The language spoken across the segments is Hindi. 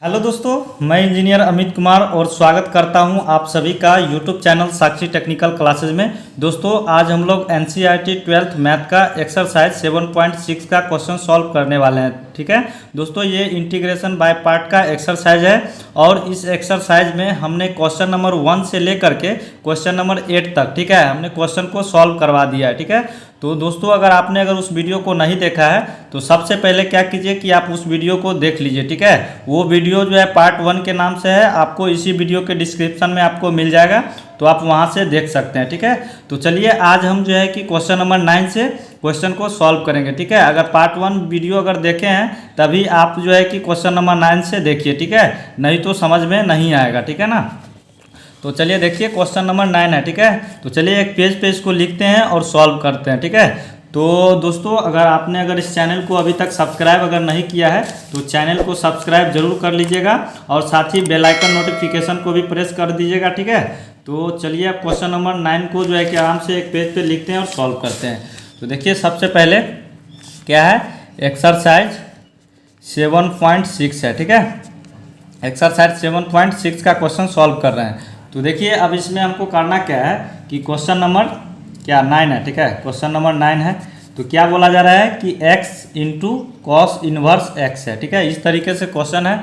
हेलो दोस्तों, मैं इंजीनियर अमित कुमार और स्वागत करता हूं आप सभी का यूट्यूब चैनल साक्षी टेक्निकल क्लासेज में। दोस्तों, आज हम लोग एनसीईआरटी 12th मैथ का एक्सरसाइज 7.6 का क्वेश्चन सॉल्व करने वाले हैं। ठीक है दोस्तों, ये इंटीग्रेशन बाय पार्ट का एक्सरसाइज है और इस एक्सरसाइज में हमने क्वेश्चन नंबर 1 से लेकर के क्वेश्चन नंबर 8 तक, ठीक है, हमने क्वेश्चन को सॉल्व करवा दिया है। ठीक है, तो दोस्तों अगर उस वीडियो को नहीं देखा है तो सबसे पहले क्या कीजिए कि आप उस वीडियो को देख लीजिए। ठीक है, वो वीडियो जो है पार्ट 1 के नाम से है, आपको इसी वीडियो के डिस्क्रिप्शन में आपको मिल जाएगा, तो आप वहां से देख सकते हैं। ठीक है, तो चलिए आज हम जो है कि क्वेश्चन नंबर 9 से क्वेश्चन को सॉल्व करेंगे। ठीक है, अगर पार्ट 1 वीडियो अगर देखे हैं तभी आप जो है कि क्वेश्चन नंबर 9 से देखिए। ठीक है, नहीं तो समझ में नहीं आएगा। ठीक है ना, तो चलिए देखिए क्वेश्चन नंबर 9 है। ठीक है, तो चलिए एक पेज पे इसको लिखते हैं और सॉल्व करते हैं। ठीक है, तो दोस्तों अगर इस चैनल को अभी तक सब्सक्राइब अगर नहीं किया है तो चैनल को सब्सक्राइब जरूर कर लीजिएगा और साथ ही बेल आइकन नोटिफिकेशन को भी प्रेस कर दीजिएगा। ठीक है, तो चलिए अब क्वेश्चन नंबर 9 को जो है कि आराम से एक पेज पे लिखते हैं और सॉल्व करते हैं। तो देखिए सबसे पहले क्या है, एक्सरसाइज 7.6 है। ठीक है, एक्सरसाइज 7.6 का क्वेश्चन सॉल्व कर रहे हैं। तो देखिए अब इसमें हमको करना क्या है कि क्वेश्चन नंबर 9 है। ठीक है, क्वेश्चन नंबर 9 है। तो क्या बोला जा रहा है कि x into cos inverse x है। ठीक है, इस तरीके से क्वेश्चन है।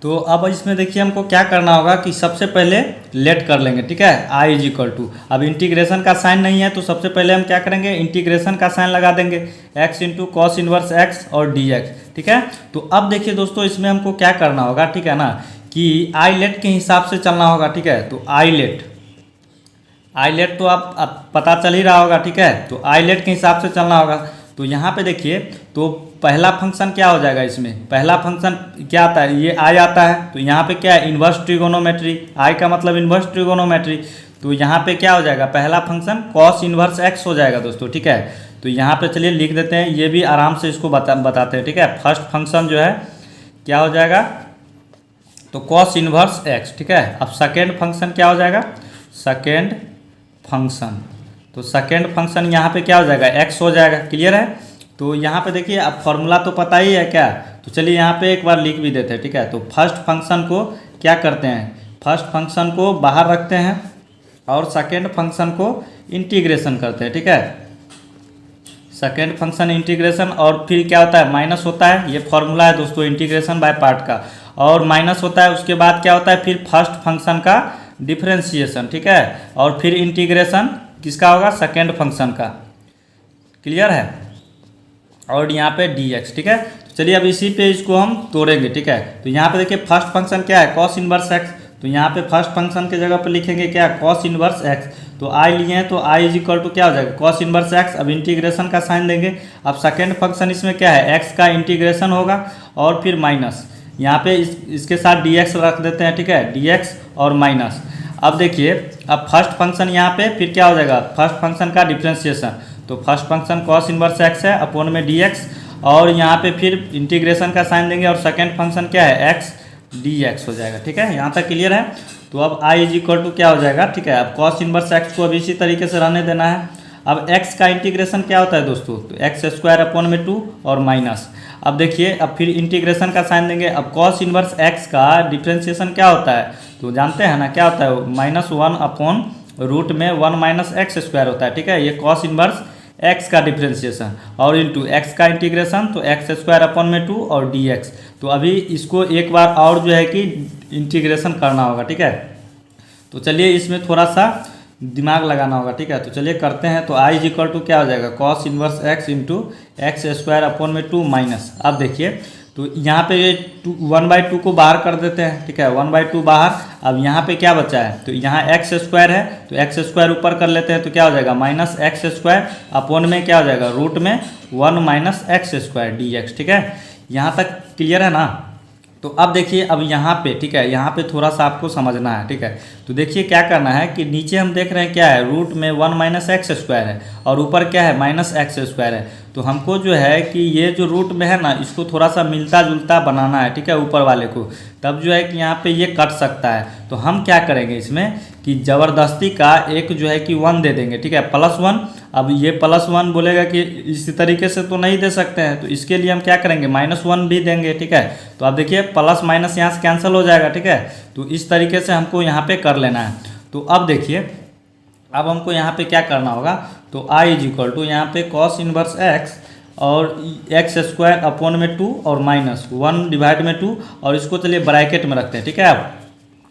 तो अब इसमें देखिए हमको क्या करना होगा कि सबसे पहले लेट कर लेंगे। ठीक है, i इज इक्वल टू, अब इंटीग्रेशन का साइन नहीं है तो सबसे पहले हम क्या करेंगे, इंटीग्रेशन का साइन लगा देंगे, x into cos inverse x और dx। ठीक है, तो अब देखिए दोस्तों इसमें हमको क्या करना होगा, ठीक है ना, कि आई लेट के हिसाब से चलना होगा। ठीक है, तो आई लेट तो आप पता चल ही रहा होगा। ठीक है, तो आई लेट के हिसाब से चलना होगा। तो यहाँ पे देखिए तो पहला फंक्शन क्या हो जाएगा, इसमें पहला फंक्शन क्या आता है, ये आई आता है। तो यहाँ पे क्या है, इन्वर्स ट्रिगोनोमेट्री, आई का मतलब इन्वर्स ट्रिगोनोमेट्री। तो यहाँ पे क्या हो जाएगा, पहला फंक्शन कॉस इन्वर्स एक्स हो जाएगा दोस्तों। ठीक है, तो यहाँ पे चलिए लिख देते हैं, ये भी आराम से इसको बताते हैं। ठीक है, फर्स्ट फंक्शन जो है क्या हो जाएगा, तो कॉस इन्वर्स एक्स। ठीक है, अब सेकेंड फंक्शन क्या हो जाएगा, सेकेंड फंक्शन, तो सेकेंड फंक्शन यहाँ पे क्या हो जाएगा, एक्स हो जाएगा। क्लियर है, तो यहाँ पे देखिए अब फॉर्मूला तो पता ही है क्या, तो चलिए यहाँ पे एक बार लिख भी देते हैं। ठीक है, तो फर्स्ट फंक्शन को क्या करते हैं, फर्स्ट फंक्शन को बाहर रखते हैं और सेकेंड फंक्शन को इंटीग्रेशन करते हैं। ठीक है, सेकेंड फंक्शन इंटीग्रेशन और फिर क्या होता है, माइनस होता है। ये फॉर्मूला है दोस्तों इंटीग्रेशन बाय पार्ट का, और माइनस होता है। उसके बाद क्या होता है, फिर फर्स्ट फंक्शन का डिफरेंशिएशन। ठीक है, और फिर इंटीग्रेशन किसका होगा, सेकेंड फंक्शन का। क्लियर है, और यहाँ पे dx। ठीक है, तो चलिए अब इसी पे इसको हम तोड़ेंगे। ठीक है, तो यहाँ पे देखिए फर्स्ट फंक्शन क्या है, कॉस इनवर्स x। तो यहाँ पे फर्स्ट फंक्शन के जगह पे लिखेंगे क्या, कॉस इनवर्स x। तो i लिए हैं तो i इज इक्वल टू क्या हो जाएगा, कॉस इनवर्स x। अब इंटीग्रेशन का साइन देंगे। अब सेकेंड फंक्शन इसमें क्या है, x का इंटीग्रेशन होगा और फिर माइनस, यहाँ पे इसके साथ dx रख देते हैं। ठीक है, dx और माइनस। अब देखिए अब फर्स्ट फंक्शन यहाँ पे फिर क्या हो जाएगा, फर्स्ट फंक्शन का डिफरेंशिएशन। तो first function cos inverse x है अपोन में dx, और यहाँ पे फिर इंटीग्रेशन का साइन देंगे और सेकेंड फंक्शन क्या है, x dx हो जाएगा। ठीक है, यहाँ तक क्लियर है। तो अब i इज इक्वल टू क्या हो जाएगा, ठीक है, अब कॉस इनवर्स x को अब इसी तरीके से रहने देना है। अब x का इंटीग्रेशन क्या होता है दोस्तों, तो एक्स स्क्वायर अपोन में 2 और माइनस। अब देखिए अब फिर इंटीग्रेशन का साइन देंगे। अब कॉस इनवर्स x का डिफरेंशिएशन क्या होता है, तो जानते हैं ना क्या होता है, -1 अपॉन रूट में 1 माइनस एक्स स्क्वायर होता है। ठीक है, ये कॉस इनवर्स x का डिफरेंशिएशन और इंटू x का इंटीग्रेशन, तो एक्स स्क्वायर अपॉन में 2 और dx। तो अभी इसको एक बार और जो है कि इंटीग्रेशन करना होगा। ठीक है, तो चलिए इसमें थोड़ा सा दिमाग लगाना होगा। ठीक है, तो चलिए करते हैं। तो i इज इक्वल टू क्या हो जाएगा, cos inverse x into x square upon में 2 माइनस। अब देखिए तो यहाँ पे ये 1/2 को बाहर कर देते हैं। ठीक है, 1/2 बाहर। अब यहाँ पे क्या बचा है, तो यहाँ एक्स स्क्वायर है तो एक्स स्क्वायर ऊपर कर लेते हैं, तो क्या हो जाएगा, माइनस एक्स स्क्वायर अपोन में क्या हो जाएगा, रूट में 1 माइनस एक्स स्क्वायर dx। ठीक है, यहाँ तक क्लियर है ना। तो अब देखिए अब यहाँ पे, ठीक है, यहाँ पे थोड़ा सा आपको समझना है। ठीक है, तो देखिए क्या करना है कि नीचे हम देख रहे हैं क्या है, रूट में 1 माइनस एक्स स्क्वायर है और ऊपर क्या है, माइनस एक्स स्क्वायर है। तो हमको जो है कि ये जो रूट में है ना, इसको थोड़ा सा मिलता जुलता बनाना है, ठीक है, ऊपर वाले को, तब जो है कि यहाँ पे ये कट सकता है। तो हम क्या करेंगे इसमें कि ज़बरदस्ती का एक जो है कि 1 दे देंगे, ठीक है, +1। अब ये +1 बोलेगा कि इसी तरीके से तो नहीं दे सकते हैं, तो इसके लिए हम क्या करेंगे, -1 भी देंगे, ठीक है। तो आप देखिए प्लस माइनस यहाँ से कैंसिल हो जाएगा, ठीक है। तो इस तरीके से हमको यहाँ पे कर लेना है। तो अब देखिए, अब हमको यहाँ पे क्या करना होगा, तो I = यहाँ पे cos इनवर्स x और x² अपॉन में 2 और -1/2, और इसको चलिए ब्रैकेट में रखते हैं, ठीक है। अब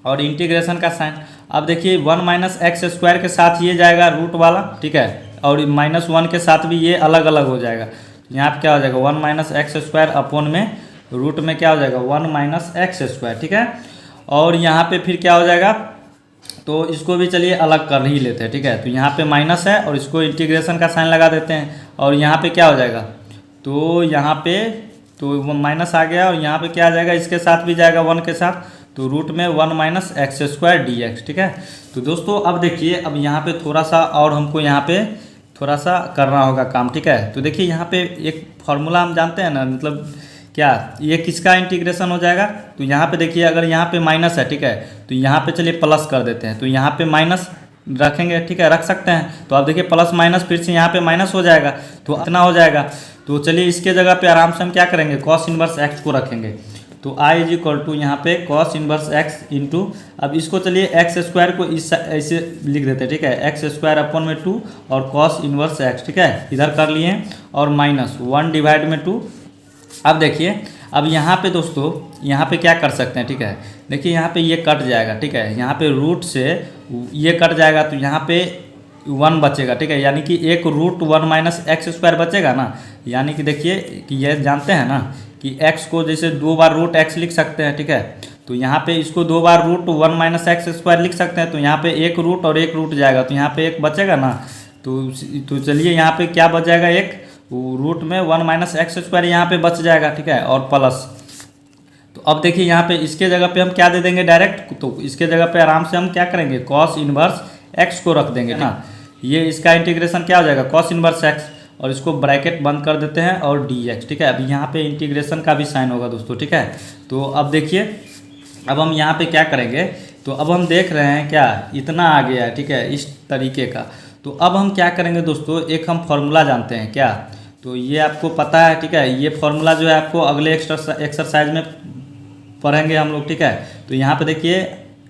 और इंटीग्रेशन का साइन, अब देखिए 1 - x² के साथ ये जाएगा रूट वाला, ठीक है, और -1 के साथ भी ये अलग अलग हो जाएगा। यहाँ पे क्या हो जाएगा, 1 - x² अपॉन में रूट में क्या हो जाएगा, 1 - x², ठीक है। और यहाँ पे फिर क्या हो जाएगा, तो इसको भी चलिए अलग कर ही लेते हैं, ठीक है। तो यहाँ पे माइनस है और इसको इंटीग्रेशन का साइन लगा देते हैं, और यहाँ पे क्या हो जाएगा, तो यहाँ पे तो वो माइनस आ गया, और यहाँ पे क्या आ जाएगा, इसके साथ भी जाएगा 1 के साथ, तो रूट में 1 - x² dx, ठीक है। तो दोस्तों अब देखिए, अब यहाँ पे थोड़ा सा और हमको यहाँ पे थोड़ा सा करना होगा काम, ठीक है। तो देखिए यहाँ पे एक फार्मूला हम जानते हैं ना, मतलब क्या, ये किसका इंटीग्रेशन हो जाएगा, तो यहाँ पे देखिए अगर यहाँ पे माइनस है, ठीक है, तो यहाँ पे चलिए प्लस कर देते हैं, तो यहाँ पे माइनस रखेंगे, ठीक है, रख सकते हैं। तो आप देखिए प्लस माइनस फिर से यहाँ पे माइनस हो जाएगा, तो इतना हो जाएगा। तो चलिए इसके जगह पे आराम से हम क्या करेंगे, cos इनवर्स x को रखेंगे। तो I = यहाँ पे cos इनवर्स x इंटू, अब इसको चलिए x² को इस ऐसे लिख देते हैं, ठीक है, x² अपॉन में 2 और cos इनवर्स x, ठीक है, इधर कर लिए, और -1/2। अब देखिए, अब यहाँ पे दोस्तों यहाँ पे क्या कर सकते हैं, ठीक है, देखिए यहाँ पे ये कट जाएगा, ठीक है, यहाँ पे रूट से ये कट जाएगा, तो यहाँ पे 1 बचेगा, ठीक है, यानी कि एक रूट 1 - x² बचेगा ना, यानी कि देखिए कि ये जानते हैं ना कि x को जैसे 2 बार रूट x लिख सकते हैं, ठीक है। तो यहाँ पे इसको 2 बार रूट 1 - x² लिख सकते हैं, तो यहाँ पे एक रूट और एक रूट जाएगा, तो यहाँ पे एक बचेगा ना, तो चलिए यहाँ पे क्या बच जाएगा, एक रूट में 1 - x² यहाँ पे बच जाएगा, ठीक है, और प्लस। तो अब देखिए यहाँ पे इसके जगह पे हम क्या दे देंगे डायरेक्ट, तो इसके जगह पे आराम से हम क्या करेंगे, cos इनवर्स x को रख देंगे ना, ये इसका इंटीग्रेशन क्या हो जाएगा, cos इनवर्स x, और इसको ब्रैकेट बंद कर देते हैं और dx, ठीक है। अब यहाँ पे इंटीग्रेशन का भी साइन होगा दोस्तों, ठीक है। तो अब देखिए, अब हम यहाँ पे क्या करेंगे, तो अब हम देख रहे हैं क्या, इतना आ गया है, ठीक है, इस तरीके का। तो अब हम क्या करेंगे दोस्तों, एक हम फॉर्मूला जानते हैं क्या, तो ये आपको पता है, ठीक है, ये फॉर्मूला जो है आपको अगले एक्सरसाइज में पढ़ेंगे हम लोग, ठीक है। तो यहाँ पे देखिए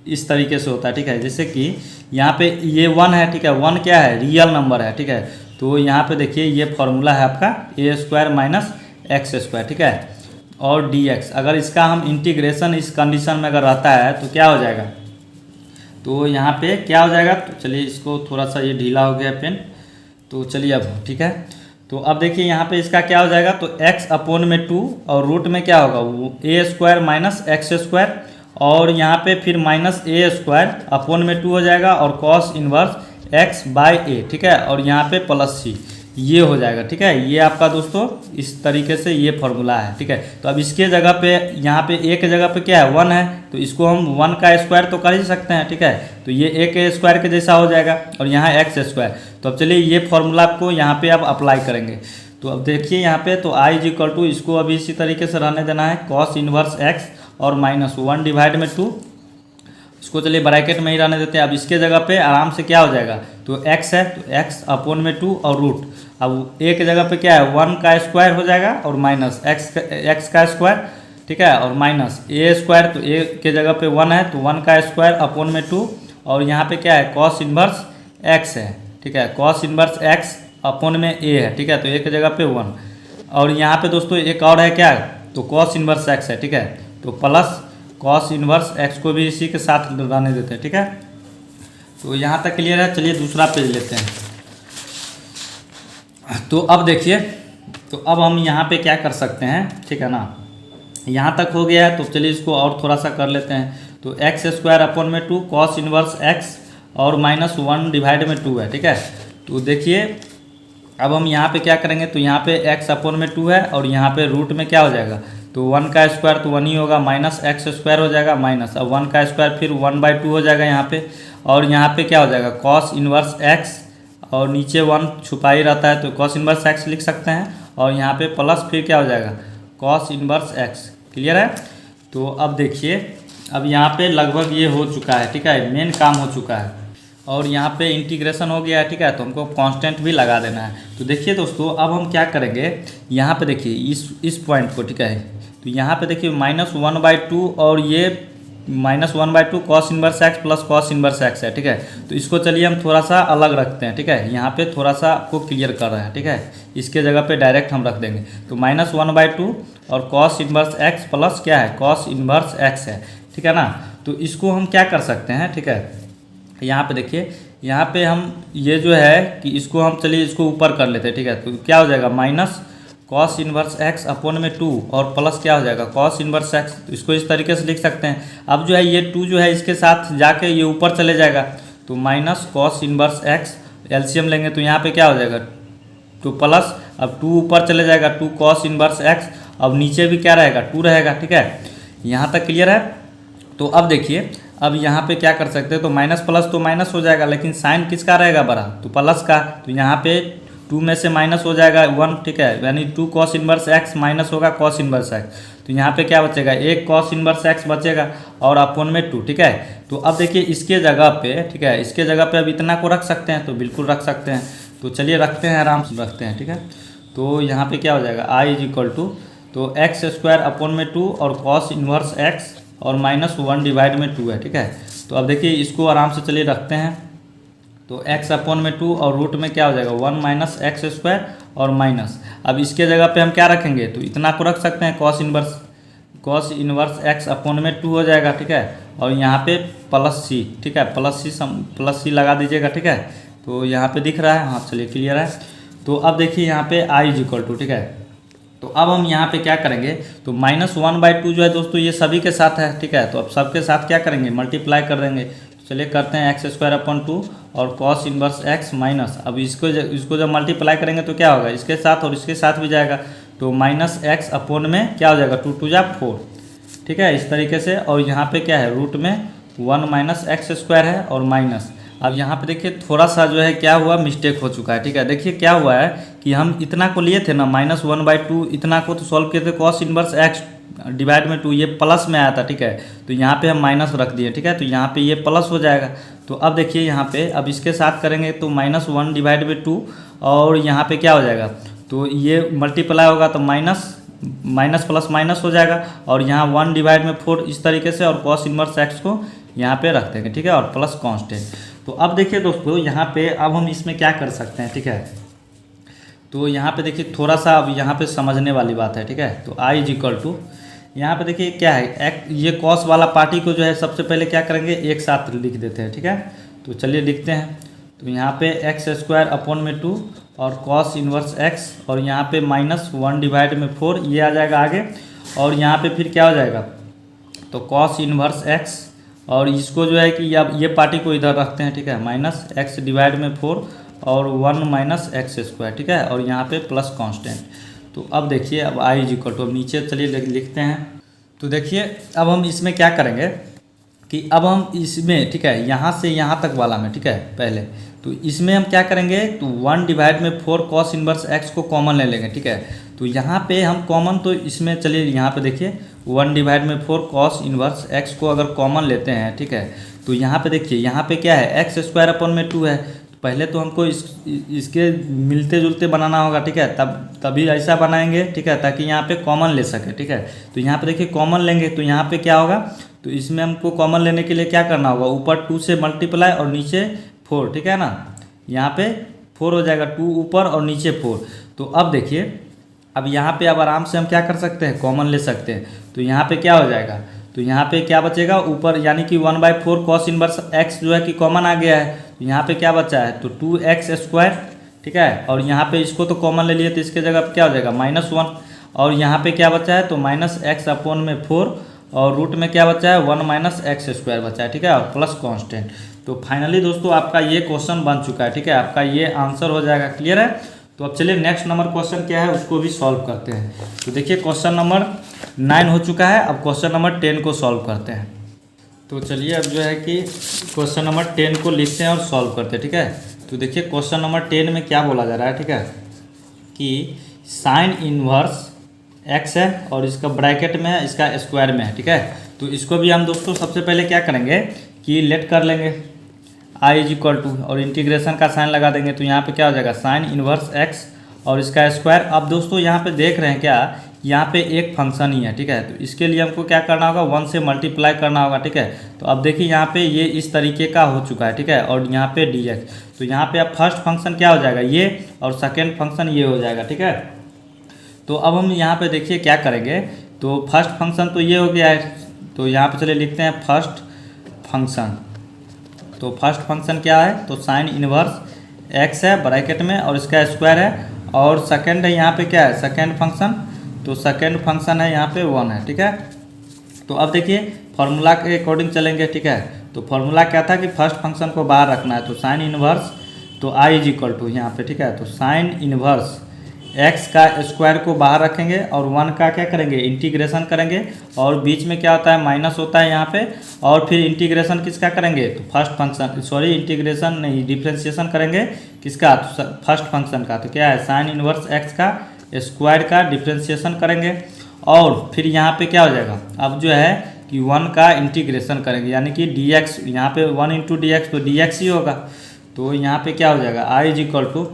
इस तरीके से होता है, ठीक है, जैसे कि यहाँ पे ये 1 है, ठीक है, 1 क्या है, रियल नंबर है, ठीक है। तो यहाँ पे देखिए ये फॉर्मूला है आपका a² - x², ठीक है, और dx। अगर इसका हम इंटीग्रेशन इस कंडीशन में अगर रहता है तो क्या हो जाएगा, तो यहाँ पे क्या हो जाएगा, तो चलिए इसको थोड़ा सा ये ढीला हो गया पेन, तो चलिए अब ठीक है। तो अब देखिए यहाँ पे इसका क्या हो जाएगा, तो x अपॉन में 2 और रूट में क्या होगा, वो a² - x², और यहाँ पे फिर -a² अपॉन में 2 हो जाएगा, और cos इनवर्स x/a, ठीक है, और यहाँ पे प्लस c, ये हो जाएगा, ठीक है। ये आपका दोस्तों इस तरीके से ये फॉर्मूला है, ठीक है। तो अब इसके जगह पे यहाँ पे एक जगह पे क्या है, 1 है, तो इसको हम 1 का स्क्वायर तो कर ही सकते हैं, ठीक है। तो ये एक स्क्वायर के जैसा हो जाएगा, और यहाँ x²। तो अब चलिए ये फॉर्मूला को यहाँ पे अब अप्लाई करेंगे। तो अब देखिए यहाँ पे, तो I = इसको अभी इसी तरीके से रहने देना है, cos इनवर्स x और -1/2, इसको चलिए ब्रैकेट में ही रहने देते हैं। अब इसके जगह पे आराम से क्या हो जाएगा, तो x है, तो x अपॉन में 2 और रूट, अब एक जगह पे क्या है, 1 का स्क्वायर हो जाएगा, और माइनस x का स्क्वायर, ठीक है, और -a², तो a के जगह पे 1 है, तो 1 का स्क्वायर अपॉन में 2, और यहाँ पे क्या है, cos इनवर्स x है, ठीक है, cos इनवर्स x अपॉन में a है, ठीक है, तो एक जगह पे 1, और यहाँ पे दोस्तों एक और है क्या, तो cos इनवर्स x है, ठीक है, तो प्लस cos इनवर्स x को भी इसी के साथ रहने देते हैं, ठीक है। तो यहाँ तक क्लियर है। चलिए दूसरा पेज लेते हैं। तो अब देखिए, तो अब हम यहाँ पे क्या कर सकते हैं, ठीक है ना, यहाँ तक हो गया है, तो चलिए इसको और थोड़ा सा कर लेते हैं। तो x² अपॉन में 2 cos इनवर्स x और -1/2 है, ठीक है। तो देखिए अब हम यहाँ पे क्या करेंगे, तो यहाँ पे x अपॉन में 2 है, और यहाँ पे रूट में क्या हो जाएगा, तो 1 का स्क्वायर तो 1 ही होगा, -x² हो जाएगा, माइनस, अब 1 का स्क्वायर फिर 1/2 हो जाएगा यहाँ पे, और यहाँ पे क्या हो जाएगा, cos इनवर्स x, और नीचे 1 छुपा ही रहता है, तो cos इनवर्स x लिख सकते हैं, और यहाँ पे प्लस फिर क्या हो जाएगा कॉस इनवर्स एक्स। क्लियर है। तो अब देखिए अब यहाँ पे लगभग ये हो चुका है, ठीक है, मेन काम हो चुका है और यहाँ पे इंटीग्रेशन हो गया है, ठीक है। तो हमको कांस्टेंट भी लगा देना है। तो देखिए दोस्तों अब हम क्या करेंगे, यहाँ पे देखिए इस पॉइंट को, ठीक है, तो यहाँ पे देखिए -1/2 और ये -1/2 cos inverse x plus cos inverse x है, ठीक है। तो इसको चलिए हम थोड़ा सा अलग रखते हैं, ठीक है, यहाँ पे थोड़ा सा आपको क्लियर कर रहे हैं, ठीक है, इसके जगह पे डायरेक्ट हम रख देंगे। तो -1/2 और कॉस इनवर्स एक्स प्लस क्या है कॉस इनवर्स एक्स है, ठीक है ना। तो इसको हम क्या कर सकते हैं, ठीक है, यहाँ पे देखिए यहाँ पे हम ये जो है कि इसको हम चलिए इसको ऊपर कर लेते हैं, ठीक है। तो क्या हो जाएगा minus cos inverse x upon में 2 और प्लस क्या हो जाएगा कॉस इनवर्स एक्स। तो इसको इस तरीके से लिख सकते हैं। अब जो है ये 2 जो है इसके साथ जाके ये ऊपर चले जाएगा, तो minus cos inverse x LCM लेंगे तो यहाँ पे क्या हो जाएगा तो प्लस, अब 2 ऊपर चले जाएगा 2 कॉस इनवर्स एक्स, अब नीचे भी क्या रहेगा 2 रहेगा, ठीक है। यहाँ तक क्लियर है। तो अब देखिए अब यहाँ पे क्या कर सकते हैं, तो माइनस प्लस तो माइनस हो जाएगा, लेकिन साइन किसका रहेगा बड़ा तो प्लस का। तो यहाँ पे 2 में से माइनस हो जाएगा 1, ठीक है, यानी 2 कॉस इनवर्स एक्स माइनस होगा कॉस इनवर्स एक्स। तो यहाँ पे क्या बचेगा एक कॉस इनवर्स एक्स बचेगा और अपॉन में 2, ठीक है। तो अब देखिए इसके जगह पे, ठीक है, इसके जगह पे अब इतना को रख सकते हैं, तो बिल्कुल रख सकते हैं। तो चलिए रखते हैं, आराम से रखते हैं, ठीक है। तो यहाँ पे क्या हो जाएगा आई इज इक्वल टू तो एक्स स्क्वायर अपॉन में 2 और कॉस इनवर्स एक्स और -1 डिवाइड में 2 है, ठीक है। तो अब देखिए इसको आराम से चलिए रखते हैं। तो x अपॉन में 2 और रूट में क्या हो जाएगा 1 माइनस एक्स स्क्वायर और माइनस, अब इसके जगह पे हम क्या रखेंगे तो इतना को रख सकते हैं कॉस इनवर्स x अपॉन में 2 हो जाएगा, ठीक है। और यहाँ पे प्लस सी, ठीक है, प्लस सी लगा दीजिएगा, ठीक है। तो यहाँ पे दिख रहा है, हाँ चलिए क्लियर है। तो अब देखिए यहाँ पे i इज इक्वल टू, ठीक है। तो अब हम यहाँ पे क्या करेंगे तो -1/2 जो है दोस्तों ये सभी के साथ है, ठीक है। तो अब सबके साथ क्या करेंगे मल्टीप्लाई कर देंगे। तो चलिए करते हैं एक्स स्क्वायर अपॉन 2 और कॉस इनवर्स एक्स माइनस, अब इसको जब मल्टीप्लाई करेंगे तो क्या होगा इसके साथ और इसके साथ भी जाएगा, तो -x अपॉन में क्या हो जाएगा 2 2 जा 4, ठीक है, इस तरीके से। और यहाँ पे क्या है रूट में 1 माइनस एक्स स्क्वायर है और माइनस, अब यहाँ पे देखिए थोड़ा सा जो है क्या हुआ मिस्टेक हो चुका है, ठीक है। देखिए क्या हुआ है कि हम इतना को लिए थे ना -1/2, इतना को तो सॉल्व किए थे कॉस इनवर्स एक्स डिवाइड में 2, ये प्लस में आया था, ठीक है। तो यहाँ पे हम माइनस रख दिए, ठीक है। तो यहाँ पे ये प्लस हो जाएगा। तो अब देखिए यहाँ पे अब इसके साथ करेंगे तो -1 डिवाइड में 2 और यहाँ पे क्या हो जाएगा तो ये मल्टीप्लाई होगा तो माइनस प्लस माइनस हो जाएगा और यहाँ 1 डिवाइड में 4 इस तरीके से, और कॉस इनवर्स एक्स को यहाँ पे रख देंगे, ठीक है, और प्लस कांस्टेंट। तो अब देखिए दोस्तों यहाँ पे अब हम इसमें क्या कर सकते हैं, ठीक है। तो यहाँ पे देखिए थोड़ा सा अब यहाँ पे समझने वाली बात है, ठीक है। तो आई इज इक्वल टू यहाँ पे देखिए क्या है ये कॉस वाला पार्टी को जो है सबसे पहले क्या करेंगे एक साथ लिख देते हैं, ठीक है। तो चलिए लिखते हैं। तो यहाँ पे एक्स स्क्वायर अपॉन में 2 और कॉस इनवर्स एक्स और यहाँ पे -1 डिवाइड में 4 ये आ जाएगा आगे, और यहाँ पे फिर क्या हो जाएगा तो कॉस इनवर्स एक्स, और इसको जो है कि अब ये पार्टी को इधर रखते हैं, ठीक है, -x डिवाइड में 4 और 1 माइनस एक्स स्क्वायर, ठीक है, और यहाँ पे प्लस कांस्टेंट। तो अब देखिए अब आई इज इक्वल टू अब नीचे चलिए लिखते हैं। तो देखिए अब हम इसमें क्या करेंगे कि अब हम इसमें, ठीक है, यहाँ से यहाँ तक वाला में, ठीक है, पहले तो इसमें हम क्या करेंगे तो 1 डिवाइड में 4 कॉस इनवर्स एक्स को कॉमन ले लेंगे, ठीक है। तो यहाँ पे हम कॉमन, तो इसमें चलिए यहाँ पे देखिए 1 डिवाइड में 4 कॉस इनवर्स एक्स को अगर कॉमन लेते हैं, ठीक है, तो यहाँ पे देखिए यहाँ पे क्या है एक्स स्क्वायर अपॉन में 2 है। तो पहले तो हमको इसके मिलते जुलते बनाना होगा, ठीक है, तभी ऐसा बनाएंगे, ठीक है, ताकि यहाँ पे कॉमन ले सके, ठीक है। तो यहाँ पे देखिए कॉमन लेंगे तो यहाँ पे क्या होगा तो इसमें हमको कॉमन लेने के लिए क्या करना होगा ऊपर 2 से मल्टीप्लाई और नीचे 4, ठीक है ना, यहाँ पे 4 हो जाएगा, 2 ऊपर और नीचे 4। तो अब देखिए अब यहाँ पे अब आराम से हम क्या कर सकते हैं कॉमन ले सकते हैं। तो यहाँ पे क्या हो जाएगा तो यहाँ पे क्या बचेगा ऊपर, यानी कि 1/4 कॉस इनवर्स एक्स जो है कि कॉमन आ गया है। तो यहाँ पे क्या बचा है तो 2x स्क्वायर, ठीक है, और यहाँ पे इसको तो कॉमन ले लिए तो इसके जगह पे क्या हो जाएगा -1, और यहाँ पे क्या बचा है तो -x अपॉन में 4 और रूट में क्या बचा है 1 माइनस एक्स स्क्वायर बचा है, ठीक है, और प्लस कांस्टेंट। तो फाइनली दोस्तों आपका ये क्वेश्चन बन चुका है, ठीक है, आपका ये आंसर हो जाएगा। क्लियर है। तो अब चलिए नेक्स्ट नंबर क्वेश्चन क्या है उसको भी सॉल्व करते हैं। तो देखिए क्वेश्चन नंबर 9 हो चुका है, अब क्वेश्चन नंबर 10 को सॉल्व करते हैं। तो चलिए अब जो है कि क्वेश्चन नंबर 10 को लिखते हैं और सॉल्व करते हैं, ठीक है। तो देखिए क्वेश्चन नंबर 10 में क्या बोला जा रहा है, ठीक है, कि साइन इनवर्स एक्स है और इसका ब्रैकेट में है, इसका स्क्वायर में है, ठीक है। तो इसको भी हम दोस्तों सबसे पहले क्या करेंगे कि लेट कर लेंगे आई इज इक्वल टू और इंटीग्रेशन का साइन लगा देंगे। तो यहाँ पे क्या हो जाएगा साइन इनवर्स एक्स और इसका स्क्वायर। अब दोस्तों यहाँ पे देख रहे हैं क्या, यहाँ पे एक फंक्शन ही है, ठीक है। तो इसके लिए हमको क्या करना होगा, 1 से मल्टीप्लाई करना होगा, ठीक है। तो अब देखिए यहाँ पे ये इस तरीके का हो चुका है, ठीक है। और यहाँ पे dx, तो यहाँ पे अब फर्स्ट फंक्शन क्या हो जाएगा ये और सेकेंड फंक्शन ये हो जाएगा, ठीक है। तो अब हम यहाँ पे देखिए क्या करेंगे, तो फर्स्ट फंक्शन तो ये हो गया है, तो यहाँ पे चलिए लिखते हैं फर्स्ट फंक्शन। तो फर्स्ट फंक्शन क्या है, तो साइन इनवर्स एक्स है ब्रैकेट में और इसका स्क्वायर है। और सेकंड है यहाँ पे क्या है, सेकंड फंक्शन, तो सेकंड फंक्शन है यहाँ पे 1 है, ठीक है। तो अब देखिए फार्मूला के अकॉर्डिंग चलेंगे, ठीक है। तो फार्मूला क्या था कि फर्स्ट फंक्शन को बाहर रखना है, तो साइन इनवर्स, तो आई इज इक्वल टू यहाँ पे, ठीक है। तो साइन इनवर्स एक्स का स्क्वायर को बाहर रखेंगे और 1 का क्या करेंगे इंटीग्रेशन करेंगे और बीच में क्या होता है माइनस होता है यहाँ पे। और फिर इंटीग्रेशन किसका करेंगे, तो फर्स्ट फंक्शन, सॉरी इंटीग्रेशन नहीं डिफ्रेंशिएशन करेंगे किसका, तो फर्स्ट फंक्शन का। तो क्या है साइन इनवर्स एक्स का स्क्वायर का डिफ्रेंशिएशन करेंगे और फिर यहाँ पे क्या हो जाएगा, अब जो है कि 1 का इंटीग्रेशन करेंगे यानी कि dx, यहाँ पे 1 इंटू डी एक्स, तो dx ही होगा। तो यहाँ पे क्या हो जाएगा आई इज इक्वल टू,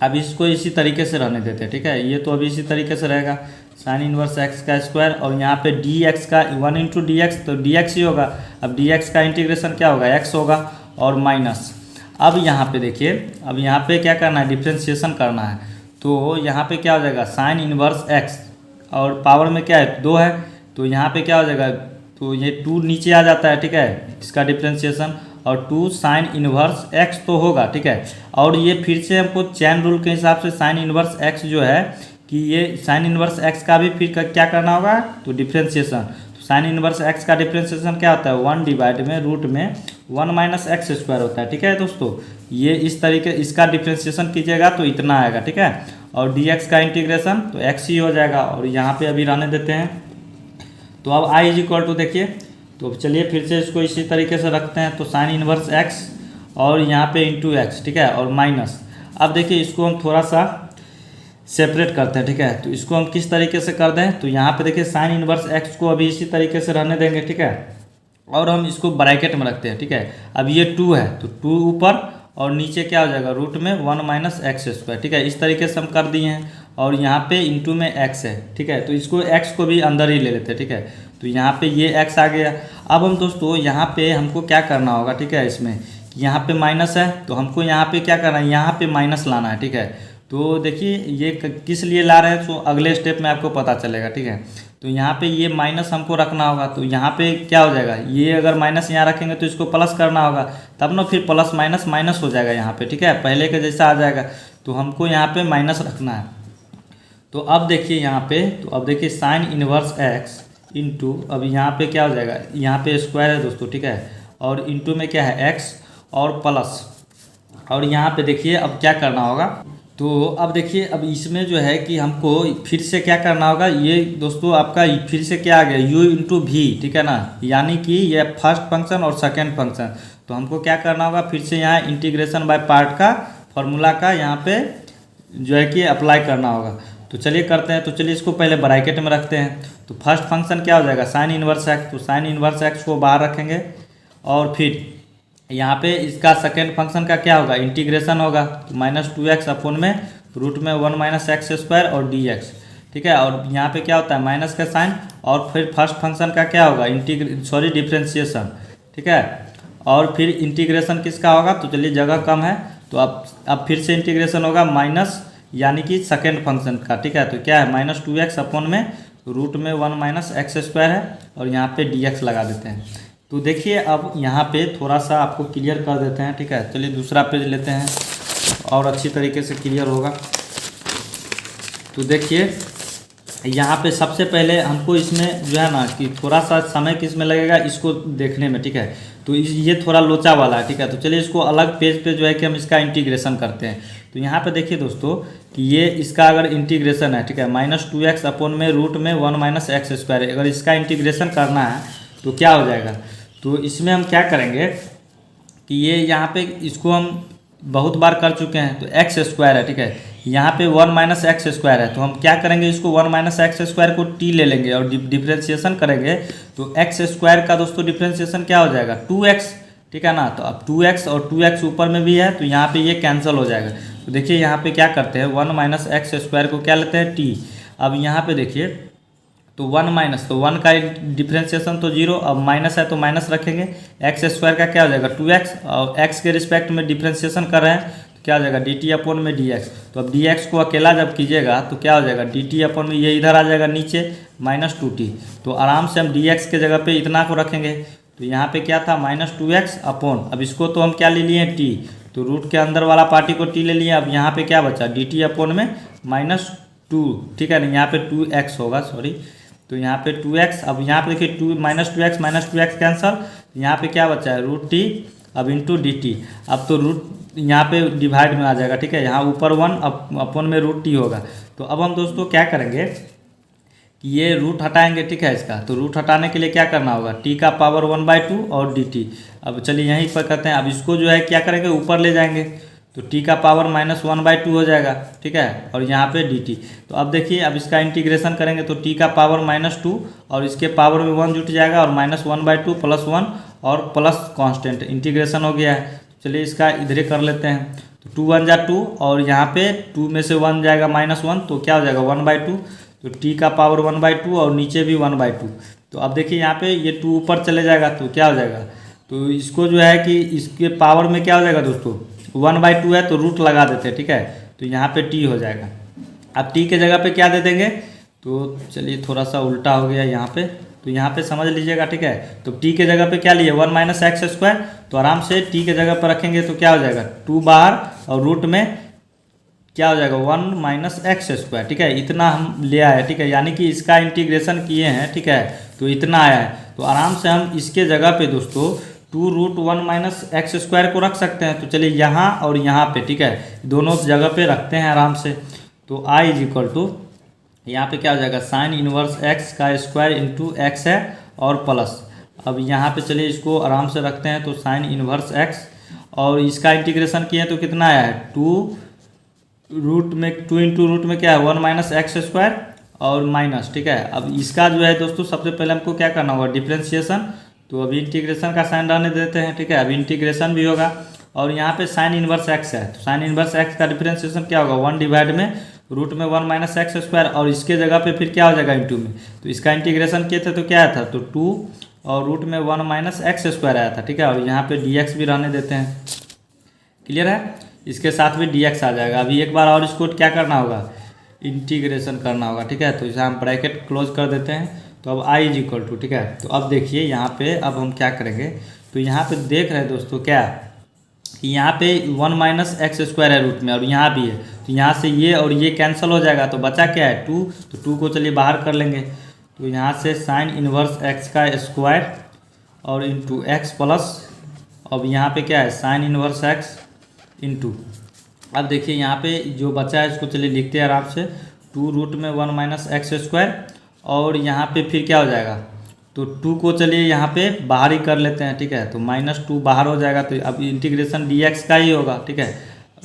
अब इसको इसी तरीके से रहने देते हैं, ठीक है। ये तो अभी इसी तरीके से रहेगा साइन इनवर्स एक्स का स्क्वायर और यहाँ पे dx का 1 इंटू डी एक्स, तो dx ही होगा। अब dx का इंटीग्रेशन क्या होगा x होगा और माइनस। अब यहाँ पे देखिए, अब यहाँ पे क्या करना है डिफ्रेंशिएशन करना है। तो यहाँ पे क्या हो जाएगा साइन इनवर्स एक्स और पावर में क्या है 2 है, तो यहाँ पे क्या हो जाएगा, तो ये 2 नीचे आ जाता है, ठीक है, इसका डिफ्रेंशिएशन। और 2 साइन इनवर्स एक्स तो होगा, ठीक है। और ये फिर से हमको चैन रूल के हिसाब से साइन इनवर्स एक्स जो है कि ये साइन इनवर्स एक्स का भी फिर क्या करना होगा, तो डिफ्रेंशिएशन। तो साइन इनवर्स एक्स का डिफ्रेंशिएशन क्या होता है 1 डिवाइड में रूट में 1 माइनस एक्स स्क्वायर होता है, ठीक है दोस्तों। ये इस तरीके इसका डिफ्रेंशिएशन कीजिएगा तो इतना आएगा, ठीक है। और dx का इंटीग्रेशन तो x ही हो जाएगा और यहाँ पे अभी रहने देते हैं। तो अब i इज इक्वल टू देखिए, तो चलिए फिर से इसको इसी तरीके से रखते हैं। तो साइन इनवर्स x और यहाँ पे इंटू एक्स, ठीक है, और माइनस। अब देखिए इसको हम थोड़ा सा सेपरेट करते हैं, ठीक है। तो इसको हम किस तरीके से कर दें, तो यहाँ पे देखिए साइन इनवर्स x को अभी इसी तरीके से रहने देंगे, ठीक है। और हम इसको ब्रैकेट में रखते हैं, ठीक है। अब ये 2 है तो 2 ऊपर और नीचे क्या हो जाएगा रूट में 1 माइनस एक्स स्क्वायर, ठीक है। इस तरीके से हम कर दिए हैं और यहाँ पे इंटू में x है, ठीक है। तो इसको x को भी अंदर ही ले लेते हैं, ठीक है। तो यहाँ पे ये x आ गया। अब हम दोस्तों यहाँ पे हमको क्या करना होगा, ठीक है, इसमें यहाँ पे माइनस है तो हमको यहाँ पे क्या करना है, यहाँ पे माइनस लाना है, ठीक है। तो देखिए ये किस लिए ला रहे हैं, तो अगले स्टेप में आपको पता चलेगा, ठीक है। तो यहाँ पे ये माइनस हमको रखना होगा, तो यहाँ पे क्या हो जाएगा, ये अगर माइनस यहाँ रखेंगे तो इसको प्लस करना होगा, तब ना फिर प्लस माइनस माइनस हो जाएगा यहाँ पे, ठीक है, पहले के जैसा आ जाएगा। तो हमको यहाँ पे माइनस रखना है। तो अब देखिए यहाँ पे, तो अब देखिए साइन इनवर्स एक्स इंटू, अब यहाँ पे क्या हो जाएगा, यहाँ पे स्क्वायर है दोस्तों, ठीक है, और इंटू में क्या है एक्स और प्लस। और यहाँ पे देखिए अब क्या करना होगा, तो अब देखिए अब इसमें जो है कि हमको फिर से क्या करना होगा, ये दोस्तों आपका फिर से क्या आ गया u इंटू भी, ठीक है ना, यानी कि ये फर्स्ट फंक्शन और सेकंड फंक्शन। तो हमको क्या करना होगा, फिर से यहाँ इंटीग्रेशन बाय पार्ट का फॉर्मूला का यहाँ पे जो है कि अप्लाई करना होगा। तो चलिए करते हैं। तो चलिए इसको पहले ब्रैकेट में रखते हैं। तो फर्स्ट फंक्शन क्या हो जाएगा साइन इनवर्स एक्स, तो साइन इनवर्स एक्स को बाहर रखेंगे और फिर यहाँ पे इसका सेकेंड फंक्शन का क्या होगा इंटीग्रेशन होगा, तो -2x अपोन में रूट में 1 माइनस एक्स स्क्वायर और dx, ठीक है। और यहाँ पे क्या होता है माइनस का साइन और फिर फर्स्ट फंक्शन का क्या होगा डिफ्रेंशिएशन, ठीक है। और फिर इंटीग्रेशन किसका होगा, तो चलिए जगह कम है तो अब फिर से इंटीग्रेशन होगा माइनस यानी कि सेकेंड फंक्शन का, ठीक है। तो क्या है -2x अपोन में रूट में 1 माइनस एक्स स्क्वायर है और यहाँ पे dx लगा देते हैं। तो देखिए अब यहाँ पे थोड़ा सा आपको क्लियर कर देते हैं, ठीक है। चलिए दूसरा पेज लेते हैं और अच्छी तरीके से क्लियर होगा। तो देखिए यहाँ पे सबसे पहले हमको इसमें जो है ना कि थोड़ा सा समय किस में लगेगा इसको देखने में, ठीक है। तो ये थोड़ा लोचा वाला है, ठीक है। तो चलिए इसको अलग पेज पे जो है कि हम इसका इंटीग्रेशन करते हैं। तो यहाँ पे देखिए दोस्तों कि ये इसका अगर इंटीग्रेशन है, ठीक है, -2x अपोन में रूट में 1 माइनस एक्स स्क्वायर, अगर इसका इंटीग्रेशन करना है तो क्या हो जाएगा। तो इसमें हम क्या करेंगे कि ये यहाँ पे इसको हम बहुत बार कर चुके हैं, तो एक्स स्क्वायर है, ठीक है, यहाँ पे 1 माइनस एक्स स्क्वायर है, तो हम क्या करेंगे, इसको 1 माइनस एक्स स्क्वायर को टी ले लेंगे और डिफ्रेंशिएशन करेंगे तो एक्स स्क्वायर का दोस्तों डिफ्रेंशिएशन क्या हो जाएगा 2x, ठीक है ना। तो अब 2x और 2x ऊपर में भी है तो यहाँ पे ये कैंसिल हो जाएगा। तो देखिए यहाँ पे क्या करते हैं 1 माइनस एक्स स्क्वायर को क्या लेते हैं टी। अब यहाँ पे देखिए तो 1 माइनस, तो 1 का डिफ्रेंशिएशन तो 0, अब माइनस है तो माइनस रखेंगे, एक्स स्क्वायर का क्या हो जाएगा 2x और x के रिस्पेक्ट में डिफ्रेंशिएशन कर रहे हैं तो क्या हो जाएगा dt अपॉन में dx। तो अब dx को अकेला जब कीजिएगा तो क्या हो जाएगा dt अपॉन में, ये इधर आ जाएगा नीचे -2t। तो आराम से हम dx के जगह पे इतना को रखेंगे तो यहाँ पे क्या था -2x अपॉन, अब इसको तो हम क्या ले लिए t, तो रूट के अंदर वाला पार्टी को t ले लिया। अब यहाँ पे क्या बचा dt अपॉन में -2, ठीक है ना, यहाँ पे 2x होगा, सॉरी, तो यहाँ पे 2x। अब यहाँ पे देखिए 2 -2x कैंसल, यहाँ पे क्या बचा है √t, अब इंटू dt। अब तो रूट यहाँ पे डिवाइड में आ जाएगा, ठीक है, यहाँ ऊपर 1 अपॉन में √t होगा। तो अब हम दोस्तों क्या करेंगे कि ये रूट हटाएंगे, ठीक है इसका, तो रूट हटाने के लिए क्या करना होगा t का पावर 1/2 और dt। अब चलिए यहीं पर करते हैं, अब इसको जो है क्या करेंगे ऊपर ले जाएंगे तो t का पावर -1/2 हो जाएगा, ठीक है, और यहाँ पे dt। तो अब देखिए अब इसका इंटीग्रेशन करेंगे तो t का पावर -2 और इसके पावर में 1 जुट जाएगा और -1/2 + 1 और प्लस कांस्टेंट, इंटीग्रेशन हो गया है। चलिए इसका इधर कर लेते हैं, तो 2 1 जा 2 और यहाँ पे 2 में से 1 जाएगा -1 तो क्या हो जाएगा 1/2, तो t का पावर 1/2 और नीचे भी 1/2। तो अब देखिए यहाँ पे ये 2 ऊपर चले जाएगा तो क्या हो जाएगा, तो इसको जो है कि इसके पावर में क्या हो जाएगा दोस्तों 1/2 है तो रूट लगा देते हैं, ठीक है, तो यहाँ पे t हो जाएगा। अब t के जगह पे क्या दे देंगे, तो चलिए थोड़ा सा उल्टा हो गया यहाँ पे, तो यहाँ पे समझ लीजिएगा, ठीक है। तो t के जगह पे क्या लिए 1 माइनस एक्स स्क्वायर, तो आराम से t के जगह पर रखेंगे तो क्या हो जाएगा 2 बाहर और रूट में क्या हो जाएगा 1 माइनस एक्स स्क्वायर, ठीक है, इतना हम ले आए, ठीक है, यानी कि इसका इंटीग्रेशन किए हैं, ठीक है, तो इतना आया है। तो आराम से हम इसके जगह पे दोस्तों 2√1 माइनस एक्स स्क्वायर को रख सकते हैं। तो चलिए यहाँ और यहाँ पे, ठीक है, दोनों जगह पे रखते हैं आराम से। तो i = यहाँ पे क्या हो जाएगा साइन इनवर्स x का स्क्वायर इंटू एक्स है और प्लस, अब यहाँ पे चलिए इसको आराम से रखते हैं तो साइन इनवर्स x और इसका इंटीग्रेशन किए तो कितना आया है 2 इंटू रूट में क्या है 1 माइनस एक्स स्क्वायर और माइनस, ठीक है। अब इसका जो है दोस्तों सबसे पहले हमको क्या करना होगा डिफ्रेंशिएशन, तो अभी इंटीग्रेशन का साइन रहने देते हैं, ठीक है, अभी इंटीग्रेशन भी होगा और यहाँ पे साइन इनवर्स x है, तो साइन इनवर्स x का डिफ्रेंशिएशन क्या होगा 1 डिवाइड में रूट में 1 माइनस एक्स स्क्वायर और इसके जगह पे फिर क्या हो जाएगा इंटू में, तो इसका इंटीग्रेशन किए थे तो क्या आया था तो 2 और रूट में 1 माइनस एक्स स्क्वायर आया था, ठीक है, और यहाँ पे dx भी रहने देते हैं, क्लियर है, इसके साथ भी dx आ जाएगा। अभी एक बार और इसको क्या करना होगा इंटीग्रेशन करना होगा, ठीक है, तो इसे हम ब्रैकेट क्लोज कर देते हैं। तो अब i = ठीक है, तो अब देखिए यहाँ पे अब हम क्या करेंगे, तो यहाँ पे देख रहे हैं दोस्तों क्या कि यहाँ पे 1 माइनस एक्स स्क्वायर है रूट में और यहाँ भी है, तो यहाँ से ये और ये कैंसिल हो जाएगा तो बचा क्या है 2, तो 2 को चलिए बाहर कर लेंगे। तो यहाँ से साइन इनवर्स x का स्क्वायर और इंटू एक्स प्लस, अब यहाँ पे क्या है साइन इनवर्स x इंटू, अब देखिए यहाँ पे जो बचा है इसको चलिए लिखते हैं आराम से 2 रूट में 1 माइनस एक्स स्क्वायर और यहाँ पे फिर क्या हो जाएगा तो 2 को चलिए यहाँ पे बाहर ही कर लेते हैं, ठीक है, तो -2 बाहर हो जाएगा तो अब इंटीग्रेशन dx का ही होगा, ठीक है,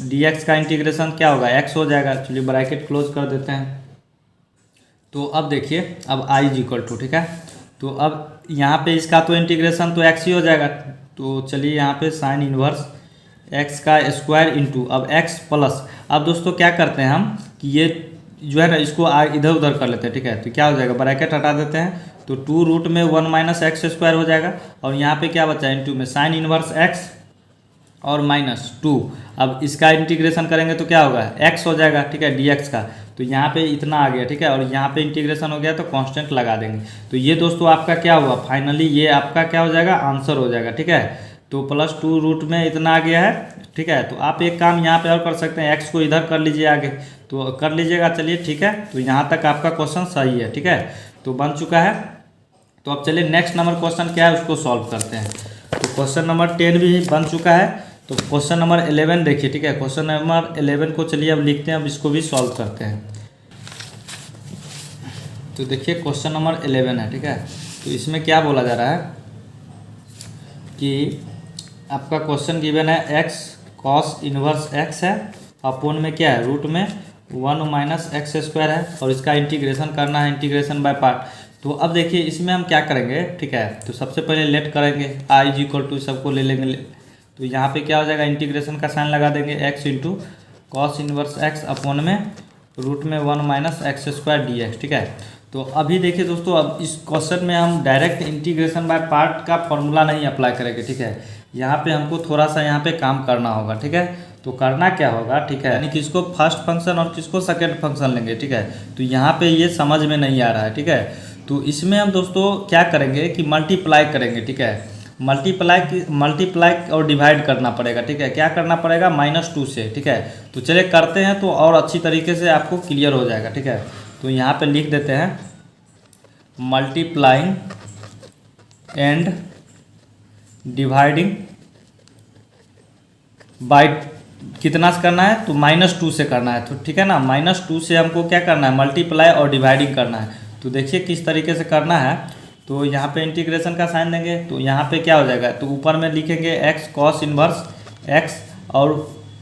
dx का इंटीग्रेशन क्या होगा x हो जाएगा। चलिए ब्रैकेट क्लोज कर देते हैं। तो अब देखिए अब i = ठीक है, तो अब यहाँ पे इसका तो इंटीग्रेशन तो x ही हो जाएगा, तो चलिए यहाँ पे साइन इनवर्स x का स्क्वायर इंटू अब x प्लस, अब दोस्तों क्या करते हैं हम कि ये जो है ना इसको इधर उधर कर लेते हैं, ठीक है, तो क्या हो जाएगा ब्रैकेट हटा देते हैं तो 2 रूट में 1 माइनस एक्स स्क्वायर हो जाएगा और यहाँ पे क्या बचा इंटू में साइन इनवर्स x और -2, अब इसका इंटीग्रेशन करेंगे तो क्या होगा x हो जाएगा, ठीक है, dx का, तो यहाँ पे इतना आ गया, ठीक है, और यहाँ पे इंटीग्रेशन हो गया तो कांस्टेंट लगा देंगे। तो ये दोस्तों आपका क्या हुआ फाइनली ये आपका क्या हो जाएगा आंसर हो जाएगा, ठीक है, तो +2 रूट में इतना आ गया है, ठीक है। तो आप एक काम यहाँ पे और कर सकते हैं x को इधर कर लीजिए आगे, तो कर लीजिएगा, चलिए ठीक है, तो यहाँ तक आपका क्वेश्चन सही है, ठीक है, तो बन चुका है। तो अब चलिए नेक्स्ट नंबर क्वेश्चन क्या है उसको सॉल्व करते हैं। तो क्वेश्चन नंबर 10 भी बन चुका है, तो क्वेश्चन नंबर 11 देखिए, ठीक है, क्वेश्चन नंबर 11 को चलिए अब लिखते हैं, अब इसको भी सॉल्व करते हैं। तो देखिए क्वेश्चन नंबर 11 है, ठीक है, तो इसमें क्या बोला जा रहा है कि आपका क्वेश्चन गिवन है x cos इनवर्स x है अपॉन में क्या है रूट में वन माइनस एक्स स्क्वायर है और इसका इंटीग्रेशन करना है, इंटीग्रेशन बाय पार्ट। तो अब देखिए इसमें हम क्या करेंगे, ठीक है, तो सबसे पहले लेट करेंगे आई इज इक्वल टू, सबको ले लेंगे तो यहाँ पे क्या हो जाएगा, इंटीग्रेशन का साइन लगा देंगे, x into cos inverse x upon में रूट में one minus x square D x, ठीक है। तो अभी देखिए दोस्तों, अब इस क्वेश्चन में हम डायरेक्ट इंटीग्रेशन बाय पार्ट का फॉर्मूला नहीं अप्लाई करेंगे, ठीक है। यहाँ पे हमको थोड़ा सा यहाँ पे काम करना होगा, ठीक है। तो करना क्या होगा, ठीक है, यानी किसको फर्स्ट फंक्शन और किसको सेकेंड फंक्शन लेंगे, ठीक है। तो यहाँ पे ये समझ में नहीं आ रहा है, ठीक है। तो इसमें हम दोस्तों क्या करेंगे कि मल्टीप्लाई करेंगे, ठीक है। मल्टीप्लाई और डिवाइड करना पड़ेगा, ठीक है। क्या करना पड़ेगा, -2 से, ठीक है। तो चलिए करते हैं तो और अच्छी तरीके से आपको क्लियर हो जाएगा, ठीक है। तो यहाँ पे लिख देते हैं मल्टीप्लाइंग एंड डिवाइडिंग बाई कितना से करना है, तो -2 से करना है, तो ठीक है ना। -2 से हमको क्या करना है, मल्टीप्लाई और डिवाइडिंग करना है। तो देखिए किस तरीके से करना है। तो यहाँ पे इंटीग्रेशन का साइन देंगे, तो यहाँ पे क्या हो जाएगा, तो ऊपर में लिखेंगे एक्स कॉस इनवर्स एक्स, और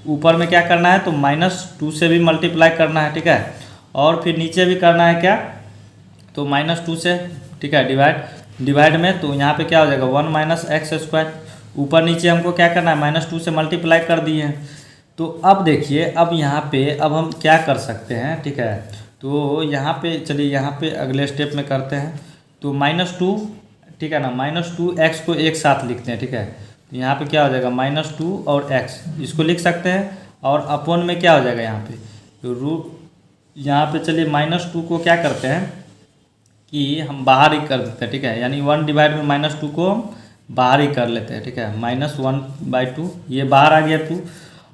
ऊपर में क्या करना है, तो -2 से भी मल्टीप्लाई करना है, ठीक है। और फिर नीचे भी करना है क्या, तो -2 से, ठीक है, डिवाइड में, तो यहाँ पे क्या हो जाएगा, वन माइनस एक्स स्क्वायर। ऊपर नीचे हमको क्या करना है, -2 से मल्टीप्लाई कर दिए हैं। तो अब देखिए, अब यहाँ पे अब हम क्या कर सकते हैं, ठीक है। तो यहाँ पे चलिए, यहाँ पे अगले स्टेप में करते हैं। तो -2, ठीक है ना, -2 एक्स को एक साथ लिखते हैं, ठीक है। तो यहाँ पे क्या हो जाएगा, -2 और एक्स, इसको लिख सकते हैं। और अपॉन में क्या हो जाएगा यहाँ पे, तो रूट, यहाँ पे चलिए -2 को क्या करते हैं कि हम बाहर ही कर देते हैं, ठीक है। यानी 1 डिवाइड में -2 को हम बाहर ही कर लेते हैं, ठीक है। -1/2 ये बाहर आ गया 2,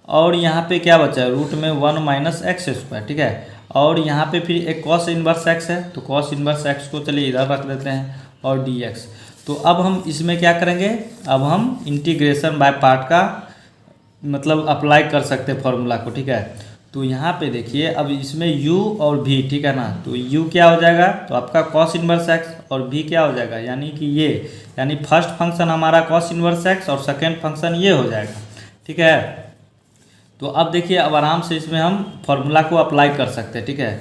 और यहाँ पे क्या बचा है, रूट में 1 माइनस एक्स स्क्वायर, ठीक है। और यहाँ पे फिर एक कॉस इनवर्स एक्स है, तो कॉस इनवर्स एक्स को चलिए इधर रख देते हैं, और डी एक्स। तो अब हम इसमें क्या करेंगे, अब हम इंटीग्रेशन बाय पार्ट का मतलब अप्लाई कर सकते हैं फॉर्मूला को, ठीक है। तो यहाँ पे देखिए, अब इसमें u और v, ठीक है ना। तो u क्या हो जाएगा, तो आपका कॉस इनवर्स एक्स, और v क्या हो जाएगा, यानी कि ये, यानी फर्स्ट फंक्शन हमारा कॉस इनवर्स एक्स और सेकेंड फंक्शन ये हो जाएगा, ठीक है। तो अब देखिए, अब आराम से इसमें हम फॉर्मूला को अप्लाई कर सकते हैं, ठीक है।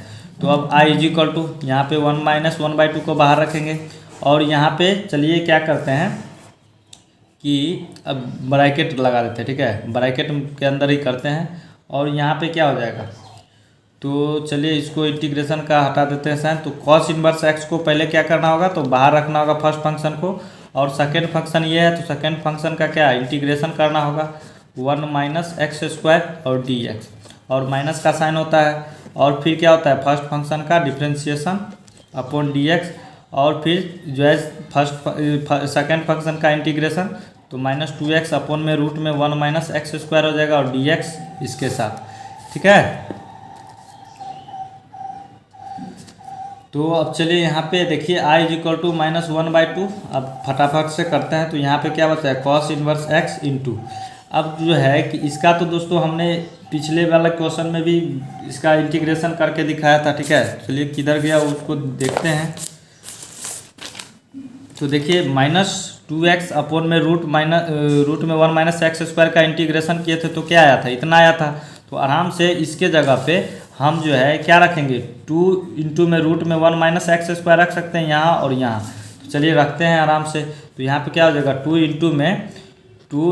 तो अब i इज इक्वल टू, यहाँ पे 1 माइनस 1/2 को बाहर रखेंगे, और यहाँ पे चलिए क्या करते हैं कि अब ब्रैकेट लगा देते हैं, ठीक है। ब्रैकेट के अंदर ही करते हैं, और यहाँ पे क्या हो जाएगा, तो चलिए इसको इंटीग्रेशन का हटा देते हैं साइन। तो कॉस इनवर्स एक्स को पहले क्या करना होगा, तो बाहर रखना होगा फर्स्ट फंक्शन को, और सेकेंड फंक्शन ये है, तो सेकेंड फंक्शन का क्या इंटीग्रेशन करना होगा, 1 माइनस एक्स स्क्वायर और डी एक्स, और माइनस का साइन होता है। और फिर क्या होता है, फर्स्ट फंक्शन का डिफ्रेंशिएशन अपॉन डी एक्स, और फिर जो है सेकेंड फंक्शन का इंटीग्रेशन, तो -2x अपॉन में रूट में 1 माइनस एक्स स्क्वायर हो जाएगा, और डी एक्स इसके साथ, ठीक है। तो अब चलिए यहाँ पे देखिए i इज इक्वल टू -1/2। अब फटाफट से करते हैं। तो यहाँ पे क्या बचा है, कॉस इनवर्स एक्स इंटू, अब जो है कि इसका तो दोस्तों हमने पिछले वाला क्वेश्चन में भी इसका इंटीग्रेशन करके दिखाया था, ठीक है। चलिए किधर गया उसको देखते हैं। तो देखिए -2x अपॉन में रूट में 1 माइनस एक्स स्क्वायर का इंटीग्रेशन किए थे, तो क्या आया था, इतना आया था। तो आराम से इसके जगह पे हम जो है क्या रखेंगे, 2 इंटू में रूट में 1 माइनस एक्स स्क्वायर रख सकते हैं यहाँ और यहाँ। तो चलिए रखते हैं आराम से। तो यहाँ पे क्या हो जाएगा, 2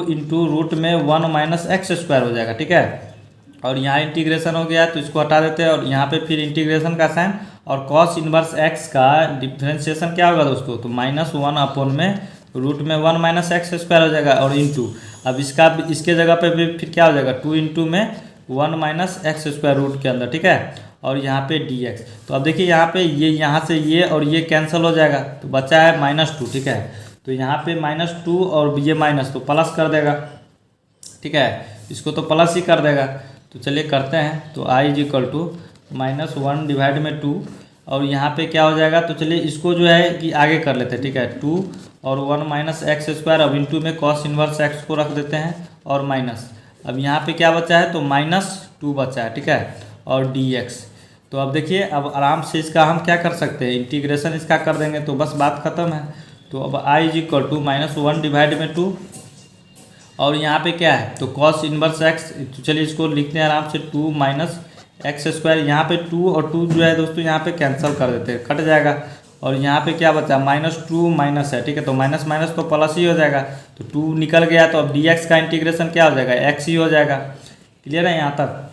इंटू रूट में 1 माइनस एक्स स्क्वायर हो जाएगा, ठीक है। और यहाँ इंटीग्रेशन हो गया, तो इसको हटा देते हैं, और यहाँ पे फिर इंटीग्रेशन का साइन, और कॉस इनवर्स एक्स का डिफ्रेंशिएशन क्या होगा दोस्तों, तो -1 अपॉन में रूट में 1 माइनस एक्स स्क्वायर हो जाएगा, और इंटू, अब इसके जगह पे भी फिर क्या हो जाएगा, 2 इंटू में 1 माइनस एक्स स्क्वायर रूट के अंदर, ठीक है। और यहाँ पे डी एक्स। तो अब देखिए यहाँ पे ये, यहाँ से ये और ये कैंसिल हो जाएगा, तो बचा है -2, ठीक है। तो यहाँ पे -2 और ये माइनस, तो प्लस कर देगा, ठीक है। इसको तो प्लस ही कर देगा। तो चलिए करते हैं। तो i is equal to -1 divide में 2, और यहाँ पे क्या हो जाएगा, तो चलिए इसको जो है कि आगे कर लेते हैं, ठीक है। 2 और 1 माइनस एक्स स्क्वायर, अब इंटू में कॉस इनवर्स एक्स को रख देते हैं, और माइनस, अब यहाँ पे क्या बचा है, तो -2 बचा है, ठीक है, और डी एक्स। तो अब देखिए, अब आराम से इसका हम क्या कर सकते हैं, इंटीग्रेशन इसका कर देंगे, तो बस बात खत्म है। तो अब i is equal to -1 divide में 2, और यहाँ पे क्या है, तो कॉस इनवर्स एक्स, तो चलिए इसको लिखते हैं आराम से, 2 माइनस एक्स स्क्वायर, यहाँ पे 2 और 2 जो है दोस्तों यहाँ पे कैंसिल कर देते हैं, कट जाएगा। और यहाँ पे क्या बचा, -2 माइनस है, ठीक है, तो माइनस माइनस तो प्लस ही हो जाएगा, तो 2 निकल गया, तो अब dx का इंटीग्रेशन क्या हो जाएगा, x ही हो जाएगा। क्लियर है यहाँ तक?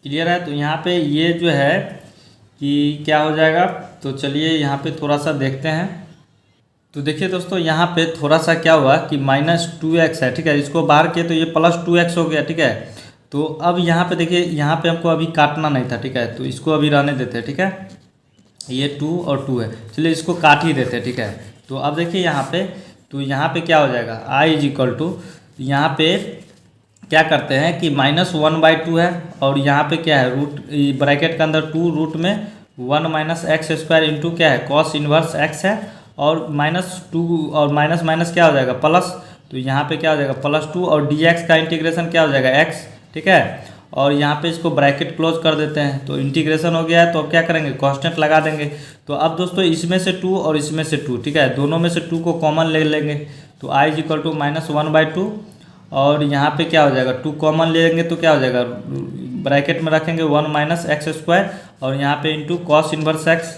क्लियर है? तो यहाँ पे ये जो है कि क्या हो जाएगा, तो चलिए यहाँ पे थोड़ा सा देखते हैं। तो देखिए दोस्तों यहाँ पे थोड़ा सा क्या हुआ कि -2x है, ठीक है, इसको बाहर किए तो ये +2x हो गया, ठीक है। तो अब यहाँ पे देखिए, यहाँ पे हमको अभी काटना नहीं था, ठीक है, तो इसको अभी रहने देते हैं, ठीक है। ये 2 और 2 है, चलिए इसको काट ही देते हैं, ठीक है। तो अब देखिए यहाँ पे, तो यहाँ पे क्या हो जाएगा, i = यहाँ पे क्या करते हैं कि -1/2 है, और यहाँ पे क्या है, रूट ब्रैकेट के अंदर 2 रूट में 1 - x² इंटू क्या है, cos इनवर्स x है, और -2 और माइनस माइनस क्या हो जाएगा, प्लस, तो यहाँ पे क्या हो जाएगा +2, और dx का इंटीग्रेशन क्या हो जाएगा, x, ठीक है। और यहाँ पे इसको ब्रैकेट क्लोज कर देते हैं, तो इंटीग्रेशन हो गया है। तो अब क्या करेंगे, कांस्टेंट लगा देंगे। तो अब दोस्तों इसमें से 2 और इसमें से 2, ठीक है, दोनों में से 2 को कॉमन ले लेंगे, तो i = -1/2, और यहाँ पे क्या हो जाएगा, 2 कॉमन ले लेंगे तो क्या हो जाएगा, ब्रैकेट में रखेंगे 1 - x², और यहाँ पे इंटू cos इनवर्स x,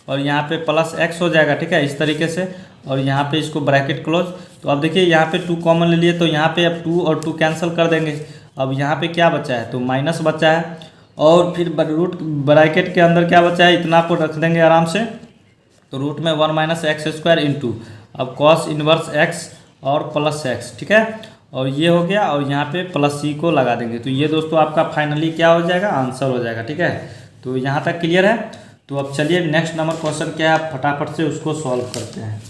और यहाँ पे प्लस x हो जाएगा, ठीक है, इस तरीके से। और यहाँ पे इसको ब्रैकेट क्लोज। तो अब देखिए यहाँ पे 2 कॉमन ले लिए, तो यहाँ पे अब 2 और 2 कैंसिल कर देंगे। अब यहाँ पे क्या बचा है, तो माइनस बचा है, और फिर रूट ब्रैकेट के अंदर क्या बचा है, इतना को रख देंगे आराम से। तो रूट में 1 - x² इंटू अब cos इनवर्स x और प्लस x, ठीक है, और ये हो गया, और यहाँ पे +c को लगा देंगे। तो ये दोस्तों आपका फाइनली क्या हो जाएगा, आंसर हो जाएगा, ठीक है। तो यहाँ तक क्लियर है। तो अब चलिए नेक्स्ट नंबर क्वेश्चन क्या है, फटाफट से उसको सॉल्व करते हैं।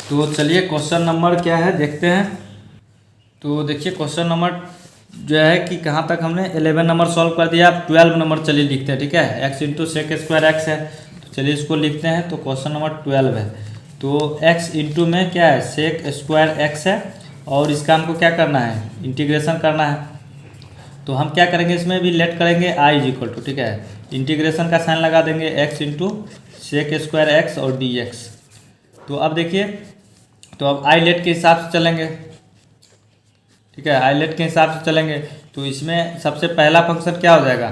तो चलिए क्वेश्चन नंबर क्या है देखते हैं। तो देखिए क्वेश्चन नंबर जो है कि कहाँ तक हमने 11 नंबर सॉल्व कर दिया। अब 12 नंबर चलिए लिखते हैं, ठीक है, x × sec² x है, तो चलिए इसको लिखते हैं। तो क्वेश्चन नंबर 12 है, तो x इंटू में क्या है, sec² x है, और इसका हमको क्या करना है, इंटीग्रेशन करना है। तो हम क्या करेंगे, इसमें भी लेट करेंगे i = ठीक है, इंटीग्रेशन का साइन लगा देंगे x × sec² x और dx। तो अब देखिए, तो अब आई लेट के हिसाब से चलेंगे, ठीक है, आई लेट के हिसाब से चलेंगे। तो इसमें सबसे पहला फंक्शन क्या हो जाएगा,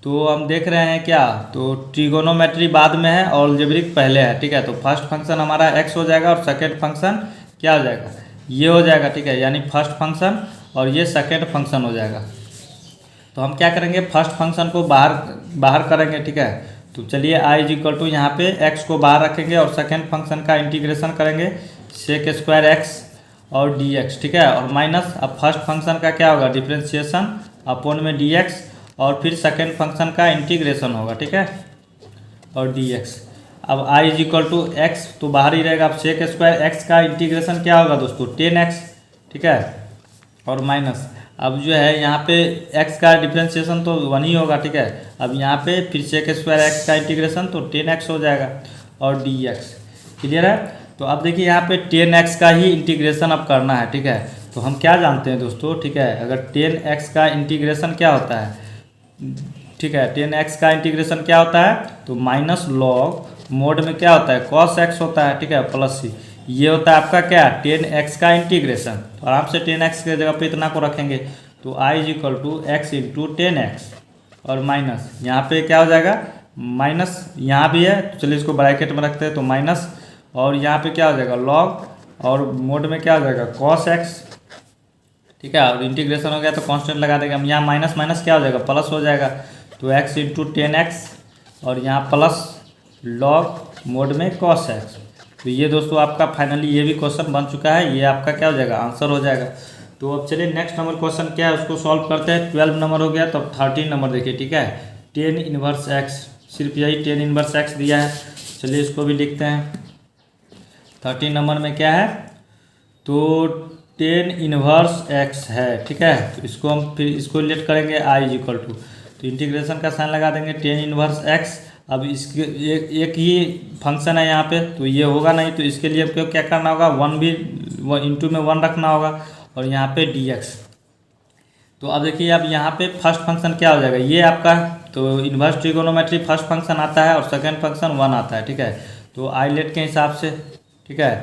तो हम देख रहे हैं क्या, तो ट्रिगोनोमेट्री बाद में है और अलजेब्रिक पहले है, ठीक है। तो फर्स्ट फंक्शन हमारा x हो जाएगा, और सेकेंड फंक्शन क्या हो जाएगा, ये हो जाएगा, ठीक है, यानी फर्स्ट फंक्शन, और ये सेकेंड फंक्शन हो जाएगा। तो हम क्या करेंगे, फर्स्ट फंक्शन को बाहर करेंगे, ठीक है। तो चलिए i = यहाँ पे x को बाहर रखेंगे, और सेकेंड फंक्शन का इंटीग्रेशन करेंगे sec² x और dx, ठीक है, और माइनस, अब फर्स्ट फंक्शन का क्या होगा, डिफ्रेंशिएशन अपॉन में dx, और फिर सेकेंड फंक्शन का इंटीग्रेशन होगा, ठीक है, और dx। अब i = x तो बाहर ही रहेगा। अब sec² x का इंटीग्रेशन क्या होगा दोस्तों, 10x, ठीक है, और माइनस, अब जो है यहाँ पे x का डिफ्रेंशिएशन तो 1 ही होगा, ठीक है। अब यहाँ पे फिर sec² x का इंटीग्रेशन तो 10x हो जाएगा, और dx। क्लियर है। तो अब देखिए यहाँ पे 10x का ही इंटीग्रेशन अब करना है, ठीक है। तो हम क्या जानते हैं दोस्तों, ठीक है, अगर 10x का इंटीग्रेशन क्या होता है, ठीक है, 10x का इंटीग्रेशन क्या होता है, तो माइनस लॉग मोड में क्या होता है, cos x होता है, ठीक है, प्लस c, ये होता है आपका क्या, 10x का इंटीग्रेशन। तो आराम से 10x के जगह पे इतना को रखेंगे, तो i = x × 10x, और माइनस यहाँ पे क्या हो जाएगा, माइनस यहाँ भी है, तो चलिए इसको ब्रैकेट में रखते हैं, तो माइनस, और यहाँ पे क्या हो जाएगा लॉग, और मोड में क्या हो जाएगा cos x, ठीक है, और इंटीग्रेशन हो गया तो कांस्टेंट लगा देंगे हम। यहाँ माइनस माइनस क्या हो जाएगा, प्लस हो जाएगा, तो x × 10x, और यहाँ प्लस लॉग मोड में cos x। तो ये दोस्तों आपका फाइनली ये भी क्वेश्चन बन चुका है, ये आपका क्या हो जाएगा, आंसर हो जाएगा। तो अब चलिए नेक्स्ट नंबर क्वेश्चन क्या है उसको सॉल्व करते हैं। 12 नंबर हो गया, तो अब 13 नंबर देखिए, ठीक है, tan इनवर्स x, सिर्फ यही tan इनवर्स x दिया है। चलिए इसको भी लिखते हैं। 13 नंबर में क्या है, तो tan इनवर्स x है, ठीक है। तो इसको हम फिर इसको रिलेट करेंगे i = तो इंटीग्रेशन का साइन लगा देंगे tan इनवर्स x। अब इसके एक ही फंक्शन है यहाँ पे, तो ये होगा नहीं, तो इसके लिए आपको क्या करना होगा, 1 भी इंटू में 1 रखना होगा, और यहाँ पे dx। तो अब देखिए, अब यहाँ पे फर्स्ट फंक्शन क्या हो जाएगा, ये आपका, तो इन्वर्स ट्रिगोनोमेट्री फर्स्ट फंक्शन आता है, और सेकेंड फंक्शन 1 आता है, ठीक है। तो आई लेट के हिसाब से, ठीक है,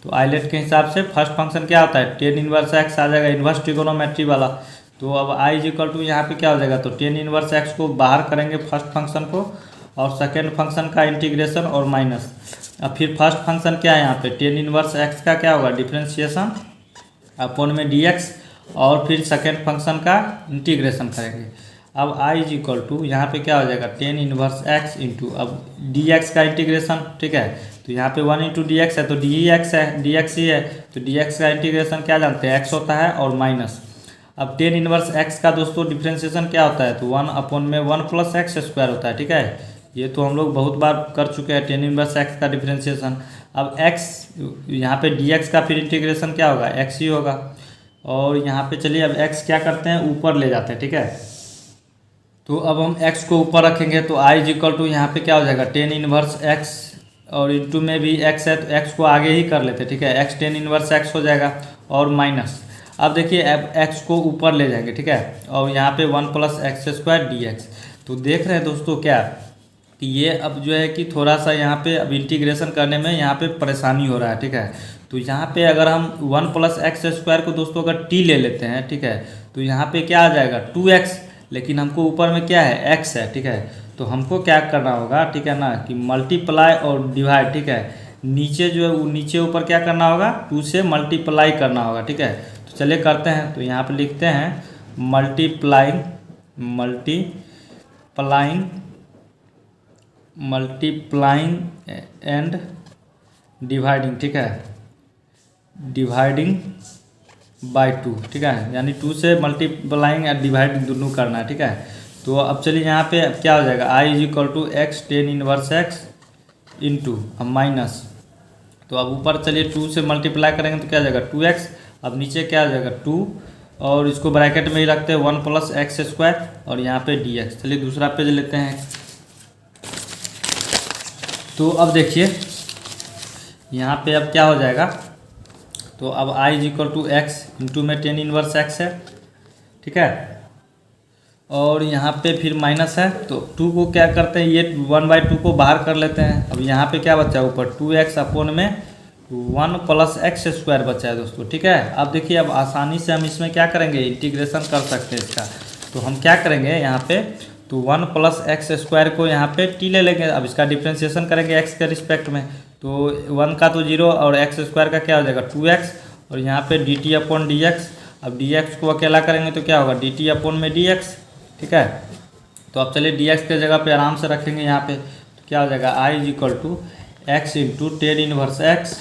तो आई लेट के हिसाब से फर्स्ट फंक्शन क्या होता है, tan इनवर्स x आ जाएगा, इन्वर्स ट्रिगोनोमेट्री वाला। तो अब आई इज इक्वल टू यहाँ पे क्या हो जाएगा, तो टेन इनवर्स एक्स को बाहर करेंगे फर्स्ट फंक्शन को, और सेकेंड फंक्शन का इंटीग्रेशन और माइनस। अब फिर फर्स्ट फंक्शन क्या है यहाँ पे, टेन इनवर्स एक्स का क्या होगा, डिफ्रेंशिएशन अपॉन में डी एक्स, और फिर सेकेंड फंक्शन का इंटीग्रेशन करेंगे। अब आई इज इक्वल टू यहाँ पे क्या हो जाएगा, टेन इनवर्स एक्स इंटू अब डी एक्स का इंटीग्रेशन, ठीक है। तो यहाँ पे वन इंटू डी एक्स है तो डी एक्स है, डी एक्स ही है, तो डी एक्स का इंटीग्रेशन क्या जानते हैं, एक्स होता है और माइनस। अब टेन इनवर्स एक्स का दोस्तों डिफ्रेंशिएशन क्या होता है, तो वन अपॉन में वन प्लस एक्स स्क्वायर होता है, ठीक है। ये तो हम लोग बहुत बार कर चुके हैं टेन इनवर्स एक्स का डिफ्रेंशिएशन। अब एक्स यहाँ पे डी एक्स का फिर इंटीग्रेशन क्या होगा, एक्स ही होगा। और यहाँ पे चलिए अब एक्स क्या करते हैं, ऊपर ले जाते हैं, ठीक है। तो अब हम x को ऊपर रखेंगे तो i इज इक्वल टू यहाँ पे क्या हो जाएगा, टेन इनवर्स x, और इंटू में भी x है तो x को आगे ही कर लेते हैं, ठीक है। x टेन इनवर्स x हो जाएगा और माइनस। अब देखिए अब x को ऊपर ले जाएंगे, ठीक है, और यहाँ पे one plus x square D x. तो देख रहे हैं दोस्तों क्या कि ये अब जो है कि थोड़ा सा यहाँ पे अब इंटीग्रेशन करने में यहाँ पे परेशानी हो रहा है, ठीक है। तो यहाँ पे अगर हम वन प्लस एक्स स्क्वायर को दोस्तों अगर t ले लेते हैं, ठीक है, तो यहाँ पे क्या आ जाएगा 2x, लेकिन हमको ऊपर में क्या है, x है, ठीक है। तो हमको क्या करना होगा, ठीक है ना, कि मल्टीप्लाई और डिवाइड, ठीक है। नीचे जो है वो नीचे ऊपर क्या करना होगा, 2 से मल्टीप्लाई करना होगा, ठीक है। तो चलिए करते हैं, तो यहाँ पे लिखते हैं मल्टीप्लाइंग एंड डिवाइडिंग, ठीक है, डिवाइडिंग बाय 2, ठीक है, यानी 2 से मल्टीप्लाइंग या डिवाइडिंग दोनों करना है, ठीक है। तो अब चलिए यहाँ पे अब क्या हो जाएगा, I is equal to x ten inverse x into अब माइनस। तो अब ऊपर चलिए 2 से मल्टीप्लाई करेंगे तो क्या आ जाएगा 2x, अब नीचे क्या आ जाएगा 2, और इसको ब्रैकेट में ही रखते हैं वन प्लस एक्स स्क्वायर, और यहाँ पे dx। चलिए दूसरा पेज लेते हैं। तो अब देखिए यहाँ पे अब क्या हो जाएगा, तो अब i is equal to x into में टेन इनवर्स एक्स है, ठीक है, और यहाँ पे फिर माइनस है, तो 2 को क्या करते हैं, ये 1/2 को बाहर कर लेते हैं। अब यहाँ पे क्या बचा ऊपर 2x अपॉन में वन प्लस एक्स स्क्वायर बचा है दोस्तों, ठीक है। अब देखिए अब आसानी से हम इसमें क्या करेंगे, इंटीग्रेशन कर सकते हैं इसका। तो हम क्या करेंगे यहाँ पे, तो वन प्लस एक्स स्क्वायर को यहाँ पे t ले लेंगे, अब इसका डिफ्रेंशिएशन करेंगे x के रिस्पेक्ट में। तो 1 का तो 0 और एक्स स्क्वायर का क्या हो जाएगा 2x, और यहाँ पे dt अपॉन डी एक्स। अब dx को अकेला करेंगे तो क्या होगा dt अपॉन में dx, ठीक है। तो अब चलिए dx के जगह पे आराम से रखेंगे यहाँ पे, तो क्या हो जाएगा i is equal to x into ten inverse x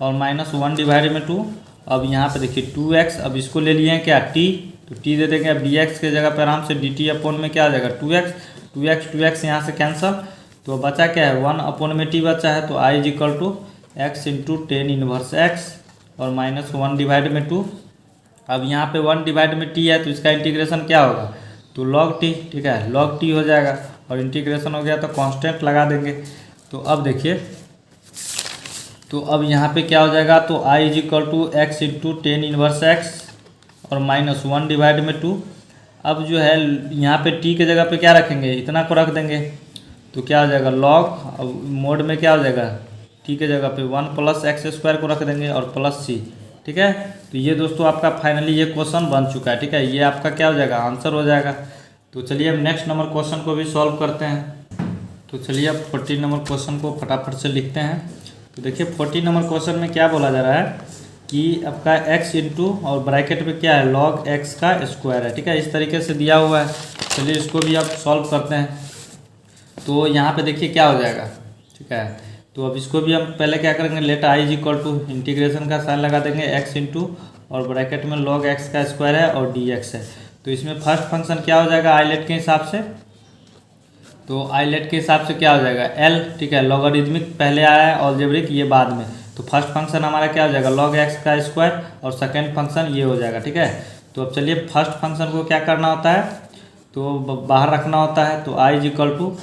और माइनस 1 डिवाइड में 2। अब यहाँ पे देखिए 2x, अब इसको ले लिए हैं क्या t, तो t दे देंगे। अब dx के जगह पे आराम से dt अपॉन में क्या आ जाएगा 2x यहाँ से कैंसल, तो बचा क्या है 1 अपॉन में t बचा है। तो i is equal to x into ten inverse x और माइनस 1 डिवाइड में 2। अब यहाँ पे 1 डिवाइड में t है तो इसका इंटीग्रेशन क्या होगा, तो log t, ठीक है, log t हो जाएगा, और इंटीग्रेशन हो गया तो कांस्टेंट लगा देंगे। तो अब देखिए, तो अब यहाँ पे क्या हो जाएगा, तो i is equal to x into ten inverse x और माइनस 1 डिवाइड में 2। अब जो है यहाँ पे t के जगह पे क्या रखेंगे, इतना को रख देंगे, तो क्या हो जाएगा log, अब मोड में क्या हो जाएगा t के जगह पे 1 प्लस एक्स स्क्वायर को रख देंगे और प्लस c, ठीक है। तो ये दोस्तों आपका फाइनली ये क्वेश्चन बन चुका है, ठीक है, ये आपका क्या हो जाएगा आंसर हो जाएगा। तो चलिए अब नेक्स्ट नंबर क्वेश्चन को भी सॉल्व करते हैं। तो चलिए अब 14 नंबर क्वेश्चन को फटाफट से लिखते हैं। तो देखिए 14 नंबर क्वेश्चन में क्या बोला जा रहा है कि आपका x इंटू और ब्रैकेट पे क्या है log x का स्क्वायर है, ठीक है, इस तरीके से दिया हुआ है। चलिए इसको भी आप सॉल्व करते हैं। तो यहाँ पे देखिए क्या हो जाएगा, ठीक है। तो अब इसको भी हम पहले क्या करेंगे, let i is equal to integration का साइन लगा देंगे x इंटू और ब्रैकेट में log x का स्क्वायर है और dx है। तो इसमें फर्स्ट फंक्शन क्या हो जाएगा आइलेट के हिसाब से, तो आइलेट के हिसाब से क्या हो जाएगा l, ठीक है, लॉगरिदमिक पहले आया है, अलजेब्रिक ये बाद में। तो फर्स्ट फंक्शन हमारा क्या हो जाएगा log x का स्क्वायर और सेकेंड फंक्शन ये हो जाएगा, ठीक है। तो अब चलिए फर्स्ट फंक्शन को क्या करना होता है, तो बाहर रखना होता है। तो i is equal to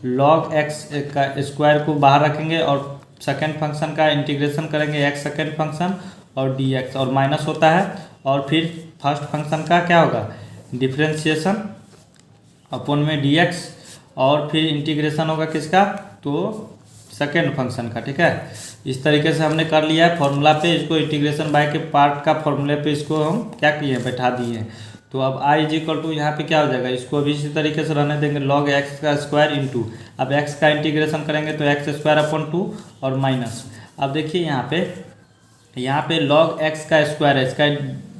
log x का स्क्वायर को बाहर रखेंगे और सेकेंड फंक्शन का इंटीग्रेशन करेंगे x सेकेंड फंक्शन और dx, और माइनस होता है, और फिर फर्स्ट फंक्शन का क्या होगा डिफ्रेंशिएशन अपॉन में dx, और फिर इंटीग्रेशन होगा किसका, तो सेकेंड फंक्शन का, ठीक है। इस तरीके से हमने कर लिया है फॉर्मूला पे, इसको इंटीग्रेशन बाय के पार्ट का फॉर्मूले पे इसको हम क्या किए हैं बैठा दिए हैं। तो अब आई इज इक्वल टू यहाँ पे क्या हो जाएगा, इसको भी इसी तरीके से रहने देंगे log x का स्क्वायर इंटू, अब x का इंटीग्रेशन करेंगे तो x स्क्वायर अपॉन 2 और माइनस। अब देखिए यहाँ पे log x का स्क्वायर है, इसका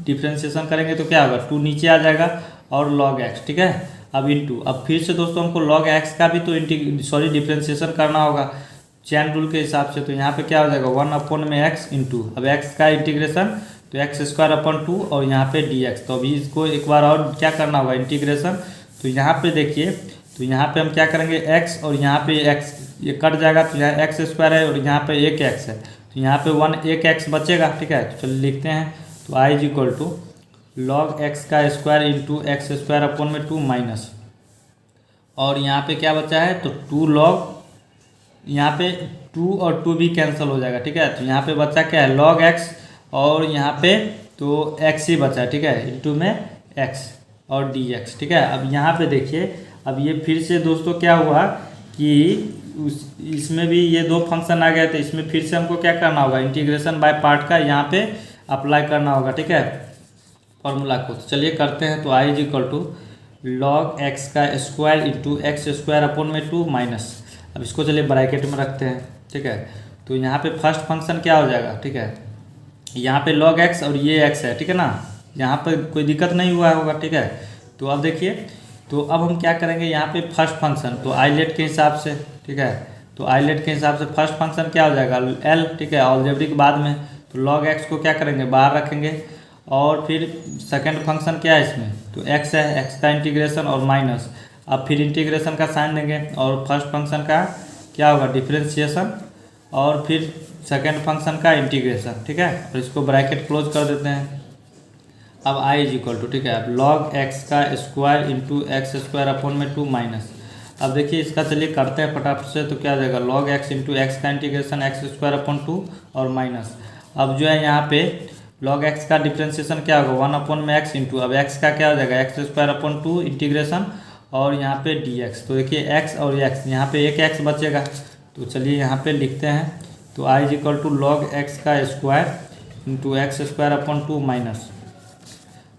डिफ्रेंशिएशन करेंगे तो क्या होगा, 2 नीचे आ जाएगा और log x, ठीक है। अब इंटू, अब फिर से दोस्तों हमको log x का भी तो डिफ्रेंशिएशन करना होगा चैन रूल के हिसाब से। तो यहाँ पे क्या हो जाएगा 1 अपॉन में x इंटू, अब x का इंटीग्रेशन तो x स्क्वायर अपॉन 2 और यहाँ पे dx। तो अभी इसको एक बार और क्या करना होगा इंटीग्रेशन। तो यहाँ पे देखिए, तो यहाँ पे हम क्या करेंगे x और यहाँ पे x ये कट जाएगा, तो यहाँ x स्क्वायर है और यहाँ पे एक x है, तो यहाँ पे एक x बचेगा, ठीक है। तो चलिए लिखते हैं, तो I is equal to log x का square into x square upon में 2 माइनस, और यहाँ पे क्या बचा है तो 2 लॉग, यहाँ पे 2 और 2 भी कैंसिल हो जाएगा, ठीक है। तो यहाँ पे बचा क्या है log x और यहाँ पे तो x ही बचा है, ठीक है, इंटू में x और dx, ठीक है। अब यहाँ पे देखिए, अब ये फिर से दोस्तों क्या हुआ कि इसमें भी ये 2 फंक्शन आ गए थे, इसमें फिर से हमको क्या करना होगा इंटीग्रेशन बाय पार्ट का यहाँ पे अप्लाई करना होगा, ठीक है, फॉर्मूला को। तो चलिए करते हैं, तो I is equal to log x का square into x square upon में 2 माइनस, अब इसको चलिए ब्रैकेट में रखते हैं, ठीक है। तो यहाँ पे फर्स्ट फंक्शन क्या हो जाएगा, ठीक है, यहाँ पे log x और ये x है, ठीक है ना, यहाँ पे कोई दिक्कत नहीं हुआ होगा, ठीक है। तो अब देखिए, तो अब हम क्या करेंगे यहाँ पे फर्स्ट फंक्शन, तो आइलेट के हिसाब से, ठीक है, तो आइलेट के हिसाब से फर्स्ट फंक्शन क्या हो जाएगा l, ठीक है, अलजेब्रिक बाद में। तो log x को क्या करेंगे बाहर रखेंगे, और फिर सेकेंड फंक्शन क्या है इसमें तो x है, x का इंटीग्रेशन और माइनस, अब फिर इंटीग्रेशन का साइन देंगे और फर्स्ट फंक्शन का क्या होगा डिफ्रेंशिएशन और फिर सेकेंड फंक्शन का इंटीग्रेशन, ठीक है, और इसको ब्रैकेट क्लोज कर देते हैं। अब आई इज इक्वल टू, ठीक है, अब log x का square into x square upon में 2 माइनस। अब देखिए इसका चलिए करते हैं फटाफट से, तो क्या हो जाएगा log x इंटू एक्स का इंटीग्रेशन एक्स स्क्वायर अपॉन 2 और माइनस। अब जो है यहाँ पे log x का डिफ्रेंशिएशन क्या होगा 1 अपॉन में x इंटू, अब x का क्या हो जाएगा एक्स स्क्वायर अपॉन 2 इंटीग्रेशन और यहाँ पे dx। तो देखिए x और x, यहाँ पे एक x बचेगा, तो चलिए यहाँ पे लिखते हैं, तो I is equal to log x का square into x square upon 2 minus.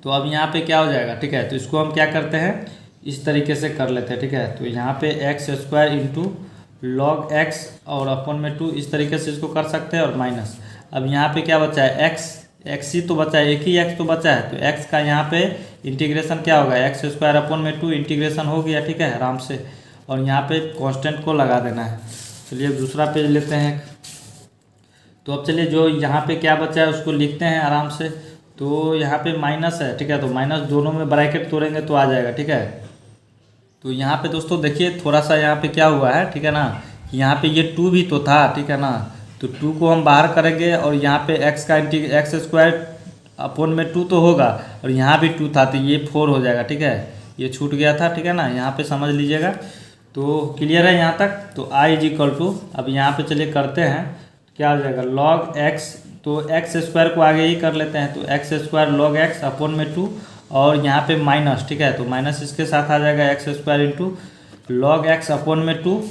तो अब यहाँ पे क्या हो जाएगा, ठीक है, तो इसको हम क्या करते हैं इस तरीके से कर लेते हैं, ठीक है। तो यहाँ पे x square into log x और अपॉन में 2 इस तरीके से इसको कर सकते हैं और माइनस। अब यहाँ पे क्या बचा है एक्स ही तो बचा है, एक ही एक्स तो बचा है, तो एक्स का यहाँ पे इंटीग्रेशन क्या होगा एक्स स्क्वायर अपॉन में 2 इंटीग्रेशन हो गया, ठीक है, आराम से, और यहाँ पे कांस्टेंट को लगा देना है। चलिए दूसरा पेज लेते हैं, तो अब चलिए जो यहाँ पे क्या बचा है उसको लिखते हैं आराम से। तो यहाँ पे माइनस है, ठीक है, तो माइनस दोनों में ब्रैकेट तोड़ेंगे तो आ जाएगा, ठीक है। तो यहाँ पे दोस्तों देखिए थोड़ा सा यहाँ पे क्या हुआ है, ठीक है ना, यहाँ पे ये 2 भी तो था, ठीक है ना, तो 2 को हम बाहर करेंगे और यहाँ पे एक्स स्क्वायर अपॉन में 2 तो होगा और यहाँ भी 2 था, तो ये 4 हो जाएगा, ठीक है, ये छूट गया था, ठीक है ना, यहाँ पे समझ लीजिएगा। तो क्लियर है यहाँ तक। तो आई इज इक्वल टू, अब यहाँ पे चलिए करते हैं, क्या हो जाएगा log x, तो एक्स स्क्वायर को आगे ही कर लेते हैं, तो x square log x upon में 2 और यहाँ पे माइनस, ठीक है, तो माइनस इसके साथ आ जाएगा x square into log x upon में 2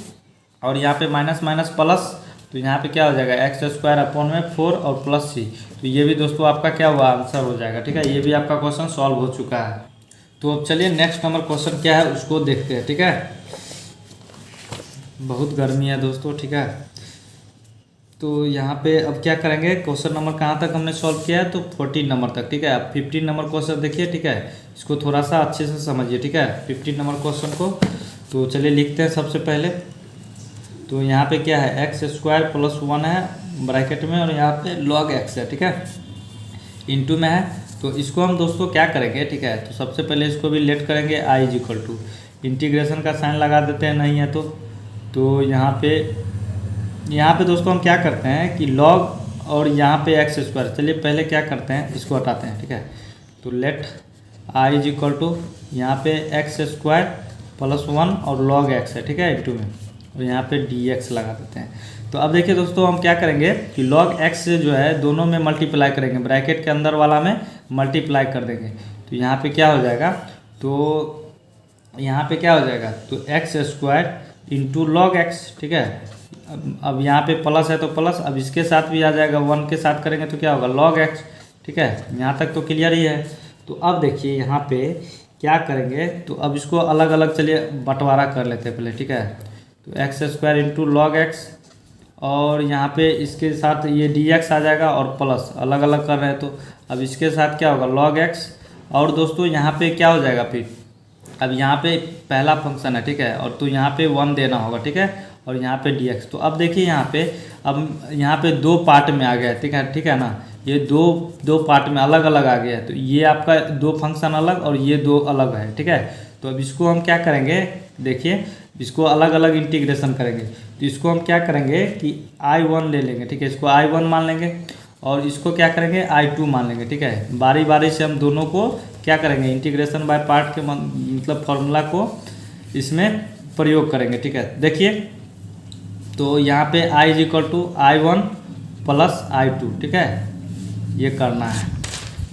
और यहाँ पे माइनस माइनस प्लस, तो यहाँ पे क्या हो जाएगा एक्स स्क्वायर अपॉन में 4 और प्लस c। तो ये भी दोस्तों आपका क्या हुआ आंसर हो जाएगा, ठीक है, ये भी आपका क्वेश्चन सॉल्व हो चुका है। तो अब चलिए नेक्स्ट नंबर क्वेश्चन क्या है उसको देखते हैं, ठीक है, बहुत गर्मी है दोस्तों, ठीक है। तो यहाँ पे अब क्या करेंगे, क्वेश्चन नंबर कहाँ तक हमने सॉल्व किया है तो 14 नंबर तक, ठीक है। अब 15 नंबर क्वेश्चन देखिए, ठीक है, इसको थोड़ा सा अच्छे से समझिए, ठीक है, 15 नंबर क्वेश्चन को। तो चलिए लिखते हैं सबसे पहले, तो यहाँ पे क्या है एक्स स्क्वायर प्लस 1 है ब्रैकेट में और यहाँ पे log x है, ठीक है, इंटू में है। तो इसको हम दोस्तों क्या करेंगे, ठीक है, तो सबसे पहले इसको भी लेट करेंगे आई इज इक्वल टू, इंटीग्रेशन का साइन लगा देते हैं, नहीं है तो यहाँ पे दोस्तों हम क्या करते हैं कि log और यहाँ पे एक्स स्क्वायर, चलिए पहले क्या करते हैं इसको हटाते हैं, ठीक है, तो let I is equal to यहाँ पे एक्स स्क्वायर प्लस 1 और log x है, ठीक है, इंटू में, और यहाँ पे dx लगा देते हैं। तो अब देखिए दोस्तों हम क्या करेंगे कि log x से जो है दोनों में मल्टीप्लाई करेंगे, ब्रैकेट के अंदर वाला में मल्टीप्लाई कर देंगे। तो यहाँ पे क्या हो जाएगा, तो यहाँ पे क्या हो जाएगा तो x square into log x, ठीक है, अब यहाँ पे प्लस है तो प्लस, अब इसके साथ भी आ जाएगा 1 के साथ करेंगे तो क्या होगा log x, ठीक है, यहाँ तक तो क्लियर ही है। तो अब देखिए यहाँ पे क्या करेंगे, तो अब इसको अलग अलग चलिए बंटवारा कर लेते हैं पहले, ठीक है। तो x square into log x, और यहाँ पे इसके साथ ये डी एक्स आ जाएगा, और प्लस अलग अलग कर रहे हैं तो अब इसके साथ क्या होगा लॉग एक्स। और दोस्तों यहाँ पे क्या हो जाएगा फिर, अब यहाँ पे पहला फंक्शन है, ठीक है, और तो यहाँ पे 1 देना होगा, ठीक है, और यहाँ पे डी एक्स। तो अब देखिए यहाँ पे, अब यहाँ पे 2 पार्ट में आ गया है, ठीक है ना, ये दो पार्ट में अलग अलग आ गया है। तो ये आपका 2 फंक्शन अलग और ये 2 अलग है, ठीक है। तो अब इसको हम क्या करेंगे, देखिए इसको अलग अलग इंटीग्रेशन करेंगे। तो इसको हम क्या करेंगे कि I1 ले लेंगे, ठीक है, इसको I1 मान लेंगे, और इसको क्या करेंगे I2 मान लेंगे, ठीक है। बारी बारी से हम दोनों को क्या करेंगे, इंटीग्रेशन बाय पार्ट के मतलब फॉर्मूला को इसमें प्रयोग करेंगे, ठीक है। देखिए तो यहाँ पे I = I1 + I2, ठीक है, ये करना है।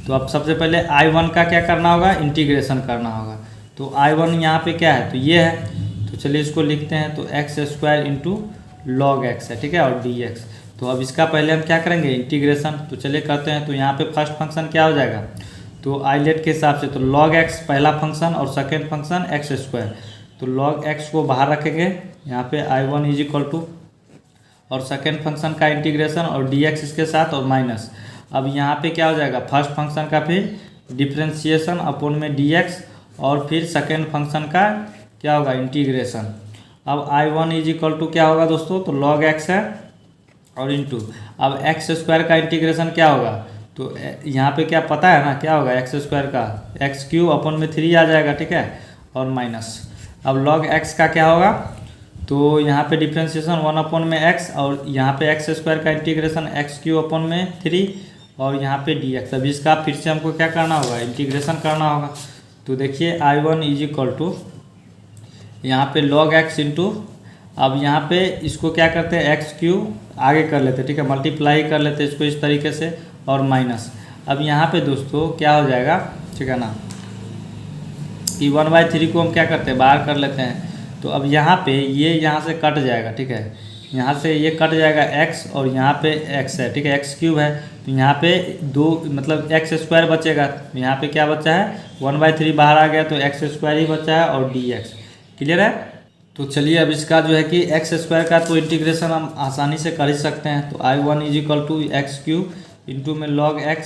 तो अब सबसे पहले I1 का क्या करना होगा, इंटीग्रेशन करना होगा। तो I1 यहाँ पे क्या है, तो ये है, तो चलिए इसको लिखते हैं। तो x² इंटू लॉग एक्स है, ठीक है, और dx। तो अब इसका पहले हम क्या करेंगे, इंटीग्रेशन। तो चलिए करते हैं। तो यहाँ पे फर्स्ट फंक्शन क्या हो जाएगा, तो आइलेट के हिसाब से तो लॉग एक्स पहला फंक्शन और सेकेंड फंक्शन x²। तो लॉग एक्स को बाहर रखेंगे यहाँ पे I1 = और सेकेंड फंक्शन का इंटीग्रेशन और dx इसके साथ और माइनस। अब यहाँ पे क्या हो जाएगा, फर्स्ट फंक्शन का फिर डिफ्रेंशिएशन अपॉन में dx, और फिर सेकेंड फंक्शन का क्या होगा, इंटीग्रेशन। अब I1 = क्या होगा दोस्तों, तो लॉग एक्स है और इंटू, अब x² का इंटीग्रेशन क्या होगा, तो यहाँ पे क्या पता है ना, क्या होगा x² का x³ अपॉन में 3 आ जाएगा, ठीक है, और माइनस। अब लॉग x का क्या होगा, तो यहाँ पे डिफ्रेंशिएशन 1 में x, और यहाँ पे x² का इंटीग्रेशन x³ अपॉन में 3, और यहाँ पे dx। अब इसका फिर से हमको क्या करना होगा, इंटीग्रेशन करना होगा। तो देखिए I1 = यहाँ पे log x इंटू, अब यहाँ पे इसको क्या करते हैं, x³ आगे कर लेते हैं, ठीक है, मल्टीप्लाई कर लेते हैं इसको इस तरीके से, और माइनस। अब यहाँ पे दोस्तों क्या हो जाएगा, ठीक है ना, कि 1/3 को हम क्या करते हैं, बाहर कर लेते हैं। तो अब यहाँ पे ये यहाँ से कट जाएगा, ठीक है, यहाँ से ये कट जाएगा x, और यहाँ पे x है, ठीक है, x³ है। तो यहाँ पे 2 मतलब x² बचेगा। तो यहाँ पे क्या बचा है, 1/3 बाहर आ गया, तो x² ही बचा है, और dx। क्लियर है। तो चलिए अब इसका जो है कि x² का तो इंटीग्रेशन हम आसानी से कर ही सकते हैं। तो I1 = x³ इंटू में log x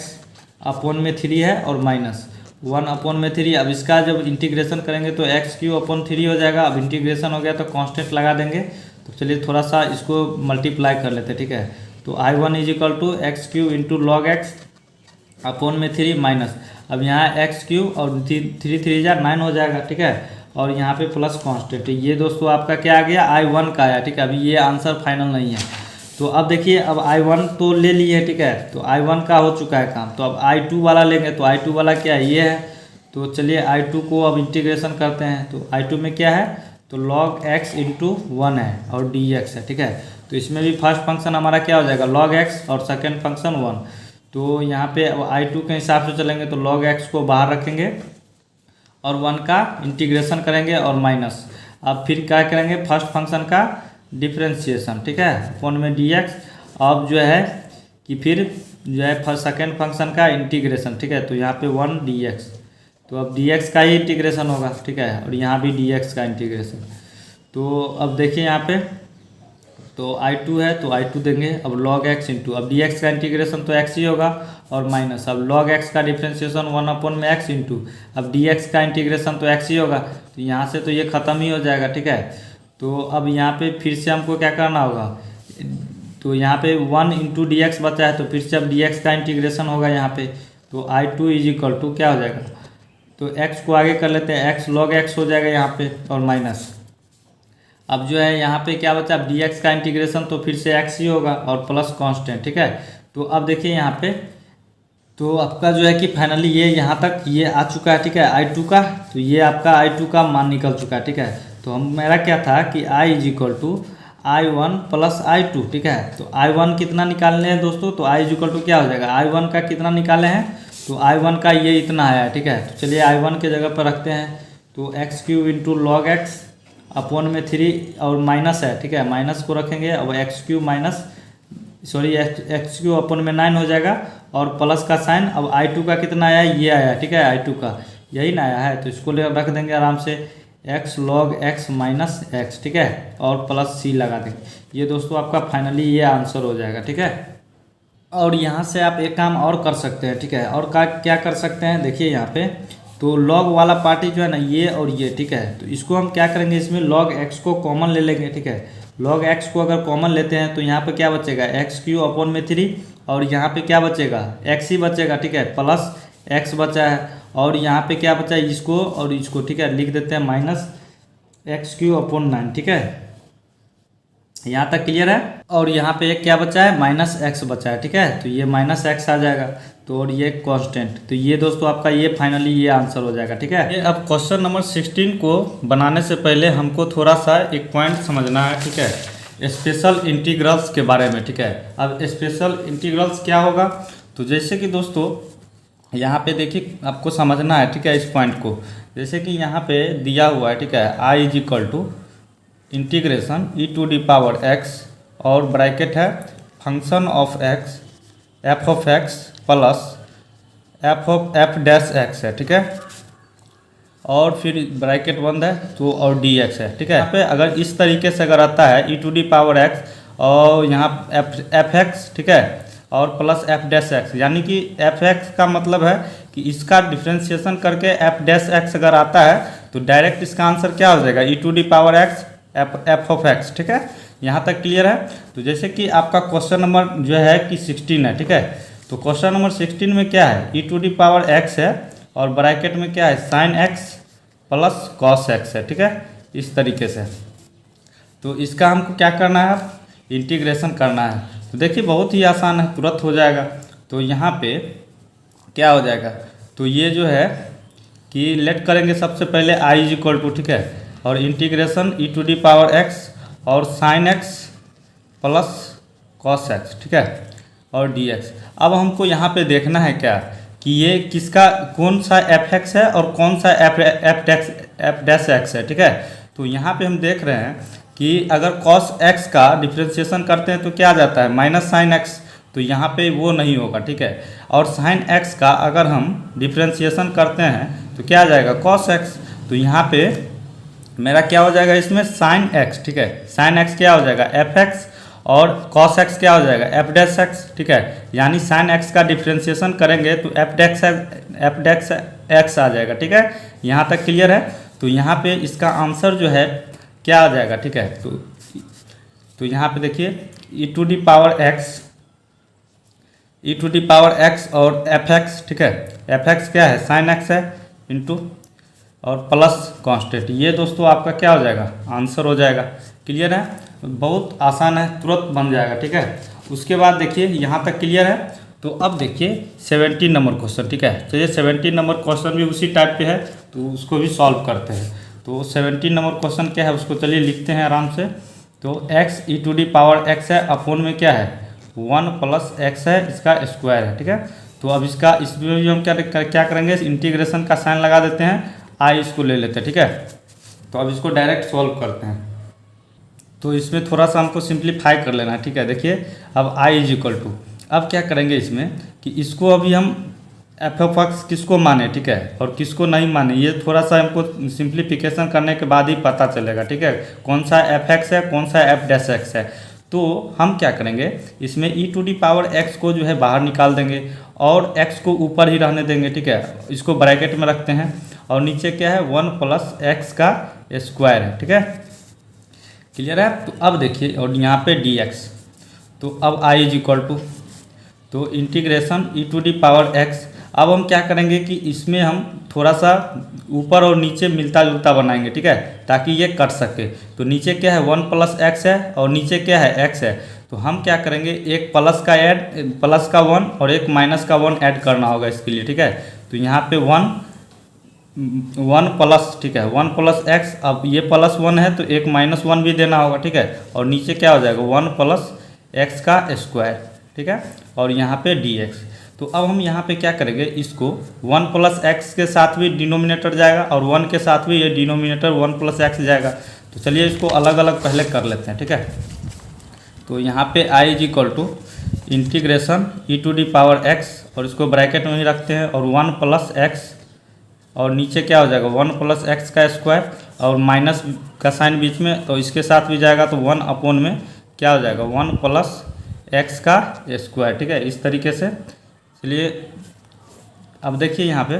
अपॉन में 3 है, और माइनस 1/3। अब इसका जब इंटीग्रेशन करेंगे तो x³ अपॉन 3 हो जाएगा। अब इंटीग्रेशन हो गया तो कांस्टेंट लगा देंगे। तो चलिए थोड़ा सा इसको मल्टीप्लाई कर लेते हैं, ठीक है। तो I1 = x³ into log x upon में 3 माइनस, अब यहाँ x³ और 3 जा 9 हो जाएगा, ठीक है, और यहाँ पे प्लस कांस्टेंट। ये दोस्तों आपका क्या आ गया, I1 का आया, ठीक है। अभी ये आंसर फाइनल नहीं है। तो अब देखिए, अब I1 तो ले लिए, ठीक है, तो I1 का हो चुका है काम। तो अब I2 वाला लेंगे। तो I2 वाला क्या है, ये है। तो चलिए I2 को अब इंटीग्रेशन करते हैं। तो I2 में क्या है, तो log x इंटू 1 है और dx है, ठीक है। तो इसमें भी फर्स्ट फंक्शन हमारा क्या हो जाएगा, log x, और सेकेंड फंक्शन 1। तो यहाँ पे अब I2 के हिसाब से चलेंगे। तो log x को बाहर रखेंगे और 1 का इंटीग्रेशन करेंगे और माइनस। अब फिर क्या करेंगे, फर्स्ट फंक्शन का डिफ्रेंशिएशन, ठीक है, अपॉन में dx। अब जो है कि फिर जो है फर्स्ट सेकेंड फंक्शन का इंटीग्रेशन, ठीक है। तो यहाँ पे 1 dx, तो अब dx का ही इंटीग्रेशन होगा, ठीक है, और यहाँ भी dx का इंटीग्रेशन। तो अब देखिए यहाँ पे तो I2 है, तो I2 देंगे। अब log x इंटू, अब dx का इंटीग्रेशन तो x ही होगा, और माइनस, अब log x का डिफ्रेंशिएशन 1/x इंटू, अब dx का इंटीग्रेशन तो x ही होगा। तो यहाँ से तो ये ख़त्म ही हो जाएगा, ठीक है। तो अब यहाँ पे फिर से हमको क्या करना होगा, तो यहाँ पे 1 इंटू dx बचा है। तो फिर से अब dx का इंटीग्रेशन होगा यहाँ पे। तो I2 = क्या हो जाएगा, तो x को आगे कर लेते हैं, x log x हो जाएगा यहाँ पे, और माइनस। अब जो है यहाँ पे क्या बचा, अब dx का इंटीग्रेशन तो फिर से x ही होगा, और प्लस कांस्टेंट, ठीक है। तो अब देखिए यहाँ पे, तो आपका जो है कि फाइनली ये यहाँ तक ये आ चुका है, ठीक है, I2 का। तो ये आपका I2 का मान निकल चुका है, ठीक है। तो हम मेरा क्या था कि I = I1 + I2, ठीक है। तो I1 कितना निकालने हैं दोस्तों, तो I = क्या हो जाएगा, I1 का कितना निकाले हैं, तो I1 का ये इतना आया, ठीक है। तो चलिए I1 के जगह पर रखते हैं। तो x³ into log x upon में 3 और माइनस है, ठीक है, माइनस को रखेंगे। अब x³ minus sorry x cube upon में 9 हो जाएगा, और प्लस का साइन अब I2 का कितना आया, ये आया, ठीक है, I2 का यही ना आया है, तो इसको रख देंगे आराम से x log x minus x, ठीक है, और प्लस c लगा देंगे। ये दोस्तों आपका फाइनली ये आंसर हो जाएगा, ठीक है। और यहाँ से आप एक काम और कर सकते हैं, ठीक है, और क्या कर सकते हैं, देखिए यहाँ पे तो log वाला पार्टी जो है ना ये और ये, ठीक है, तो इसको हम क्या करेंगे, इसमें log x को कॉमन ले लेंगे, ठीक है। log x को अगर कॉमन लेते हैं तो यहाँ पे क्या बचेगा, एक्स क्यू अपॉन में 3, और यहाँ पे क्या बचेगा, x ही बचेगा, ठीक है, प्लस x बचा है, और यहाँ पे क्या बचा है, इसको और इसको, ठीक है, लिख देते हैं माइनस एक्स क्यू अपॉन 9, ठीक है, यहाँ तक क्लियर है। और यहाँ पे एक क्या बचा है, माइनस एक्स बचा है, ठीक है, तो ये माइनस एक्स आ जाएगा, तो और ये कांस्टेंट, तो ये दोस्तों आपका ये फाइनली ये आंसर हो जाएगा, ठीक है। ये अब क्वेश्चन नंबर 16 को बनाने से पहले हमको थोड़ा सा एक पॉइंट समझना है, ठीक है, स्पेशल इंटीग्रल्स के बारे में, ठीक है। अब स्पेशल इंटीग्रल्स क्या होगा, तो जैसे कि दोस्तों यहाँ पे देखिए आपको समझना है, ठीक है, इस पॉइंट को, जैसे कि यहाँ पे दिया हुआ है, ठीक है, I is equal to integration e⁻x और ब्रैकेट है function of x f of x plus f dash x है, ठीक है, और फिर ब्रैकेट बंद है तो और dx है, ठीक है। यहाँ पे अगर इस तरीके से अगर आता है e⁻x और यहाँ f(x), ठीक है, और प्लस f डैश x, यानी कि f(x) का मतलब है कि इसका डिफ्रेंशिएशन करके f डैश x अगर आता है तो डायरेक्ट इसका आंसर क्या हो जाएगा, e⁻x f ऑफ x, ठीक है, यहाँ तक क्लियर है। तो जैसे कि आपका क्वेश्चन नंबर जो है कि 16 है, ठीक है, तो क्वेश्चन नंबर 16 में क्या है, e⁻x है और ब्रैकेट में क्या है, sin x plus cos x है, ठीक है, इस तरीके से। तो इसका हमको क्या करना है, इंटीग्रेशन करना है। तो देखिए बहुत ही आसान है, तुरंत हो जाएगा। तो यहाँ पे क्या हो जाएगा, तो ये जो है कि लेट करेंगे सबसे पहले i इज इक्वल टू, ठीक है, और इंटीग्रेशन e⁻x और sin x plus cos x, ठीक है, और dx। अब हमको यहाँ पे देखना है क्या कि ये किसका कौन सा f(x) है और कौन सा f डैश x है, ठीक है। तो यहाँ पे हम देख रहे हैं कि अगर cos x का डिफ्रेंशिएशन करते हैं तो क्या आ जाता है, माइनस साइन x, तो यहाँ पे वो नहीं होगा, ठीक है। और sin x का अगर हम डिफ्रेंशिएशन करते हैं तो क्या आ जाएगा, cos x, तो यहाँ पे मेरा क्या हो जाएगा इसमें sin x, ठीक है, sin x क्या हो जाएगा f(x) और cos x क्या हो जाएगा f डैश x, ठीक है, यानी sin x का डिफ्रेंशिएशन करेंगे तो f डैश x आ जाएगा, ठीक है, यहाँ तक क्लियर है। तो यहाँ पे इसका आंसर जो है क्या आ जाएगा, ठीक है, तो यहाँ पे देखिए e⁻x और f(x), ठीक है, f(x) क्या है sin x है इंटू और प्लस कांस्टेंट, ये दोस्तों आपका क्या हो जाएगा, आंसर हो जाएगा। क्लियर है, बहुत आसान है, तुरंत बन जाएगा, ठीक है। उसके बाद देखिए यहाँ तक क्लियर है। तो अब देखिए 17 नंबर क्वेश्चन, ठीक है, चलिए 17 नंबर क्वेश्चन भी उसी टाइप पे है तो उसको भी सॉल्व करते हैं। तो 17 नंबर क्वेश्चन क्या है उसको चलिए लिखते हैं आराम से। तो x e⁻x है, अपोन में क्या है 1 प्लस x है, इसका स्क्वायर है, ठीक है। तो अब इसमें भी हम क्या करेंगे, इंटीग्रेशन का साइन लगा देते हैं, आई इसको ले लेते हैं, ठीक है। तो अब इसको डायरेक्ट सॉल्व करते हैं। तो इसमें थोड़ा सा हमको सिंप्लीफाई कर लेना है, ठीक है। देखिए अब आई इज इक्वल टू, अब क्या करेंगे इसमें कि इसको अभी हम एफ ऑफ एक्स किसको माने, ठीक है, और किसको नहीं माने, ये थोड़ा सा हमको सिंप्लीफिकेशन करने के बाद ही पता चलेगा, ठीक है, कौन सा एफ एक्स है कौन सा एफ डैश एक्स है। तो हम क्या करेंगे इसमें e⁻x को जो है बाहर निकाल देंगे और x को ऊपर ही रहने देंगे, ठीक है, इसको ब्रैकेट में रखते हैं और नीचे क्या है 1 प्लस x का स्क्वायर है, ठीक है, क्लियर है। तो अब देखिए और यहाँ पे dx, तो अब i इज इक्वल टू, तो इंटीग्रेशन e⁻x। अब हम क्या करेंगे कि इसमें हम थोड़ा सा ऊपर और नीचे मिलता जुलता बनाएंगे, ठीक है, ताकि ये कट सके। तो नीचे क्या है 1 प्लस x है और नीचे क्या है x है। तो हम क्या करेंगे एक प्लस का 1 और एक माइनस का 1 ऐड करना होगा इसके लिए, ठीक है। तो यहाँ पे 1 प्लस, ठीक है, 1 प्लस x, अब ये प्लस 1 है तो एक माइनस 1 भी देना होगा, ठीक है, और नीचे क्या हो जाएगा 1 प्लस x का स्क्वायर, ठीक है, और यहाँ पे dx। तो अब हम यहाँ पे क्या करेंगे इसको 1 प्लस x के साथ भी डिनोमिनेटर जाएगा और 1 के साथ भी ये डिनोमिनेटर 1 प्लस x जाएगा। तो चलिए इसको अलग अलग पहले कर लेते हैं, ठीक है। तो यहाँ पे I is equal to integration e to the power x, और इसको ब्रैकेट में ही रखते हैं, और 1 प्लस एक्स, और नीचे क्या हो जाएगा 1 प्लस एक्स का स्क्वायर, और माइनस का साइन बीच में, तो इसके साथ भी जाएगा तो 1 अपॉन में क्या हो जाएगा 1 प्लस एक्स का स्क्वायर। ठीक है, इस तरीके से। चलिए अब देखिए यहाँ पे,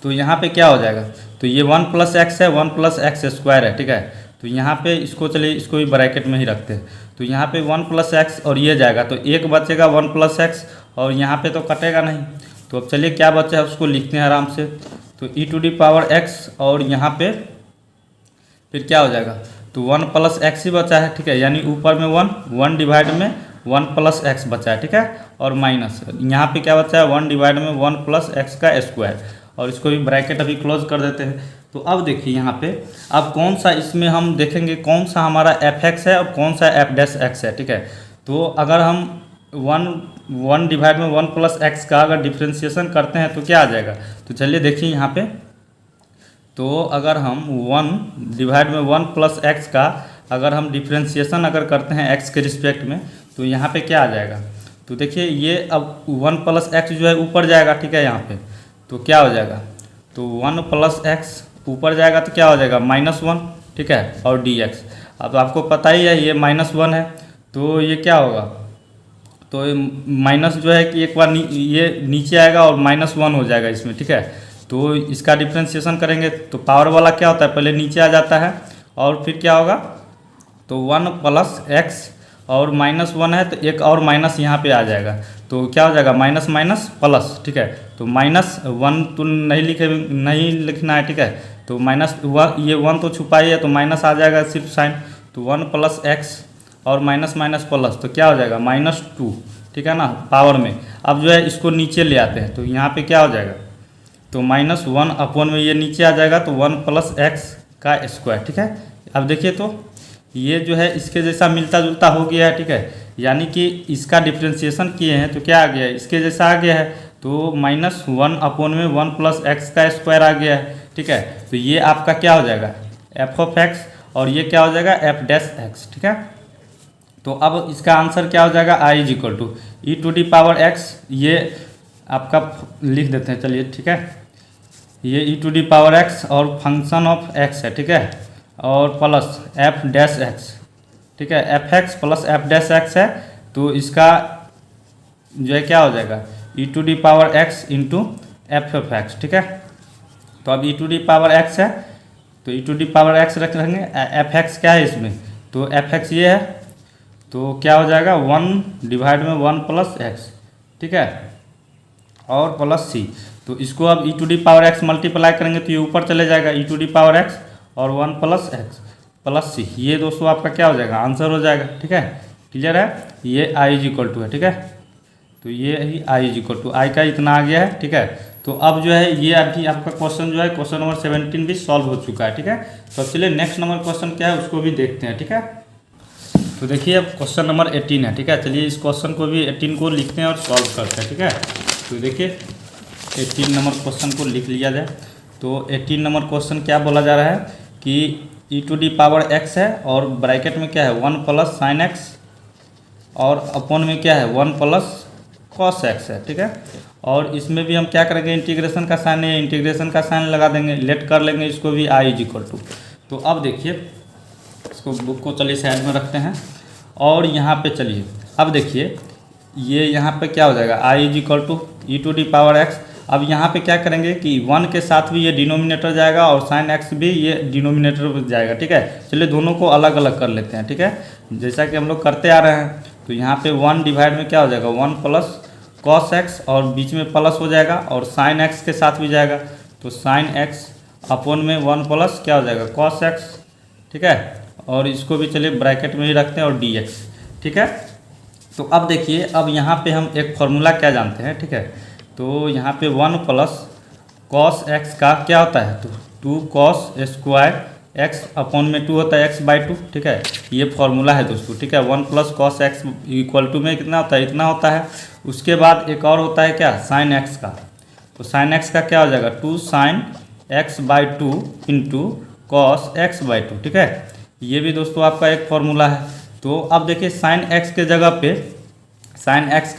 तो यहाँ पे क्या हो जाएगा, तो ये 1 प्लस एक्स है, 1 प्लस एक्स स्क्वायर है। ठीक है, तो यहाँ पे इसको चलिए इसको भी ब्रैकेट में ही रखते हैं, तो यहाँ पे 1 प्लस एक्स और ये जाएगा तो एक बचेगा 1 प्लस एक्स, और यहाँ पे तो कटेगा नहीं। तो अब चलिए क्या बचा है उसको लिखते हैं आराम से। तो e to the power x, और यहाँ पे फिर क्या हो जाएगा, तो 1 प्लस एक्स ही बचा है। ठीक है, यानी ऊपर में 1 डिवाइड में 1 प्लस एक्स बचा है। ठीक है, और माइनस यहाँ पे क्या बचा है 1 डिवाइड में 1 प्लस एक्स का स्क्वायर, और इसको भी ब्रैकेट अभी क्लोज कर देते हैं। तो अब देखिए यहाँ पे अब कौन सा इसमें हम देखेंगे कौन सा हमारा एफ एक्स है और कौन सा एफ डैश एक्स है। ठीक है, तो अगर हम 1 डिवाइड में 1 प्लस एक्स का अगर डिफ्रेंशिएशन करते हैं तो क्या आ जाएगा, तो चलिए देखिए यहाँ पे, तो अगर हम 1 डिवाइड में 1 प्लस एक्स का अगर हम डिफ्रेंशिएशन अगर करते हैं एक्स के रिस्पेक्ट में, तो यहाँ पे क्या आ जाएगा, तो देखिए ये अब 1 प्लस एक्स जो है ऊपर जाएगा। ठीक है, यहाँ पे तो क्या हो जाएगा, तो 1 प्लस एक्स ऊपर जाएगा तो क्या हो जाएगा -1। ठीक है, और डी एक्स, अब आपको पता ही है ये -1 है, तो ये क्या होगा, तो माइनस जो है कि एक बार ये नीचे आएगा और -1 हो जाएगा इसमें। ठीक है, तो इसका डिफ्रेंशिएशन करेंगे तो पावर वाला क्या होता है पहले नीचे आ जाता है, और फिर क्या होगा, तो 1 प्लस एक्स और -1 है तो एक और माइनस यहाँ पे आ जाएगा, तो क्या हो जाएगा माइनस माइनस प्लस। ठीक है, तो -1 तो नहीं लिखना है। ठीक है, तो -1 ये 1 तो छुपा ही है तो माइनस आ जाएगा सिर्फ साइन, तो 1 प्लस एक्स और माइनस माइनस प्लस, तो क्या हो जाएगा -2। ठीक है ना, पावर में। अब जो है इसको नीचे ले आते हैं तो यहाँ पे क्या हो जाएगा, तो -1 अपॉन में ये नीचे आ जाएगा तो 1 प्लस एक्स का स्क्वायर। ठीक है, अब देखिए तो ये जो है इसके जैसा मिलता जुलता हो गया है। ठीक है, यानी कि इसका डिफ्रेंशिएशन किए हैं तो क्या आ गया है इसके जैसा आ गया है, तो -1 अपॉन में 1 प्लस एक्स का स्क्वायर आ गया है। ठीक है, तो ये आपका क्या हो जाएगा एफ ऑफ एक्स, और ये क्या हो जाएगा एफ डैश एक्स। ठीक है, तो अब इसका आंसर क्या हो जाएगा I is equal to e to the power x, ये आपका लिख देते हैं चलिए। ठीक है, ये e to the power x और फंक्शन ऑफ एक्स है। ठीक है, और प्लस एफ डैश एक्स। ठीक है, f x plus f dash x है, तो इसका जो है क्या हो जाएगा e to the power x into f f x. ठीक है, तो अब e to the power x है तो e to the power x रख लेंगे, एफ एक्स क्या है इसमें, तो एफ एक्स ये है, तो क्या हो जाएगा 1 डिवाइड में 1 प्लस एक्स। ठीक है, और प्लस सी, तो इसको अब e to the power x multiply करेंगे तो ये ऊपर चले जाएगा e to the power x और 1 प्लस एक्स प्लस सी, ये दोस्तों आपका क्या हो जाएगा आंसर हो जाएगा। ठीक है, क्लियर है, ये आई इज इक्वल टू है। ठीक है, तो ये ही आई इज इक्वल टू आई का इतना आ गया है। ठीक है, तो अब जो है ये अभी आपका क्वेश्चन जो है क्वेश्चन नंबर 17 भी सॉल्व हो चुका है। ठीक है, तो चलिए नेक्स्ट नंबर क्वेश्चन क्या है उसको भी देखते हैं। ठीक है, तो देखिए अब क्वेश्चन नंबर 18 है। ठीक है, चलिए इस क्वेश्चन को भी 18 को लिखते हैं और सॉल्व करते हैं। ठीक है, तो देखिए 18 नंबर क्वेश्चन को लिख लिया जाए, तो 18 नंबर क्वेश्चन क्या बोला जा रहा है कि ई टू डी पावर एक्स है और ब्रैकेट में क्या है 1 प्लस साइन एक्स, और अपॉन में क्या है 1 प्लस कॉस एक्स है। ठीक है, और इसमें भी हम क्या करेंगे इंटीग्रेशन का साइन है, इंटीग्रेशन का साइन लगा देंगे, लेट कर लेंगे इसको भी आई इज इक्वल टू। तो अब देखिए इसको बुक को चलिए साइड में रखते हैं, और यहाँ पे चलिए अब देखिए ये यहाँ पे क्या हो जाएगा I is equal to e to the power x. अब यहाँ पे क्या करेंगे कि 1 के साथ भी ये डिनोमिनेटर जाएगा और साइन एक्स भी ये डिनोमिनेटर पर जाएगा। ठीक है, चलिए दोनों को अलग अलग कर लेते हैं। ठीक है, जैसा कि हम लोग करते आ रहे हैं, तो यहाँ पे 1 डिवाइड में क्या हो जाएगा 1 प्लस कॉस एक्स, और बीच में प्लस हो जाएगा और साइन एक्स के साथ भी जाएगा, तो साइन एक्स अपॉन में 1 प्लस क्या हो जाएगा कॉस एक्स। ठीक है, और इसको भी चलिए ब्रैकेट में ही रखते हैं और डी एक्स। ठीक है, तो अब देखिए अब यहाँ पे हम एक फार्मूला क्या जानते हैं। ठीक है, तो यहाँ पे 1 प्लस कॉस एक्स का क्या होता है, तो 2 कॉस स्क्वायर एक्स अपॉन में 2 होता है x/2। ठीक है, ये फार्मूला है दोस्तों। ठीक है, 1 plus cos x equal to में कितना होता है इतना होता है। उसके बाद एक और होता है क्या साइन एक्स का, तो साइन एक्स का क्या हो जाएगा 2 sign x/2 into cos x/2। ठीक है, ये भी दोस्तों आपका एक फार्मूला है। तो तो अब देखिए साइन एक्स के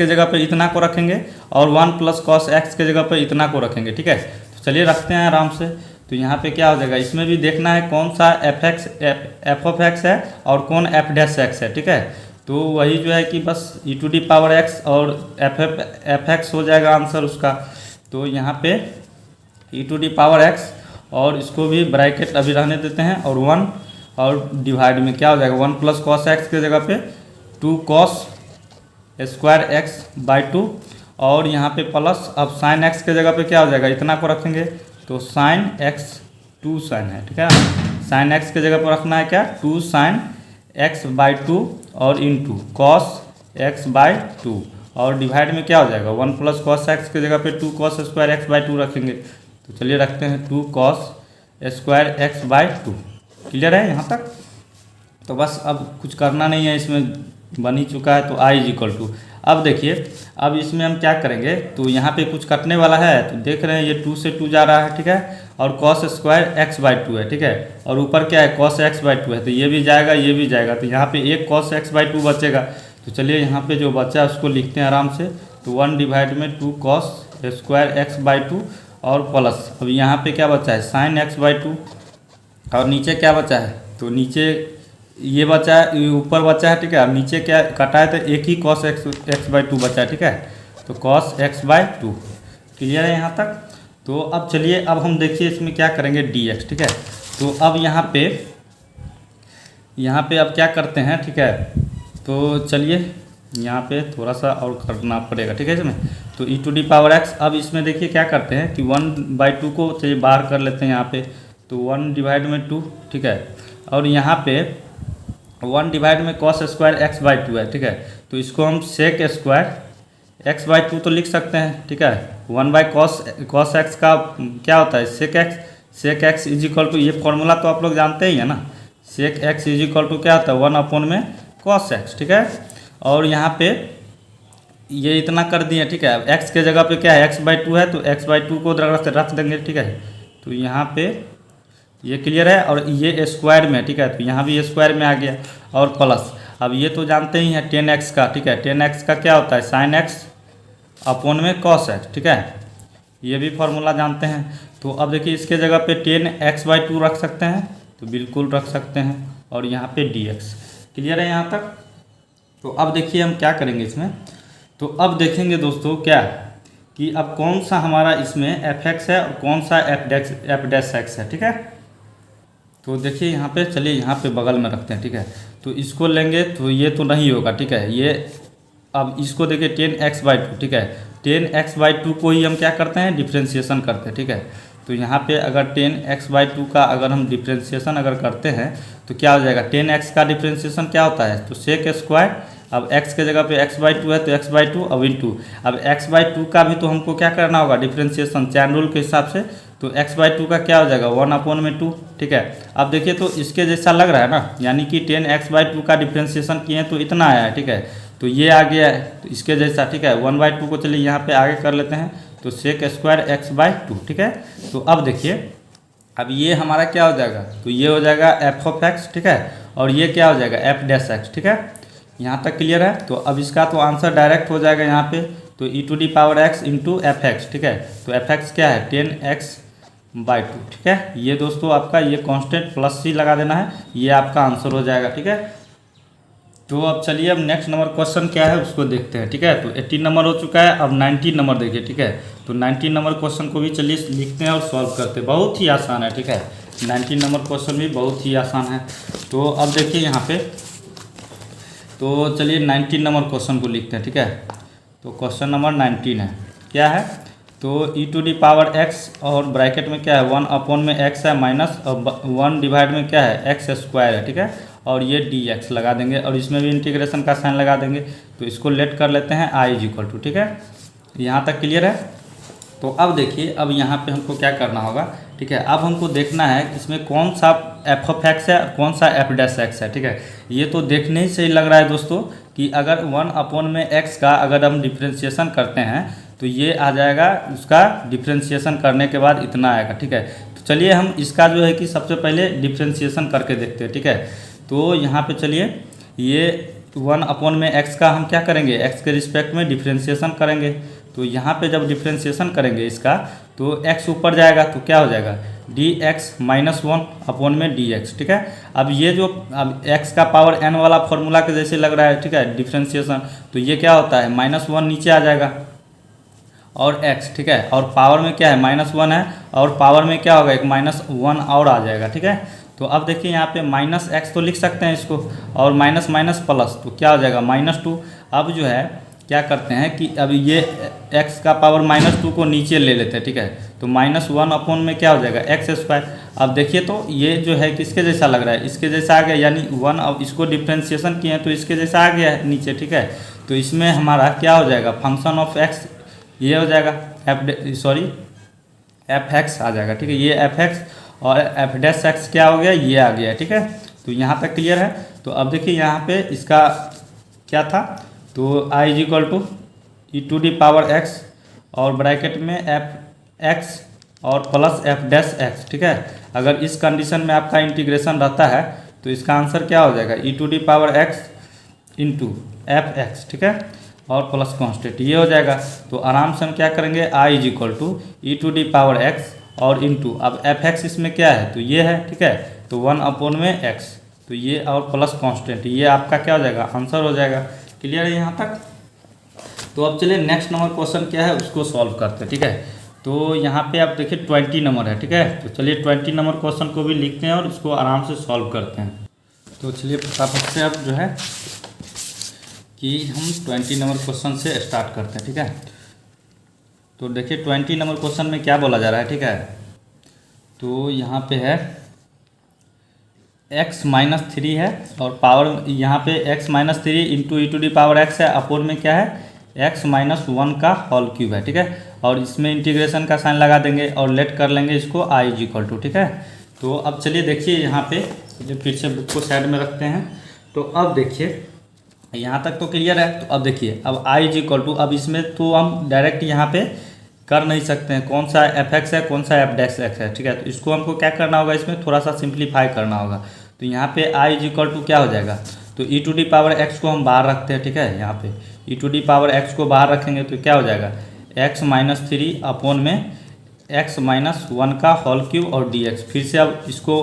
जगह पे इतना को रखेंगे और 1 प्लस कॉस एक्स के जगह पे इतना को रखेंगे, ठीक है। तो चलिए रखते हैं आराम से। तो यहाँ पे क्या हो जाएगा, इसमें भी देखना है कौन सा एफ ऑफ एक्स है और कौन एफ डैश एक्स है, ठीक है। तो वही जो है कि बस e⁻x और एफ एक्स हो जाएगा आंसर उसका। तो यहाँ पे e⁻x और इसको भी ब्रैकेट अभी रहने देते हैं और 1 और डिवाइड में क्या हो जाएगा 1 प्लस कॉस एक्स के जगह पे 2 कॉस स्क्वायर एक्स बाई 2 और यहाँ पे प्लस अब साइन एक्स के जगह पे क्या हो जाएगा इतना को रखेंगे तो साइन एक्स 2 साइन है, ठीक है। साइन एक्स के जगह पर रखना है क्या 2 साइन एक्स बाई 2 और इंटू कॉस एक्स बाई 2 और डिवाइड में क्या हो जाएगा 1 प्लस कॉस एक्स के जगह पे 2 कॉस स्क्वायर एक्स बाई 2 रखेंगे। तो चलिए रखते हैं 2 cos square x by 2। Clear है यहाँ तक। तो बस अब कुछ करना नहीं है, इसमें बन ही चुका है। तो आई इज इक्वल टू, अब देखिए अब इसमें हम क्या करेंगे, तो यहाँ पे कुछ कटने वाला है तो देख रहे हैं ये 2 से 2 जा रहा है, ठीक है। और कॉस स्क्वायर एक्स बाई 2 है, ठीक है। और ऊपर क्या है कॉस एक्स बाई 2 है, तो ये भी जाएगा ये भी जाएगा। तो यहाँ पे एक कॉस एक्स बाई 2 बचेगा। तो चलिए यहाँ पे जो बचा है उसको लिखते हैं आराम से। तो 1 डिवाइड में 2 कॉस स्क्वायर एक्स बाई 2 और प्लस अब यहाँ पे क्या बचा है साइन एक्स बाई 2 और नीचे क्या बचा है तो नीचे ये बचा है, ये ऊपर बचा है, ठीक है। अब नीचे क्या कटा है तो एक ही कॉस एक्स बाई 2 बचा है, ठीक है। तो कॉस एक्स बाई 2। क्लियर है यहाँ तक। तो अब चलिए अब हम देखिए इसमें क्या करेंगे dx, ठीक है। तो अब यहाँ पे अब क्या करते हैं, ठीक है। तो चलिए यहाँ पे थोड़ा सा और करना पड़ेगा, ठीक है इसमें। तो e⁻x अब इसमें देखिए क्या करते हैं कि 1/2 को चलिए बाहर कर लेते हैं यहाँ पे। तो 1 डिवाइड में 2, ठीक है। और यहाँ पे 1 डिवाइड में कॉस स्क्वायर एक्स बाई 2 है, ठीक है। तो इसको हम सेक स्क्वायर एक्स बाई 2 तो लिख सकते हैं, ठीक है। 1 बाई कॉस एक्स का क्या होता है sec x is equal to, ये फॉर्मूला तो आप लोग जानते ही है ना। Sec x is equal to क्या होता है 1 में कॉस एक्स, ठीक है। और यहाँ पे ये इतना कर दिए, ठीक है। एक्स के जगह पे क्या है एक्स बाई 2 है तो एक्स बाई 2 को रख देंगे, ठीक है। तो यहाँ पे ये क्लियर है और ये स्क्वायर में, ठीक है। तो यहाँ भी स्क्वायर में आ गया और प्लस अब ये तो जानते ही हैं 10x का, ठीक है। 10x का क्या होता है साइन एक्स अपॉन में कॉस एक्स, ठीक है। ये भी फॉर्मूला जानते हैं। तो अब देखिए इसके जगह पे 10x बाई 2 रख सकते हैं, तो बिल्कुल रख सकते हैं। और यहाँ पे dx। क्लियर है यहाँ तक। तो अब देखिए हम क्या करेंगे इसमें। तो अब देखेंगे दोस्तों क्या कि अब कौन सा हमारा इसमें f(x) है और कौन सा f'(x) है, ठीक है। तो देखिए यहाँ पे चलिए यहाँ पे बगल में रखते हैं, ठीक है। तो इसको लेंगे तो ये तो नहीं होगा, ठीक है। ये अब इसको देखिए 10x बाई 2, ठीक है। 10x बाई 2 को ही हम क्या करते हैं डिफ्रेंशिएशन करते हैं, ठीक है। तो यहाँ पे अगर 10x बाई 2 का अगर हम डिफ्रेंशिएशन अगर करते हैं तो क्या हो जाएगा 10x का डिफ्रेंशिएशन क्या होता है तो सेक स्क्वायर, अब x के जगह पे x बाई 2 है तो x बाई 2 अब इंटू अब x बाई 2 का भी तो हमको क्या करना होगा डिफ्रेंशिएशन चैन रूल के हिसाब से। तो x बाई 2 का क्या हो जाएगा 1/2, ठीक है। अब देखिए तो इसके जैसा लग रहा है ना, यानी कि 10x बाई 2 का डिफ्रेंशिएशन किए तो इतना आया है, ठीक है। तो ये आ गया है तो इसके जैसा, ठीक है। 1/2 को चलिए यहाँ पे आगे कर लेते हैं तो सेक स्क्वायर x बाई 2, ठीक है। तो अब देखिए अब ये हमारा क्या हो जाएगा तो ये हो जाएगा f(x), ठीक है। और ये क्या हो जाएगा f'(x), ठीक है। यहाँ तक क्लियर है। तो अब इसका तो आंसर डायरेक्ट हो जाएगा यहाँ पे। तो e⁻x इंटू f(x), ठीक है। तो f(x) क्या है 10x बाई 2, ठीक है। ये दोस्तों आपका ये कांस्टेंट प्लस c लगा देना है, ये आपका आंसर हो जाएगा, ठीक है। तो अब चलिए अब नेक्स्ट नंबर क्वेश्चन क्या है उसको देखते हैं, ठीक है। तो 18 नंबर हो चुका है, अब 19 नंबर देखिए, ठीक है। तो 19 नंबर क्वेश्चन को भी चलिए लिखते हैं और सॉल्व करते हैं। बहुत ही आसान है, ठीक है। 19 नंबर क्वेश्चन भी बहुत ही आसान है। तो अब देखिए यहाँ पे तो चलिए 19 नंबर क्वेश्चन को लिखते हैं, ठीक है। तो क्वेश्चन नंबर 19 है, क्या है तो e⁻x और ब्रैकेट में क्या है 1 में x है माइनस 1 डिवाइड में क्या है x स्क्वायर है, ठीक है। और ये dx लगा देंगे और इसमें भी इंटीग्रेशन का साइन लगा देंगे। तो इसको लेट कर लेते हैं i इज इक्वल टू, ठीक है। यहाँ तक क्लियर है। तो अब देखिए अब यहाँ पे हमको क्या करना होगा, ठीक है। अब हमको देखना है इसमें कौन सा f(x) है और कौन सा f'(x) है, ठीक है। ये तो देखने ही सही लग रहा है दोस्तों कि अगर 1 में x का अगर हम डिफ्रेंशिएशन करते हैं तो ये आ जाएगा, उसका डिफ्रेंशिएशन करने के बाद इतना आएगा, ठीक है। तो चलिए हम इसका जो है कि सबसे पहले डिफ्रेंशिएशन करके देखते हैं, ठीक है। तो यहाँ पे चलिए ये 1 में x का हम क्या करेंगे, x के रिस्पेक्ट में डिफ्रेंशिएशन करेंगे। तो यहाँ पे जब डिफ्रेंशिएशन करेंगे इसका तो x ऊपर जाएगा तो क्या हो जाएगा dx -1 में dx, ठीक है। अब ये जो अब x का पावर n वाला फॉर्मूला के जैसे लग रहा है, ठीक है, डिफ्रेंशिएशन, तो ये क्या होता है -1 नीचे आ जाएगा और x, ठीक है, और पावर में क्या है -1 है और पावर में क्या होगा एक -1 और आ जाएगा, ठीक है। तो अब देखिए यहाँ पे -x तो लिख सकते हैं इसको और माइनस माइनस प्लस तो क्या हो जाएगा -2। अब जो है क्या करते हैं कि अब ये x का पावर -2 को नीचे ले लेते हैं, ठीक है, तो -1 में क्या हो जाएगा x²। अब देखिए तो ये जो है किसके जैसा लग रहा है, इसके जैसा आ गया, यानी 1, अब इसको डिफ्रेंशिएशन किए हैं तो इसके जैसा आ गया है नीचे, ठीक है। तो इसमें हमारा क्या हो जाएगा फंक्शन ऑफ x ये हो जाएगा f(x) आ जाएगा, ठीक है, ये f(x) और f'(x) क्या हो गया, ये आ गया, ठीक है। तो यहाँ तक क्लियर है। तो अब देखिए यहाँ पे इसका क्या था, तो i e⁻x और ब्रैकेट में f(x) और प्लस f'(x), ठीक है। अगर इस कंडीशन में आपका इंटीग्रेशन रहता है तो इसका आंसर क्या हो जाएगा e⁻x इंटू f(x), ठीक है, और प्लस कांस्टेंट ये हो जाएगा। तो आराम से हम क्या करेंगे i e⁻x और इंटू अब f(x) इसमें क्या है तो ये है, ठीक है, तो 1 में x, तो ये और प्लस कांस्टेंट ये आपका क्या हो जाएगा आंसर हो जाएगा। क्लियर है यहाँ तक। तो अब चलिए नेक्स्ट नंबर क्वेश्चन क्या है उसको सॉल्व करते हैं, ठीक है। तो यहाँ पे आप देखिए 20 नंबर है, ठीक है। तो चलिए 20 नंबर क्वेश्चन को भी लिखते हैं और उसको आराम से सॉल्व करते हैं। तो चलिए फटाफट से अब जो है कि हम 20 नंबर क्वेश्चन से स्टार्ट करते हैं, ठीक है। तो देखिए 20 नंबर क्वेश्चन में क्या बोला जा रहा है, ठीक है। तो यहाँ पे है x-3 है और पावर यहाँ पे x-3 इंटू e⁻x है, अपोन में क्या है x-1 का होल क्यूब है, ठीक है। और इसमें इंटीग्रेशन का साइन लगा देंगे और लेट कर लेंगे इसको i, ठीक है। तो अब चलिए देखिए यहाँ पे फिर से बुक को साइड में रखते हैं। तो अब देखिए यहाँ तक तो क्लियर है। तो अब देखिए अब i अब इसमें तो हम डायरेक्ट यहाँ पे कर नहीं सकते हैं कौन सा f(x) है कौन सा f'(x) है, ठीक है। तो इसको हमको क्या करना होगा, इसमें थोड़ा सा सिंप्लीफाई करना होगा। तो यहाँ पे i क्या हो जाएगा, तो e⁻x को हम बाहर रखते हैं, ठीक है। यहाँ पे e⁻x को बाहर रखेंगे तो क्या हो जाएगा x-3 अपोन में x-1 का होल क्यूब और dx। फिर से अब इसको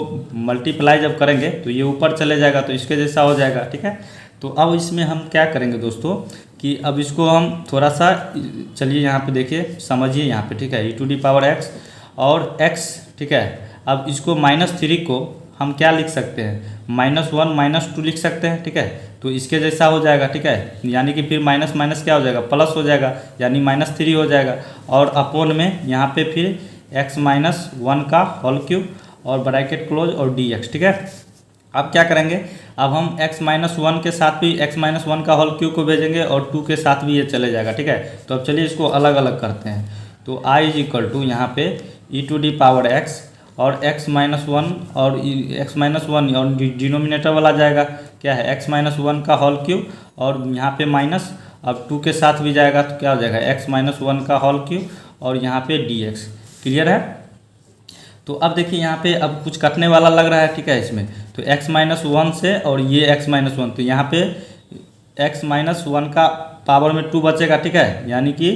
मल्टीप्लाई जब करेंगे तो ये ऊपर चले जाएगा तो इसके जैसा हो जाएगा, ठीक है। तो अब इसमें हम क्या करेंगे दोस्तों कि अब इसको हम थोड़ा सा चलिए यहाँ पे देखिए समझिए यहाँ पे, ठीक है, e⁻x और x, ठीक है। अब इसको -3 को हम क्या लिख सकते हैं -1 -2 लिख सकते हैं, ठीक है। तो इसके जैसा हो जाएगा, ठीक है, यानी कि फिर माइनस माइनस क्या हो जाएगा प्लस हो जाएगा, यानी -3 हो जाएगा और अपोन में यहाँ पे फिर x-1 का होल क्यूब और ब्रैकेट क्लोज और dx, ठीक है। अब क्या करेंगे, अब हम x-1 के साथ भी x-1 का होल क्यूब को भेजेंगे और 2 के साथ भी ये चले जाएगा, ठीक है। तो अब चलिए इसको अलग अलग करते हैं। तो i यहाँ पे e⁻x और x-1 और x-1 और डिनोमिनेटर वाला जाएगा क्या है x-1 का होल क्यूब और यहाँ पे माइनस, अब 2 के साथ भी जाएगा तो क्या हो जाएगा x-1 का होल क्यूब और यहाँ पे dx। क्लियर है। तो अब देखिए यहाँ पे अब कुछ कटने वाला लग रहा है, ठीक है, इसमें तो x-1 से और ये x-1 तो यहाँ पे x-1 का पावर में 2 बचेगा, ठीक है, यानी कि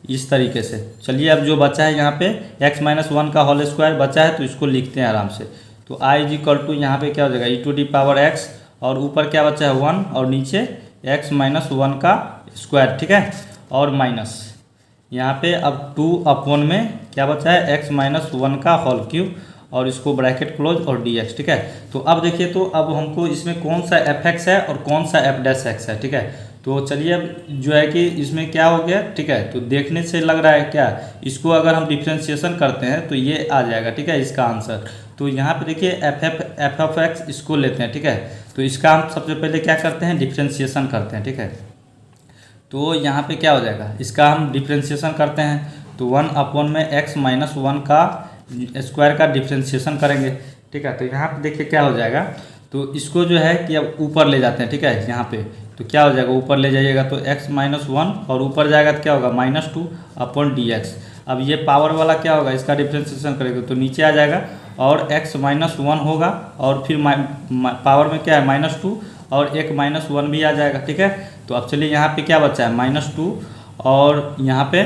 इस तरीके से। चलिए अब जो बचा है यहाँ पे x-1 का होल स्क्वायर बचा है तो इसको लिखते हैं आराम से। तो i यहाँ पे क्या हो जाएगा e⁻x और ऊपर क्या बचा है 1 और नीचे x-1 का स्क्वायर, ठीक है, और माइनस यहाँ पे अब 2 अपोन में क्या बचा है x-1 का होल क्यूब और इसको ब्रैकेट क्लोज और dx, ठीक है। तो अब देखिए तो अब हमको इसमें कौन सा f(x) है और कौन सा f'(x) है, ठीक है। तो चलिए अब जो है कि इसमें क्या हो गया, ठीक है, तो देखने से लग रहा है क्या, इसको अगर हम डिफ्रेंशिएशन करते हैं तो ये आ जाएगा, ठीक है, इसका आंसर। तो यहाँ पे देखिए f(x) इसको लेते हैं, ठीक है। तो इसका हम सबसे पहले क्या करते हैं डिफ्रेंशिएशन करते हैं, ठीक है। तो यहाँ पे क्या हो जाएगा, इसका हम डिफ्रेंशिएशन करते हैं तो 1 अपोन में x-1 का स्क्वायर का डिफ्रेंशिएशन करेंगे, ठीक है। तो यहाँ पे देखिए क्या हो जाएगा, तो इसको जो है कि अब ऊपर ले जाते हैं, ठीक है, यहाँ पे तो क्या हो जाएगा ऊपर ले जाइएगा तो x-1 और ऊपर जाएगा तो क्या होगा -2 अपॉन dx। अब ये पावर वाला क्या होगा, इसका डिफ्रेंशिएशन करेंगे तो नीचे आ जाएगा और x-1 होगा और फिर पावर में क्या है -2 और एक -1 भी आ जाएगा, ठीक है। तो अब चलिए यहाँ पे क्या बचा है -2 और यहाँ पे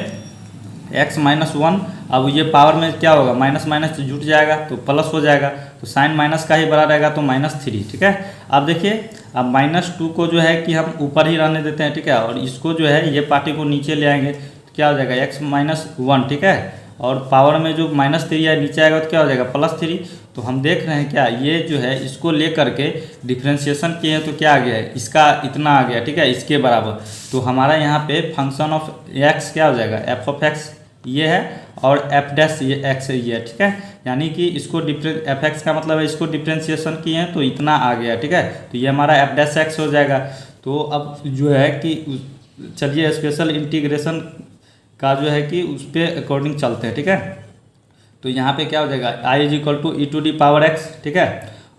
x -1। अब ये पावर में क्या होगा, माइनस माइनस जुट जाएगा तो प्लस हो जाएगा, तो साइन माइनस का ही बड़ा रहेगा तो -3, ठीक है। अब देखिए अब -2 को जो है कि हम ऊपर ही रहने देते हैं, ठीक है, और इसको जो है ये पार्टी को नीचे ले आएंगे तो क्या हो जाएगा x -1, ठीक है, और पावर में जो -3 है नीचे आएगा तो क्या हो जाएगा +3। तो हम देख रहे हैं क्या ये जो है इसको ले करके डिफ्रेंशिएशन किए हैं तो क्या आ गया है, इसका इतना आ गया, ठीक है, इसके बराबर। तो हमारा यहाँ पे फंक्शन ऑफ x क्या हो जाएगा, f(x) ये है और f' ये x ये है, ठीक है। यानी कि इसको f(x) का मतलब है इसको डिफ्रेंशिएशन किए हैं तो इतना आ गया, ठीक है। तो ये हमारा f' हो जाएगा। तो अब जो है कि चलिए स्पेशल इंटीग्रेशन का जो है कि उस पर अकॉर्डिंग चलते हैं, ठीक है। तो यहाँ पे क्या हो जाएगा i = e⁻x, ठीक है,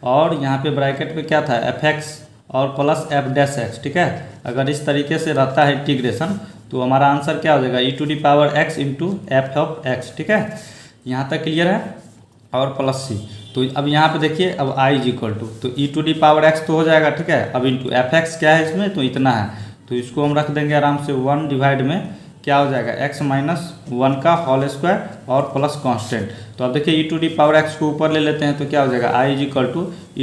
और यहाँ पे ब्रैकेट पे क्या था f(x) और प्लस f'(x), ठीक है। अगर इस तरीके से रहता है इंटीग्रेशन तो हमारा आंसर क्या हो जाएगा e⁻x × f(x), ठीक है। यहाँ तक क्लियर है, और प्लस c। तो अब यहाँ पे देखिए अब तो e⁻x तो हो जाएगा, ठीक है, अब इंटू f(x) क्या है इसमें तो इतना है, तो इसको हम रख देंगे आराम से 1 डिवाइड में क्या हो जाएगा x -1 का होल स्क्वायर और प्लस कांस्टेंट। तो अब देखिए e⁻x को ऊपर ले लेते हैं तो क्या हो जाएगा i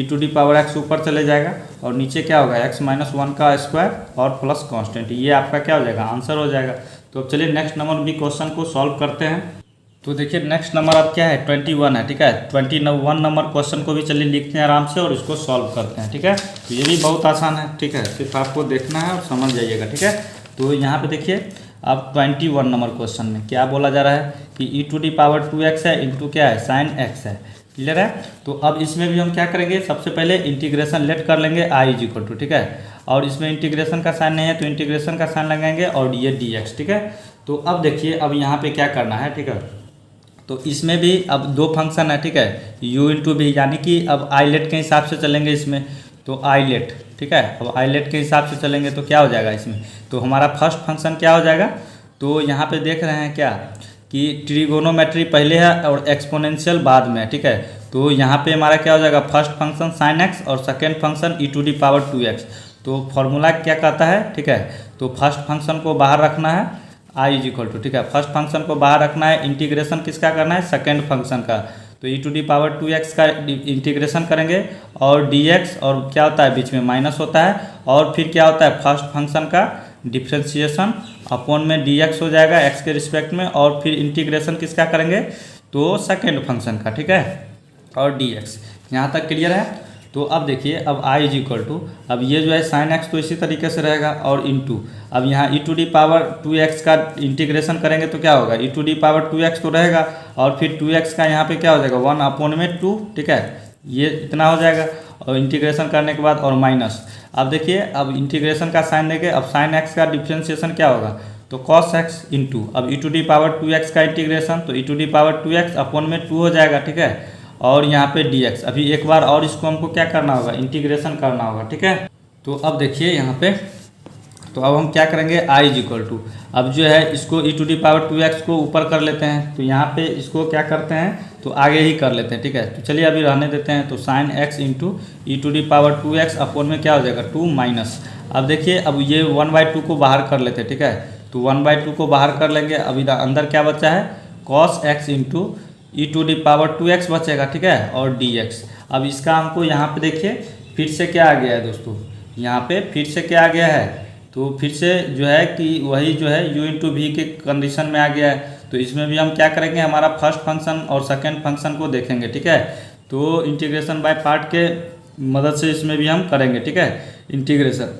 e⁻x ऊपर चले जाएगा और नीचे क्या होगा x -1 का स्क्वायर और प्लस कांस्टेंट। ये आपका क्या हो जाएगा आंसर हो जाएगा। तो अब चलिए नेक्स्ट नंबर भी क्वेश्चन को सॉल्व करते हैं। तो देखिए नेक्स्ट नंबर अब क्या है 21 है, ठीक है। 21 नंबर क्वेश्चन को भी चलिए लिखते हैं आराम से और इसको सॉल्व करते हैं, ठीक है। तो ये भी बहुत आसान है, ठीक है, सिर्फ आपको देखना है और समझ जाइएगा, ठीक है। तो यहाँ पे देखिए अब 21 नंबर क्वेश्चन में क्या बोला जा रहा है कि e⁻2x है इंटू क्या है sin x है, क्लियर है। तो अब इसमें भी हम क्या करेंगे, सबसे पहले इंटीग्रेशन लेट कर लेंगे i ठीक है, और इसमें इंटीग्रेशन का साइन नहीं है तो इंटीग्रेशन का साइन लगाएंगे और ये dx, ठीक है। तो अब देखिए अब यहाँ पे क्या करना है, ठीक है। तो इसमें भी अब दो फंक्शन है, ठीक है, u × v, यानी कि अब आइलेट के हिसाब से चलेंगे इसमें, तो आइलेट, ठीक है। अब आइलेट के हिसाब से चलेंगे तो क्या हो जाएगा इसमें, तो हमारा फर्स्ट फंक्शन क्या हो जाएगा, तो यहाँ पे देख रहे हैं क्या कि ट्रिगोनोमेट्री पहले है और एक्सपोनेंशियल बाद में है, ठीक है। तो यहाँ पे हमारा क्या हो जाएगा फर्स्ट फंक्शन sin x और सेकेंड फंक्शन e⁻2x। तो फॉर्मूला क्या कहता है, ठीक है, तो फर्स्ट फंक्शन को बाहर रखना है i ठीक है, फर्स्ट फंक्शन को बाहर रखना है, इंटीग्रेशन किसका करना है सेकेंड फंक्शन का, तो e⁻2x का इंटीग्रेशन करेंगे और dx और क्या होता है बीच में माइनस होता है और फिर क्या होता है फर्स्ट फंक्शन का डिफ्रेंशिएशन अपॉन में dx हो जाएगा x के रिस्पेक्ट में, और फिर इंटीग्रेशन किसका करेंगे तो सेकेंड फंक्शन का, ठीक है, और dx। यहाँ तक क्लियर है। तो अब देखिए अब i अब ये जो है sin x तो इसी तरीके से रहेगा और इंटू अब यहाँ e⁻2x का इंटीग्रेशन करेंगे तो क्या होगा e⁻2x तो रहेगा और फिर 2x का यहाँ पे क्या हो जाएगा 1/2, ठीक है, ये इतना हो जाएगा और इंटीग्रेशन करने के बाद और माइनस। अब देखिए अब इंटीग्रेशन का साइन देंगे, अब sin x का डिफ्रेंशिएशन क्या होगा तो cos x इंटू अब e⁻2x का इंटीग्रेशन तो e⁻2x अपॉन में 2 हो जाएगा, ठीक है, और यहाँ पे dx। अभी एक बार और इसको हमको क्या करना होगा इंटीग्रेशन करना होगा, ठीक है। तो अब देखिए यहाँ पे तो अब हम क्या करेंगे i अब जो है इसको e⁻2x को ऊपर कर लेते हैं, तो यहाँ पे इसको क्या करते हैं तो आगे ही कर लेते हैं, ठीक है। तो चलिए अभी रहने देते हैं, तो sin x into e⁻2x upon में क्या हो जाएगा 2 माइनस। अब देखिए अब ये 1/2 को बाहर कर लेते हैं, ठीक है, तो 1/2 को बाहर कर लेंगे। अभी अंदर क्या बचा है cos x इंटू e⁻2x बचेगा, ठीक है, और dx। अब इसका हमको यहाँ पे देखिए फिर से क्या आ गया है दोस्तों, यहाँ पे फिर से क्या आ गया है तो फिर से जो है कि वही जो है u × v के कंडीशन में आ गया है। तो इसमें भी हम क्या करेंगे हमारा फर्स्ट फंक्शन और सेकेंड फंक्शन को देखेंगे, ठीक है। तो इंटीग्रेशन बाय पार्ट के मदद से इसमें भी हम करेंगे, ठीक है, इंटीग्रेशन।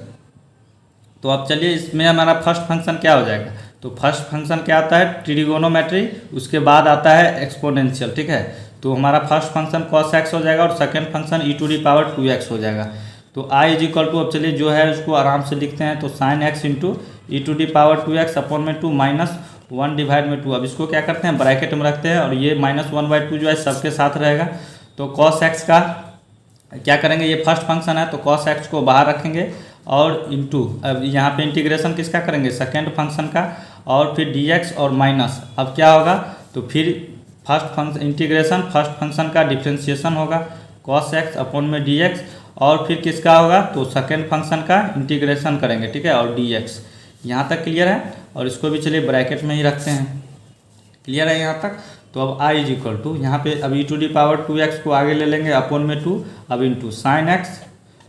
तो अब चलिए इसमें हमारा फर्स्ट फंक्शन क्या हो जाएगा, तो फर्स्ट फंक्शन क्या आता है ट्रिगोनोमेट्री, उसके बाद आता है एक्सपोनेंशियल, ठीक है। तो हमारा फर्स्ट फंक्शन cos x हो जाएगा और सेकेंड फंक्शन e⁻2x हो जाएगा। तो i अब चलिए जो है उसको आराम से लिखते हैं, तो sin x into e⁻2x upon में 2 माइनस 1/2। अब इसको क्या करते हैं ब्रैकेट में रखते हैं और ये -1/2 जो है सबके साथ रहेगा। तो cos x का क्या करेंगे, ये फर्स्ट फंक्शन है तो cos x को बाहर रखेंगे और इंटू अब यहाँ पे इंटीग्रेशन किसका करेंगे सेकेंड फंक्शन का और फिर dx और माइनस। अब क्या होगा तो फिर first function integration first function का डिफ्रेंशिएशन होगा cos x अपॉन में dx और फिर किसका होगा, तो सेकेंड फंक्शन का इंटीग्रेशन करेंगे, ठीक है, और dx। यहाँ तक क्लियर है, और इसको भी चलिए ब्रैकेट में ही रखते हैं। क्लियर है यहाँ तक। तो अब i इज इक्वल टू, यहाँ पे अब e⁻2x को आगे ले लेंगे अपॉन में 2, अब इंटू साइन एक्स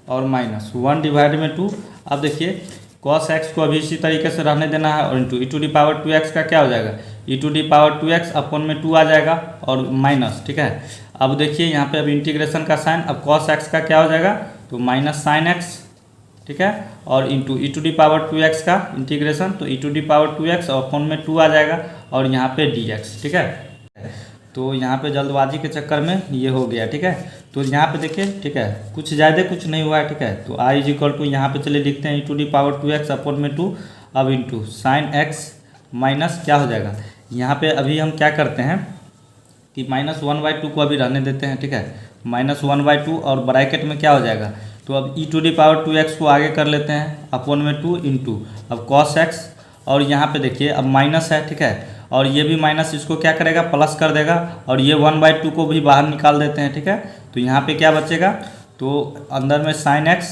और माइनस 1 डिवाइड में 2। अब देखिए cos x को अभी इसी तरीके से रहने देना है, और इंटू e⁻2x का क्या हो जाएगा, e⁻2x अपॉन में 2 आ जाएगा और माइनस, ठीक है। अब देखिए यहाँ पे अब इंटीग्रेशन का साइन, अब cos x का क्या हो जाएगा, तो माइनस साइन x, ठीक है, और इंटू e⁻2x का इंटीग्रेशन, तो e⁻2x अपॉन में 2 आ जाएगा और यहाँ पे dx, ठीक है। तो यहाँ पे जल्दबाजी के चक्कर में ये हो गया, ठीक है। तो यहाँ पे देखिए, ठीक है, कुछ ज़्यादा कुछ नहीं हुआ है, ठीक है। तो i इज इक्वल टू यहाँ पे चलिए लिखते हैं e⁻2x अपॉन में 2, अब इंटू साइन x माइनस क्या हो जाएगा, यहाँ पे अभी हम क्या करते हैं कि -1/2 को अभी रहने देते हैं, ठीक है, -1/2 और ब्रैकेट में क्या हो जाएगा, तो अब e⁻2x को आगे कर लेते हैं अपॉन में 2 इंटू अब cos x, और यहाँ पे देखिए अब माइनस है, ठीक है, और ये भी माइनस इसको क्या करेगा, प्लस कर देगा, और ये 1/2 को भी बाहर निकाल देते हैं, ठीक है। तो यहाँ पे क्या बचेगा, तो अंदर में साइन x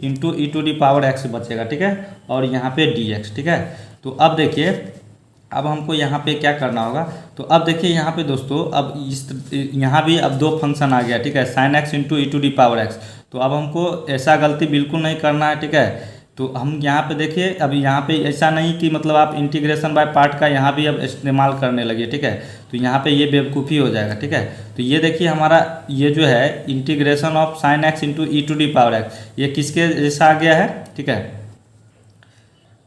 इंटू e⁻x बचेगा, ठीक है, और यहाँ पे dx, ठीक है। तो अब देखिए, अब हमको यहाँ पे क्या करना होगा, तो अब देखिए यहाँ पे दोस्तों, अब यहाँ भी अब दो फंक्शन आ गया, ठीक है, साइन एक्स इंटू e⁻x। तो अब हमको ऐसा गलती बिल्कुल नहीं करना है, ठीक है। तो हम यहाँ पे देखिए, अभी यहाँ पे ऐसा नहीं कि मतलब आप इंटीग्रेशन बाय पार्ट का यहाँ भी अब इस्तेमाल करने लगे, ठीक है। तो यहाँ पे ये बेवकूफ़ी हो जाएगा, ठीक है। तो ये देखिए हमारा ये जो है integration of sine x into e⁻x, ये किसके जैसा आ गया है, ठीक है।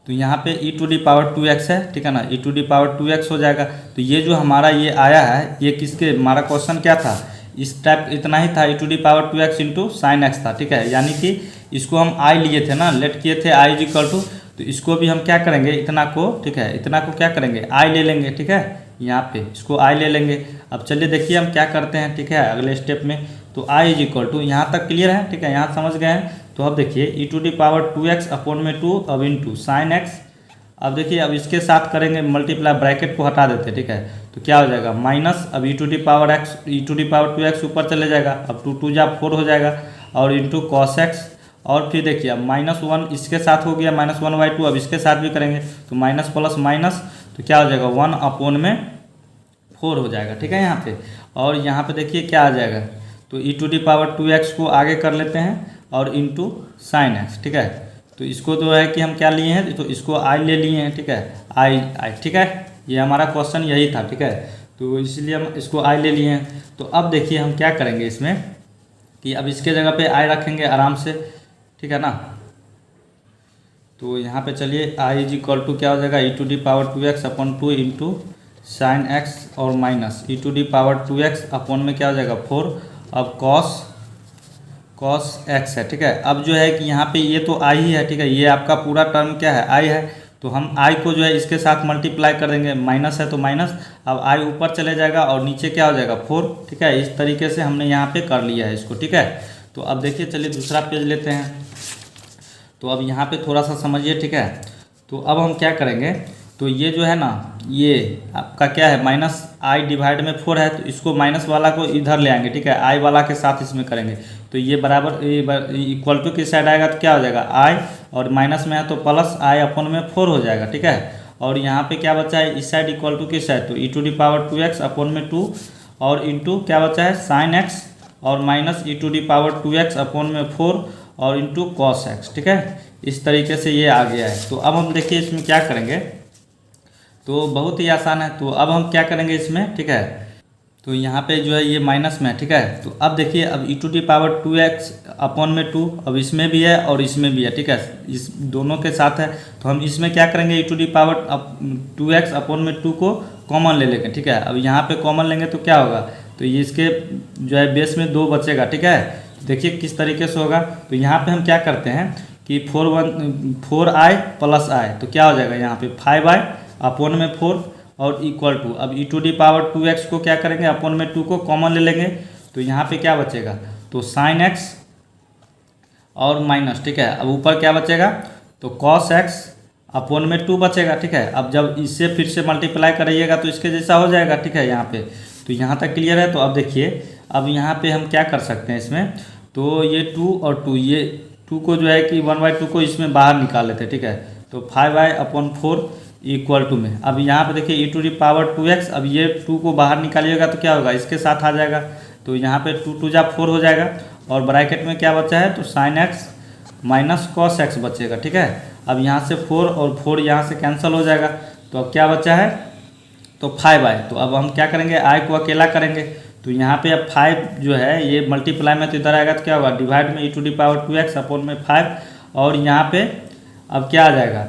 तो यहाँ पे e⁻2x है, ठीक है ना, e⁻2x हो जाएगा। तो ये जो हमारा ये आया है, ये किसके, हमारा क्वेश्चन क्या था, इस टाइप इतना ही था, e⁻2x इंटू साइन एक्स था, ठीक है। यानी कि इसको हम i लिए थे ना, लेट किए थे i इज इक्वल टू, तो इसको भी हम क्या करेंगे, इतना को, ठीक है, इतना को क्या करेंगे, i ले लेंगे, ठीक है, यहाँ पे इसको i ले लेंगे। अब चलिए देखिए हम क्या करते हैं, ठीक है, अगले स्टेप में। तो i इज इक्वल टू, यहाँ तक क्लियर है, ठीक है, यहाँ समझ गए हैं। तो अब देखिए e⁻2x अपॉन में 2, अब इंटू साइन एक्स, अब देखिए अब इसके साथ करेंगे मल्टीप्लाई, ब्रैकेट को हटा देते हैं, ठीक है। तो क्या हो जाएगा, माइनस, अब e⁻2x ऊपर चले जाएगा, अब 2 2 जा 4 हो जाएगा, और इंटू कॉस एक्स, और फिर देखिए अब -1 इसके साथ हो गया, -1/2, अब इसके साथ भी करेंगे तो माइनस प्लस माइनस, तो क्या हो जाएगा 1 अपॉन में 4 हो जाएगा, ठीक है यहाँ पे। और यहाँ पे देखिए क्या आ जाएगा, तो e⁻2x को आगे कर लेते हैं और इंटू साइन एक्स, ठीक है। तो इसको जो है कि हम क्या लिए हैं, तो इसको i ले लिए हैं, ठीक है, i, ठीक है, ये हमारा क्वेश्चन यही था, ठीक है। तो इसलिए हम इसको i ले लिए हैं। तो अब देखिए हम क्या करेंगे इसमें, कि अब इसके जगह पे i रखेंगे आराम से, ठीक है ना। तो यहाँ पे चलिए i इज इक्वल टू क्या हो जाएगा, e⁻2x upon 2 into sine x और माइनस e⁻2x अपॉन में क्या हो जाएगा 4, अब cos x है, ठीक है। अब जो है कि यहाँ पे ये तो i ही है, ठीक है, ये आपका पूरा टर्म क्या है, i है। तो हम i को जो है इसके साथ मल्टीप्लाई कर देंगे, माइनस है तो माइनस, अब i ऊपर चले जाएगा और नीचे क्या हो जाएगा 4, ठीक है। इस तरीके से हमने यहाँ पे कर लिया है इसको, ठीक है। तो अब देखिए चलिए दूसरा पेज लेते हैं। तो अब यहाँ पे थोड़ा सा समझिए, ठीक है। तो अब हम क्या करेंगे, तो ये जो है ना, ये आपका क्या है, माइनस i डिवाइड में 4 है, तो इसको माइनस वाला को इधर ले आएंगे, ठीक है, i वाला के साथ इसमें करेंगे। तो ये बराबर इक्वल टू की साइड आएगा तो क्या हो जाएगा i, और माइनस में है तो प्लस i अपॉन में 4 हो जाएगा, ठीक है। और यहाँ पे क्या बचा है, इस साइड इक्वल टू किस साइड, तो e⁻2x अपॉन में 2, और इंटू क्या बचा है साइन एक्स, और माइनस e⁻2x अपॉन में 4, और इंटू कॉस एक्स, ठीक है। इस तरीके से ये आ गया है। तो अब हम देखिए इसमें क्या करेंगे, तो बहुत ही आसान है। तो अब हम क्या करेंगे इसमें, ठीक है, तो यहाँ पे जो है ये माइनस में है, ठीक है। तो अब देखिए अब e⁻2x अपॉन में 2, अब इसमें भी है और इसमें भी है, ठीक है, इस दोनों के साथ है। तो हम इसमें क्या करेंगे, e⁻2x अपॉन में 2 को कॉमन ले लेंगे, ठीक है। अब यहाँ पे कॉमन लेंगे तो क्या होगा, तो ये इसके जो है बेस में 2 बचेगा, ठीक है। देखिए किस तरीके से होगा। तो यहाँ पे हम क्या करते हैं कि 4i प्लस i, तो क्या हो जाएगा यहाँ पे 5i अपॉन में 4, और इक्वल टू, अब e⁻2x को क्या करेंगे, अपॉन में 2 को कॉमन ले लेंगे। तो यहाँ पे क्या बचेगा, तो साइन एक्स और माइनस, ठीक है। अब ऊपर क्या बचेगा, तो कॉस एक्स अपॉन में 2 बचेगा, ठीक है। अब जब इससे फिर से मल्टीप्लाई करिएगा तो इसके जैसा हो जाएगा, ठीक है, यहाँ पे। तो यहाँ तक क्लियर है। तो अब देखिए अब यहाँ पे हम क्या कर सकते हैं इसमें, तो ये 2 और 2, ये 2 को जो है कि 1/2 को इसमें बाहर निकाल लेते हैं, ठीक है। तो 5i/4 इक्वल टू में, अब यहाँ पे देखिए e⁻²x, अब ये 2 को बाहर निकालिएगा तो क्या होगा, इसके साथ आ जाएगा। तो यहाँ पे 2 2 जा 4 हो जाएगा, और ब्रैकेट में क्या बचा है, तो sin x minus cos x बचेगा, ठीक है। अब यहाँ से 4 और 4 यहाँ से कैंसिल हो जाएगा, तो अब क्या बचा है, तो 5i। तो अब हम क्या करेंगे, i को अकेला करेंगे, तो यहाँ पे अब 5 जो है ये मल्टीप्लाई में तो इधर आएगा तो क्या होगा, डिवाइड में e⁻²x अपॉन में 5, और यहाँ पे अब क्या आ जाएगा,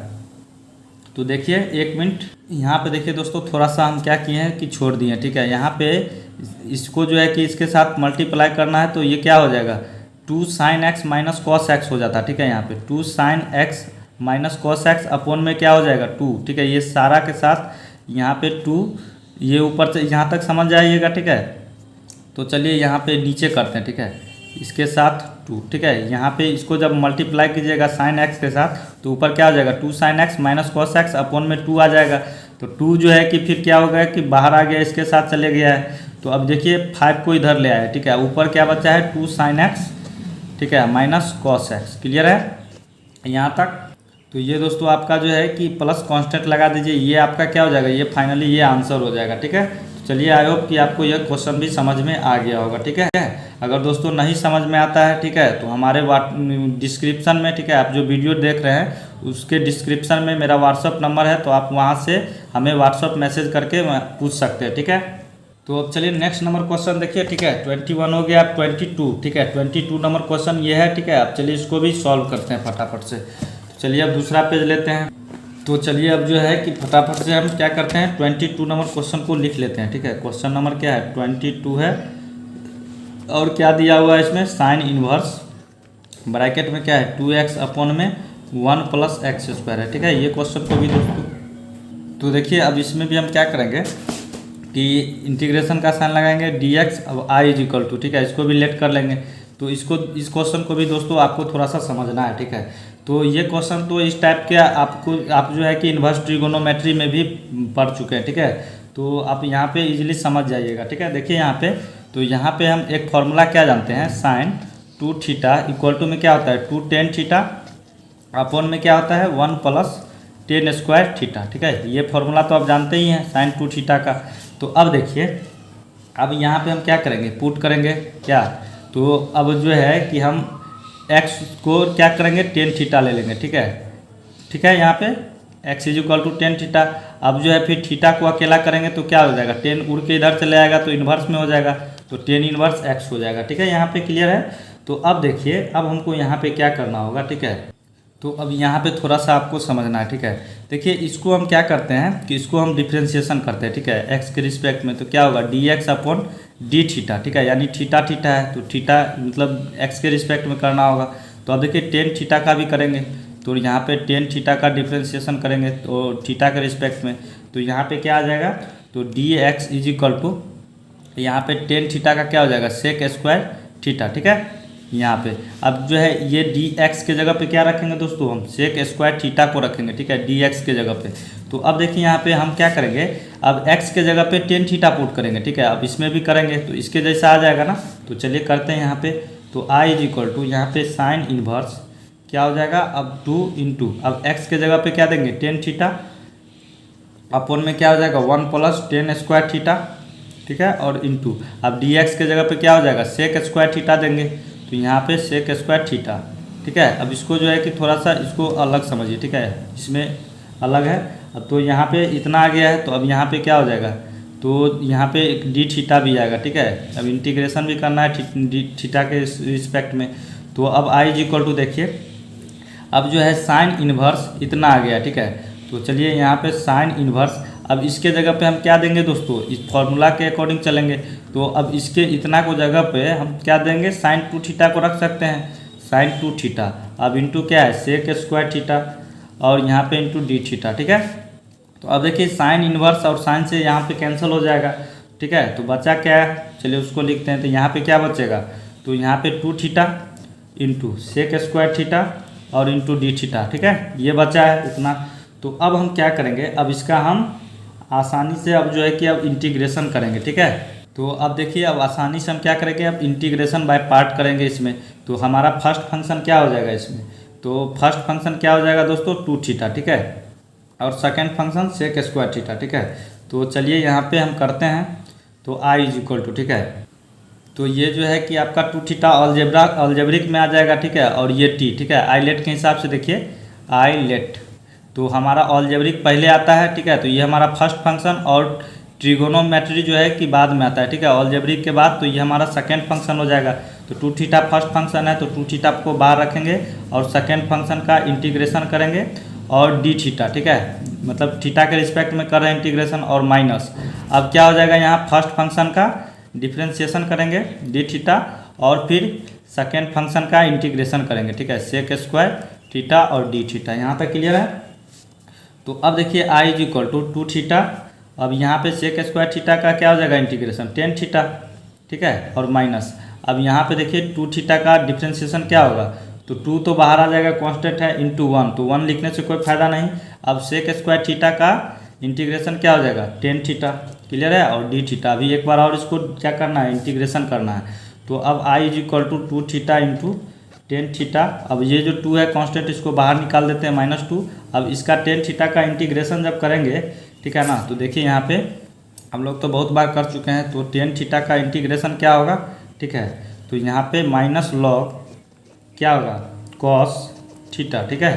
तो देखिए 1 मिनट, यहाँ पे देखिए दोस्तों थोड़ा सा हम क्या किए हैं कि छोड़ दिए हैं, ठीक है। यहाँ पे इसको जो है कि इसके साथ मल्टीप्लाई करना है, तो ये क्या हो जाएगा, 2 sin x minus cos x हो जाता है, ठीक है। यहाँ पे 2 sin x minus cos x upon में क्या हो जाएगा 2, ठीक है। ये सारा के साथ यहाँ पे 2, ये ऊपर से यहाँ तक समझ जाइएगा, ठीक है। तो चलिए यहाँ पे नीचे करते हैं, ठीक है, इसके साथ 2, ठीक है। यहाँ पे इसको जब मल्टीप्लाई कीजिएगा sin x के साथ, तो ऊपर क्या हो जाएगा, 2 sin x minus cos x upon में 2 आ जाएगा। तो 2 जो है कि फिर क्या हो गया कि बाहर आ गया, इसके साथ चले गया है। तो अब देखिए 5 को इधर ले आया, ठीक है। ऊपर क्या बचा है, 2 sin x, ठीक है, माइनस cos x। क्लियर है यहाँ तक। तो ये दोस्तों आपका जो है कि प्लस कांस्टेंट लगा दीजिए, ये आपका क्या हो जाएगा, ये फाइनली ये आंसर हो जाएगा, ठीक है। तो चलिए आई होप कि आपको यह क्वेश्चन भी समझ में आ गया होगा, ठीक है। अगर दोस्तों नहीं समझ में आता है, ठीक है, तो हमारे डिस्क्रिप्शन में, ठीक है, आप जो वीडियो देख रहे हैं उसके डिस्क्रिप्शन में मेरा व्हाट्सअप नंबर है, तो आप वहाँ से हमें व्हाट्सअप मैसेज करके पूछ सकते हैं, ठीक है। तो अब चलिए नेक्स्ट नंबर क्वेश्चन देखिए, ठीक है। 21 हो गया, अब 22, ठीक है। 22 नंबर क्वेश्चन ये है, ठीक है। अब चलिए इसको भी सॉल्व करते हैं फटाफट से। तो चलिए अब दूसरा पेज लेते हैं। तो चलिए अब जो है कि फटाफट से हम क्या करते हैं, 22 नंबर क्वेश्चन को लिख लेते हैं, ठीक है। क्वेश्चन नंबर क्या है, 22 है, और क्या दिया हुआ है इसमें, साइन इनवर्स, ब्रैकेट में क्या है 2x अपॉन में 1 + x² है, ठीक है। ये क्वेश्चन को भी दोस्तों, तो देखिए अब इसमें भी हम क्या करेंगे कि इंटीग्रेशन का साइन लगाएंगे, dx अब i = टू, ठीक है। इसको भी लेट कर लेंगे। तो इसको, इस क्वेश्चन को भी दोस्तों आपको थोड़ा सा समझना है, ठीक है। तो ये क्वेश्चन तो इस टाइप के आप जो है कि इन्वर्स ट्रिगोनोमेट्री में भी पढ़ चुके हैं, ठीक है। तो आप यहाँ पे इजीली समझ जाइएगा, ठीक है। देखिए यहाँ पे, तो यहाँ पे हम एक फॉर्मूला क्या जानते हैं, sin 2θ = में क्या होता है 2 tan θ अपॉन में क्या होता है 1 + tan²θ, ठीक है। ये फॉर्मूला तो आप जानते ही हैं sin 2θ का। तो अब देखिए, अब यहाँ पे हम क्या करेंगे, पुट करेंगे क्या, तो अब जो है कि हम x को क्या करेंगे tan θ ले लेंगे, ठीक है, ठीक है। यहाँ पे x = tan θ। अब जो है फिर थीटा को अकेला करेंगे तो क्या हो जाएगा, tan उड़ के इधर चले आएगा तो इन्वर्स में हो जाएगा, तो tan इनवर्स x हो जाएगा, ठीक है। यहाँ पे क्लियर है। तो अब देखिए, अब हमको यहाँ पे क्या करना होगा, ठीक है। तो अब यहाँ पे थोड़ा सा आपको समझना है, ठीक है। देखिए इसको हम क्या करते हैं कि इसको हम डिफ्रेंशिएशन करते हैं, ठीक है, x के रिस्पेक्ट में। तो क्या होगा dx अपॉन dθ, ठीक है, यानी थीटा है, तो थीटा मतलब x के रिस्पेक्ट में करना होगा। तो अब देखिए tan थीटा का भी करेंगे, तो यहाँ पे tan थीटा का डिफ्रेंशिएशन करेंगे तो थीटा के रिस्पेक्ट में, तो यहाँ पे क्या आ जाएगा, तो dx = यहाँ पे tan थीटा का क्या हो जाएगा sec²θ, ठीक है। यहाँ पे अब जो है ये dx के जगह पे क्या रखेंगे दोस्तों, हम sec²θ को रखेंगे, ठीक है, dx के जगह पे। तो अब देखिए यहाँ पे हम क्या करेंगे, अब x के जगह पे tan θ पुट करेंगे, ठीक है। अब इसमें भी करेंगे तो इसके जैसा आ जाएगा ना। तो चलिए करते हैं यहाँ पे। तो i = यहाँ पे साइन इनवर्स क्या हो जाएगा, अब 2 × अब x के जगह पे क्या देंगे tan θ अपॉन में क्या हो जाएगा 1 + tan²θ, ठीक है, और इंटू अब dx के जगह पे क्या हो जाएगा sec²θ देंगे, तो यहाँ पे sec²θ, ठीक है। अब इसको जो है कि थोड़ा सा इसको अलग समझिए, ठीक है, इसमें अलग है। अब तो यहाँ पे इतना आ गया है, तो अब यहाँ पे क्या हो जाएगा, तो यहाँ पे एक dθ भी आएगा, ठीक है। अब इंटीग्रेशन भी करना है थीटा के रिस्पेक्ट में। तो अब i = देखिए, अब जो है साइन इनवर्स इतना आ गया, ठीक है। तो चलिए यहाँ पे साइन इनवर्स, अब इसके जगह पे हम क्या देंगे दोस्तों, इस फॉर्मूला के अकॉर्डिंग चलेंगे। तो अब इसके इतना को जगह पे हम क्या देंगे, sin 2θ को रख सकते हैं, sin 2θ। अब इंटू क्या है sec²θ, और यहाँ पे इंटू dθ, ठीक है। तो अब देखिए साइन इनवर्स और साइन से यहाँ पे कैंसिल हो जाएगा, ठीक है। तो बचा क्या है, चलिए उसको लिखते हैं। तो यहाँ पे क्या बचेगा, तो यहाँ पे 2θ इंटू sec² और इंटू dθ, ठीक है, ये बचा है इतना। तो अब हम क्या करेंगे, अब इसका हम आसानी से अब जो है कि अब इंटीग्रेशन करेंगे, ठीक है। तो अब देखिए अब आसानी से हम क्या करेंगे, अब इंटीग्रेशन बाय पार्ट करेंगे इसमें। तो हमारा फर्स्ट फंक्शन क्या हो जाएगा इसमें, तो फर्स्ट फंक्शन क्या हो जाएगा दोस्तों 2 थीटा, ठीक है, और second function sec square theta, ठीक है। तो चलिए यहाँ पे हम करते हैं, तो आई इज इक्वल टू, ठीक है, तो ये जो है कि आपका 2 थीटा ऑलजेब्रिक में आ जाएगा, ठीक है, और ये टी, ठीक है, आईलेट के हिसाब से देखिए आईलेट, तो हमारा ऑलजेब्रिक पहले आता है, ठीक है, तो ये हमारा फर्स्ट फंक्शन, और ट्रिगोनोमेट्री जो है कि बाद में आता है, ठीक है, ऑलजेब्रिक के बाद, तो ये हमारा सेकेंड फंक्शन हो जाएगा। तो 2 थीटा फर्स्ट फंक्शन है, तो 2 थीटा को बाहर रखेंगे और सेकेंड फंक्शन का इंटीग्रेशन करेंगे, और डी थीटा, ठीक है, मतलब थीटा के रिस्पेक्ट में कर रहे हैं इंटीग्रेशन, और माइनस, अब क्या हो जाएगा यहाँ फर्स्ट फंक्शन का डिफ्रेंशिएशन करेंगे डी थीटा, और फिर सेकेंड फंक्शन का इंटीग्रेशन करेंगे, ठीक है, सेक स्क्वायर थीटा और डी थीटा। यहाँ तक क्लियर है। तो अब देखिए आई इज इक्वल टू 2 थीटा, अब यहाँ पे सेक स्क्वायर थीटा का क्या हो जाएगा इंटीग्रेशन 10 थीटा, ठीक है, और माइनस, अब यहाँ पे देखिए 2 थीटा का डिफ्रेंशिएशन क्या होगा, तो 2 तो बाहर आ जाएगा, कांस्टेंट है, इंटू 1, तो 1 लिखने से कोई फायदा नहीं। अब सेक स्क्वायर थीटा का इंटीग्रेशन क्या हो जाएगा 10 थीटा, क्लियर है, और डी थीटा, अभी एक बार और इसको क्या करना है इंटीग्रेशन करना है। तो अब I is equal to 2 theta into 10 theta, अब ये जो 2 है कांस्टेंट इसको बाहर निकाल देते हैं -2, अब इसका 10 थीटा का इंटीग्रेशन जब करेंगे, ठीक है ना, तो देखिए यहाँ पे हम लोग तो बहुत बार कर चुके हैं, तो 10 थीटा का इंटीग्रेशन क्या होगा, ठीक है, तो यहाँ पे माइनस लॉग क्या होगा कॉस थीटा, ठीक है,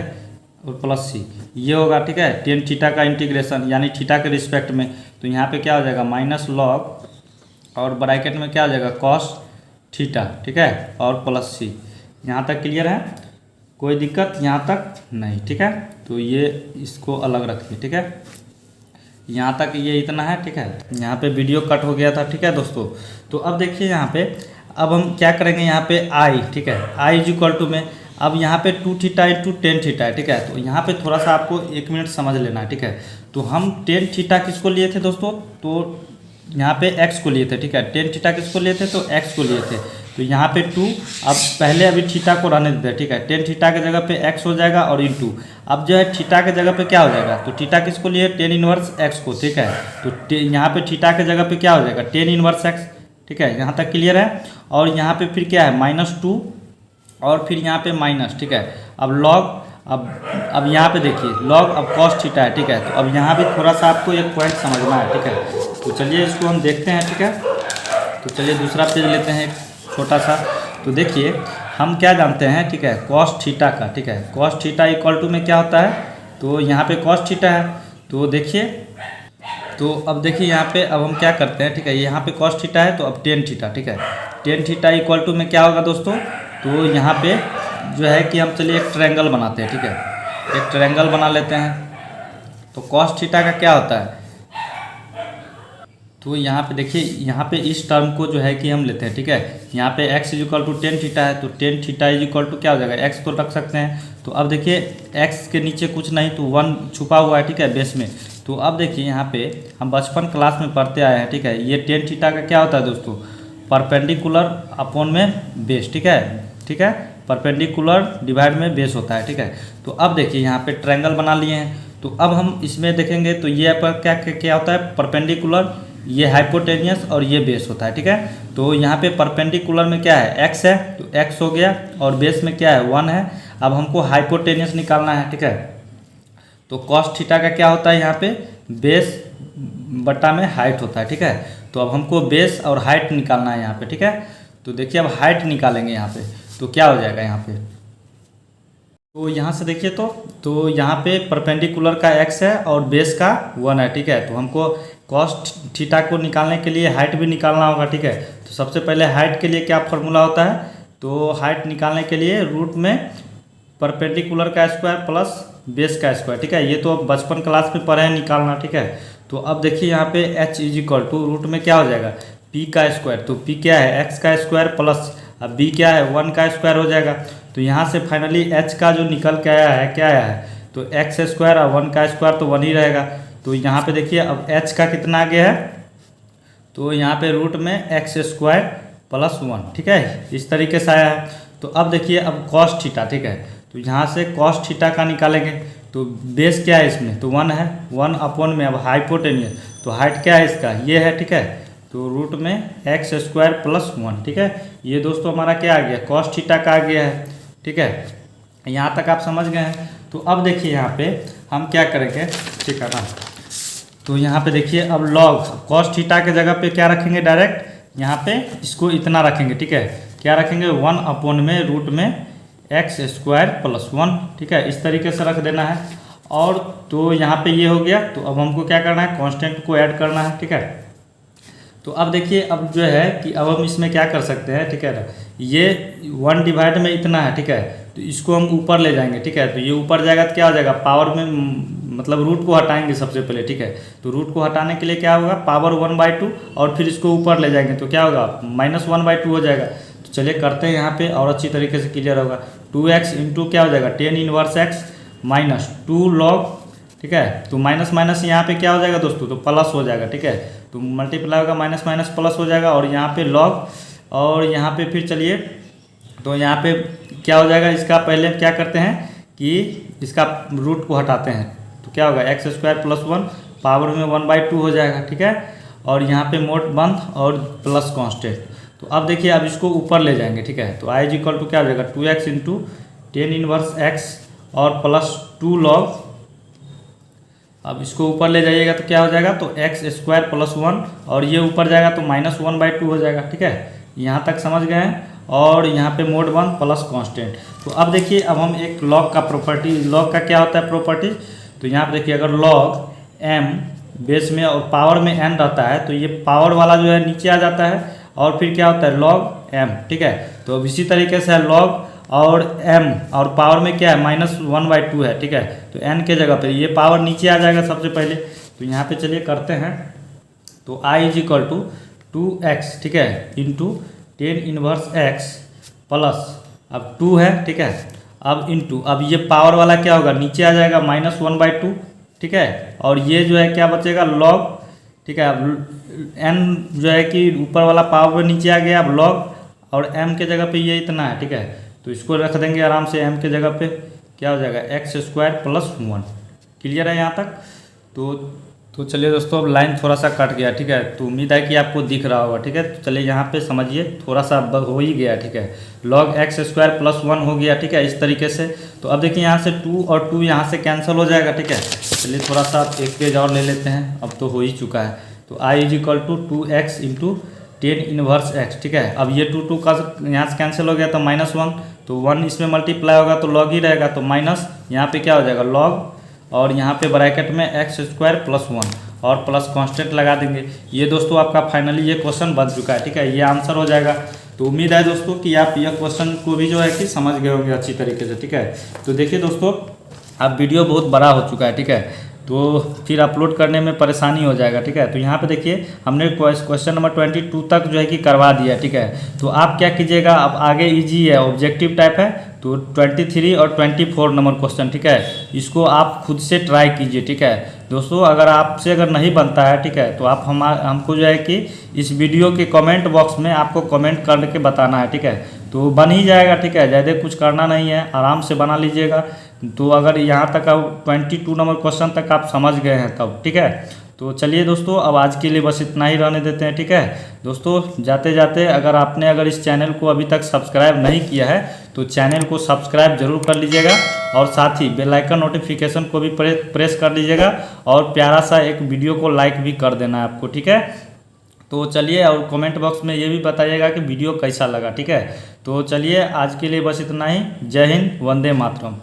और प्लस सी ये होगा, ठीक है, 10 थीटा का इंटीग्रेशन यानी थीटा के रिस्पेक्ट में, तो यहाँ पे क्या हो जाएगा माइनस लॉग और ब्रैकेट में क्या हो जाएगा कॉस थीटा, ठीक है, और प्लस सी। यहाँ तक क्लियर है, कोई दिक्कत यहाँ तक नहीं, ठीक है, तो ये इसको अलग रखिए, ठीक है, यहाँ तक ये इतना है, ठीक है, यहाँ पे वीडियो कट हो गया था, ठीक है दोस्तों। तो अब देखिए यहाँ पे अब हम क्या करेंगे, यहाँ पे आई, ठीक है, आई इज इक्वल टू में, अब यहाँ पे 2 थीटा इंटू 10 थीटा है, ठीक है, तो यहाँ पे थोड़ा सा आपको 1 मिनट समझ लेना है, ठीक है। तो हम 10 थीटा किसको लिए थे दोस्तों, तो यहाँ पे x को लिए थे, ठीक है, 10 थीटा किसको लिए थे, तो x को लिए थे, तो यहाँ पे 2, अब पहले अभी थीटा को रहने देते हैं, ठीक है, 10 थीटा के जगह पे x हो जाएगा और इंटू, अब जो है थीटा के जगह पे क्या हो जाएगा, तो थीटा किसको लिए 10 इनवर्स x को, ठीक है, तो यहाँ पे थीटा के जगह पे क्या हो जाएगा 10 इनवर्स x, ठीक है, यहाँ तक क्लियर है। और यहाँ पे फिर क्या है -2 और फिर यहाँ पे माइनस, ठीक है, अब लॉग, अब यहाँ पे देखिए लॉग अब कॉस थीटा है, ठीक है, तो अब यहाँ भी थोड़ा सा आपको एक पॉइंट समझना है, ठीक है, तो चलिए इसको हम देखते हैं, ठीक है, तो चलिए दूसरा पेज लेते हैं एक छोटा सा। तो देखिए हम क्या जानते हैं, ठीक है, कॉस थीटा का, ठीक है, कॉस थीटा इक्वल टू में क्या होता है, तो यहाँ पे कॉस थीटा है, तो देखिए, तो अब देखिए यहाँ पे अब हम क्या करते हैं, ठीक है, यहाँ पे कॉस थीटा है, तो अब 10 थीटा, ठीक है, 10 थीटा इक्वल टू में क्या होगा दोस्तों, तो यहाँ पे जो है कि हम चलिए एक ट्रायंगल बनाते हैं, ठीक है, एक ट्रायंगल बना लेते हैं। तो कॉस थीटा का क्या होता है, तो यहाँ पे देखिए यहाँ पे इस टर्म को जो है कि हम लेते हैं, ठीक है, यहाँ पे x is equal to 10 theta है, तो 10 थीटा इज इक्वल टू क्या हो जाएगा x को रख सकते हैं। तो अब देखिए x के नीचे कुछ नहीं तो 1 छुपा हुआ है, ठीक है, बेस में। तो अब देखिए यहाँ पे हम बचपन क्लास में पढ़ते आए हैं, ठीक है, ये 10 थीटा का क्या होता है दोस्तों, परपेंडिकुलर अपॉन में बेस, ठीक है, ठीक है, परपेंडिकुलर डिवाइड में बेस होता है, ठीक है। तो अब देखिए यहाँ पे ट्रायंगल बना लिए हैं, तो अब हम इसमें देखेंगे तो ये पर क्या क्या होता है, परपेंडिकुलर, ये हाइपोटेनियस और ये बेस होता है, ठीक है। तो यहाँ पे परपेंडिकुलर में क्या है x है, तो x हो गया, और बेस में क्या है 1 है। अब हमको हाइपोटेनियस निकालना है, ठीक है, तो कॉस थीटा का क्या होता है, यहाँ पे बेस बटा में हाइट होता है, ठीक है। तो अब हमको बेस और हाइट निकालना है यहाँ पे, ठीक है। तो देखिए अब हाइट निकालेंगे यहाँ पे, तो क्या हो जाएगा यहाँ पे, तो यहाँ से देखिए तो यहाँ पे परपेंडिकुलर का x है और बेस का 1 है, ठीक है। तो हमको कॉस थीटा को निकालने के लिए हाइट भी निकालना होगा, ठीक है। तो सबसे पहले हाइट के लिए क्या फार्मूला होता है, तो हाइट निकालने के लिए रूट में परपेंडिकुलर का स्क्वायर प्लस बेस का स्क्वायर, ठीक है। ये तो बचपन क्लास में पढ़े हैं निकालना, ठीक है। तो अब देखिए यहाँ पे h is equal to root में क्या हो जाएगा p का स्क्वायर, तो p क्या है x का स्क्वायर प्लस अब b क्या है 1 का स्क्वायर हो जाएगा। तो यहाँ से फाइनली h का जो निकल के आया है क्या आया है, तो x स्क्वायर और 1 का स्क्वायर तो 1 ही रहेगा। तो यहाँ पे देखिए अब h का कितना आ गया है, तो यहाँ पे रूट में x स्क्वायर प्लस 1, ठीक है, इस तरीके से आया है। तो अब देखिए अब कॉस थीटा, ठीक है, तो यहाँ से कॉस थीटा का निकालेंगे, तो बेस क्या है इसमें, तो 1 है, 1 अपॉन में अब हाइपोटेनियस, तो हाइट क्या है इसका ये है, ठीक है, तो रूट में एक्स स्क्वायर प्लस 1, ठीक है। ये दोस्तों हमारा क्या आ गया, कॉस थीटा का आ गया है, ठीक है। यहाँ तक आप समझ गए हैं। तो अब देखिए यहाँ पे हम क्या करेंगे, ठीक है ना। तो यहाँ पे देखिए अब लॉग कॉस थीटा के जगह पे क्या रखेंगे, डायरेक्ट यहाँ पे इसको इतना रखेंगे, ठीक है। क्या रखेंगे, 1 में रूट में एक्स स्क्वायर प्लस 1, ठीक है। इस तरीके से रख देना है। और तो यहाँ पे ये हो गया। तो अब हमको क्या करना है, कांस्टेंट को ऐड करना है, ठीक है। तो अब देखिए अब जो है कि अब हम इसमें क्या कर सकते हैं, ठीक है ना। ये 1 डिवाइड में इतना है, ठीक है। तो इसको हम ऊपर ले जाएंगे, ठीक है। तो ये ऊपर जाएगा तो क्या हो जाएगा, पावर में मतलब रूट को हटाएंगे सबसे पहले, ठीक है। तो रूट को हटाने के लिए क्या होगा, पावर 1/2 और फिर इसको ऊपर ले जाएंगे तो क्या होगा, -1/2 हो जाएगा। तो चलिए करते हैं यहाँ पे और अच्छी तरीके से क्लियर होगा। 2x इंटू क्या हो जाएगा, tan inverse x minus 2 log, ठीक है। तो माइनस माइनस यहाँ पे क्या हो जाएगा दोस्तों, तो प्लस हो जाएगा, ठीक है। तो मल्टीप्लाई होगा, माइनस माइनस प्लस हो जाएगा। और यहाँ पे log, और यहाँ पे फिर चलिए तो यहाँ पे क्या हो जाएगा, इसका पहले क्या करते हैं कि इसका रूट को हटाते हैं। तो क्या होगा, एक्स स्क्वायर प्लस 1 पावर में 1/2 हो जाएगा, ठीक है। और यहाँ पे मोड बंद और प्लस कांस्टेंट। तो अब देखिए अब इसको ऊपर ले जाएंगे, ठीक है। तो आई इज इक्वल टू क्या हो जाएगा, 2x into tan inverse x और प्लस 2 log। अब इसको ऊपर ले जाइएगा तो क्या हो जाएगा, तो एक्स स्क्वायर प्लस 1 और ये ऊपर जाएगा तो -1/2 हो जाएगा, ठीक है। यहाँ तक समझ गए हैं। और यहाँ पे मोड 1 प्लस कांस्टेंट। तो अब देखिए अब हम एक लॉग का प्रॉपर्टी, लॉग का क्या होता है प्रॉपर्टी, तो यहाँ पे देखिए अगर log m बेस में और पावर में n रहता है तो ये पावर वाला जो है नीचे आ जाता है और फिर क्या होता है log m, ठीक है। तो अब इसी तरीके से log और m और पावर में क्या है -1/2 है, ठीक है। तो n के जगह पे ये पावर नीचे आ जाएगा सबसे पहले। तो यहाँ पे चलिए करते हैं। तो i is equal to 2x, ठीक है, into tan inverse x plus अब 2 है, ठीक है। अब इंटू अब ये पावर वाला क्या होगा, नीचे आ जाएगा -1/2, ठीक है। और ये जो है क्या बचेगा log, ठीक है। अब n जो है कि ऊपर वाला पावर में नीचे आ गया, अब log और m के जगह पे ये इतना है, ठीक है। तो इसको रख देंगे आराम से m के जगह पे, क्या हो जाएगा एक्स स्क्वायर प्लस 1। क्लियर है यहाँ तक। तो चलिए दोस्तों अब लाइन थोड़ा सा कट गया, ठीक है। तो उम्मीद है कि आपको दिख रहा होगा, ठीक है। तो चलिए यहाँ पे समझिए थोड़ा सा हो ही गया, ठीक है। log एक्स स्क्वायर प्लस 1 हो गया, ठीक है, इस तरीके से। तो अब देखिए यहाँ से 2 और 2 यहाँ से कैंसिल हो जाएगा, ठीक है। चलिए थोड़ा सा एक पेज और ले लेते हैं, अब तो हो ही चुका है। तो i is equal to 2x into tan inverse x, ठीक है। अब ये 2 का यहाँ से कैंसिल हो गया तो -1, तो 1 इसमें मल्टीप्लाई होगा तो log ही रहेगा, तो माइनस यहाँ पे क्या हो जाएगा log और यहाँ पे ब्रैकेट में एक्स स्क्वायर प्लस 1 और प्लस कांस्टेंट लगा देंगे। ये दोस्तों आपका फाइनली ये क्वेश्चन बन चुका है, ठीक है। ये आंसर हो जाएगा। तो उम्मीद है दोस्तों कि आप यह क्वेश्चन को भी जो है कि समझ गए होंगे अच्छी तरीके से, ठीक है। तो देखिए दोस्तों अब वीडियो बहुत बड़ा हो चुका है, ठीक है। तो फिर अपलोड करने में परेशानी हो जाएगा, ठीक है। तो यहाँ पे देखिए हमने क्वेश्चन नंबर 22 तक जो है कि करवा दिया, ठीक है। तो आप क्या कीजिएगा, अब आगे इजी है, ऑब्जेक्टिव टाइप है, तो 23 और 24 नंबर क्वेश्चन, ठीक है, इसको आप खुद से ट्राई कीजिए, ठीक है। दोस्तों अगर आपसे अगर नहीं बनता है, ठीक है, तो आप हमको जो है कि इस वीडियो के कमेंट बॉक्स में आपको कमेंट करके बताना है, ठीक है। तो बन ही जाएगा, ठीक है, ज़्यादा कुछ करना नहीं है, आराम से बना लीजिएगा। तो अगर यहाँ तक अब 22 नंबर क्वेश्चन तक आप समझ गए हैं तब, ठीक है। तो चलिए दोस्तों अब आज के लिए बस इतना ही रहने देते हैं, ठीक है। दोस्तों जाते जाते अगर इस चैनल को अभी तक सब्सक्राइब नहीं किया है तो चैनल को सब्सक्राइब जरूर कर लीजिएगा और साथ ही बेल आइकन नोटिफिकेशन को भी प्रेस कर लीजिएगा और प्यारा सा एक वीडियो को लाइक भी कर देना है आपको, ठीक है। तो चलिए और कमेंट बॉक्स में ये भी बताइएगा कि वीडियो कैसा लगा, ठीक है। तो चलिए आज के लिए बस इतना ही। जय हिंद, वंदे मातरम।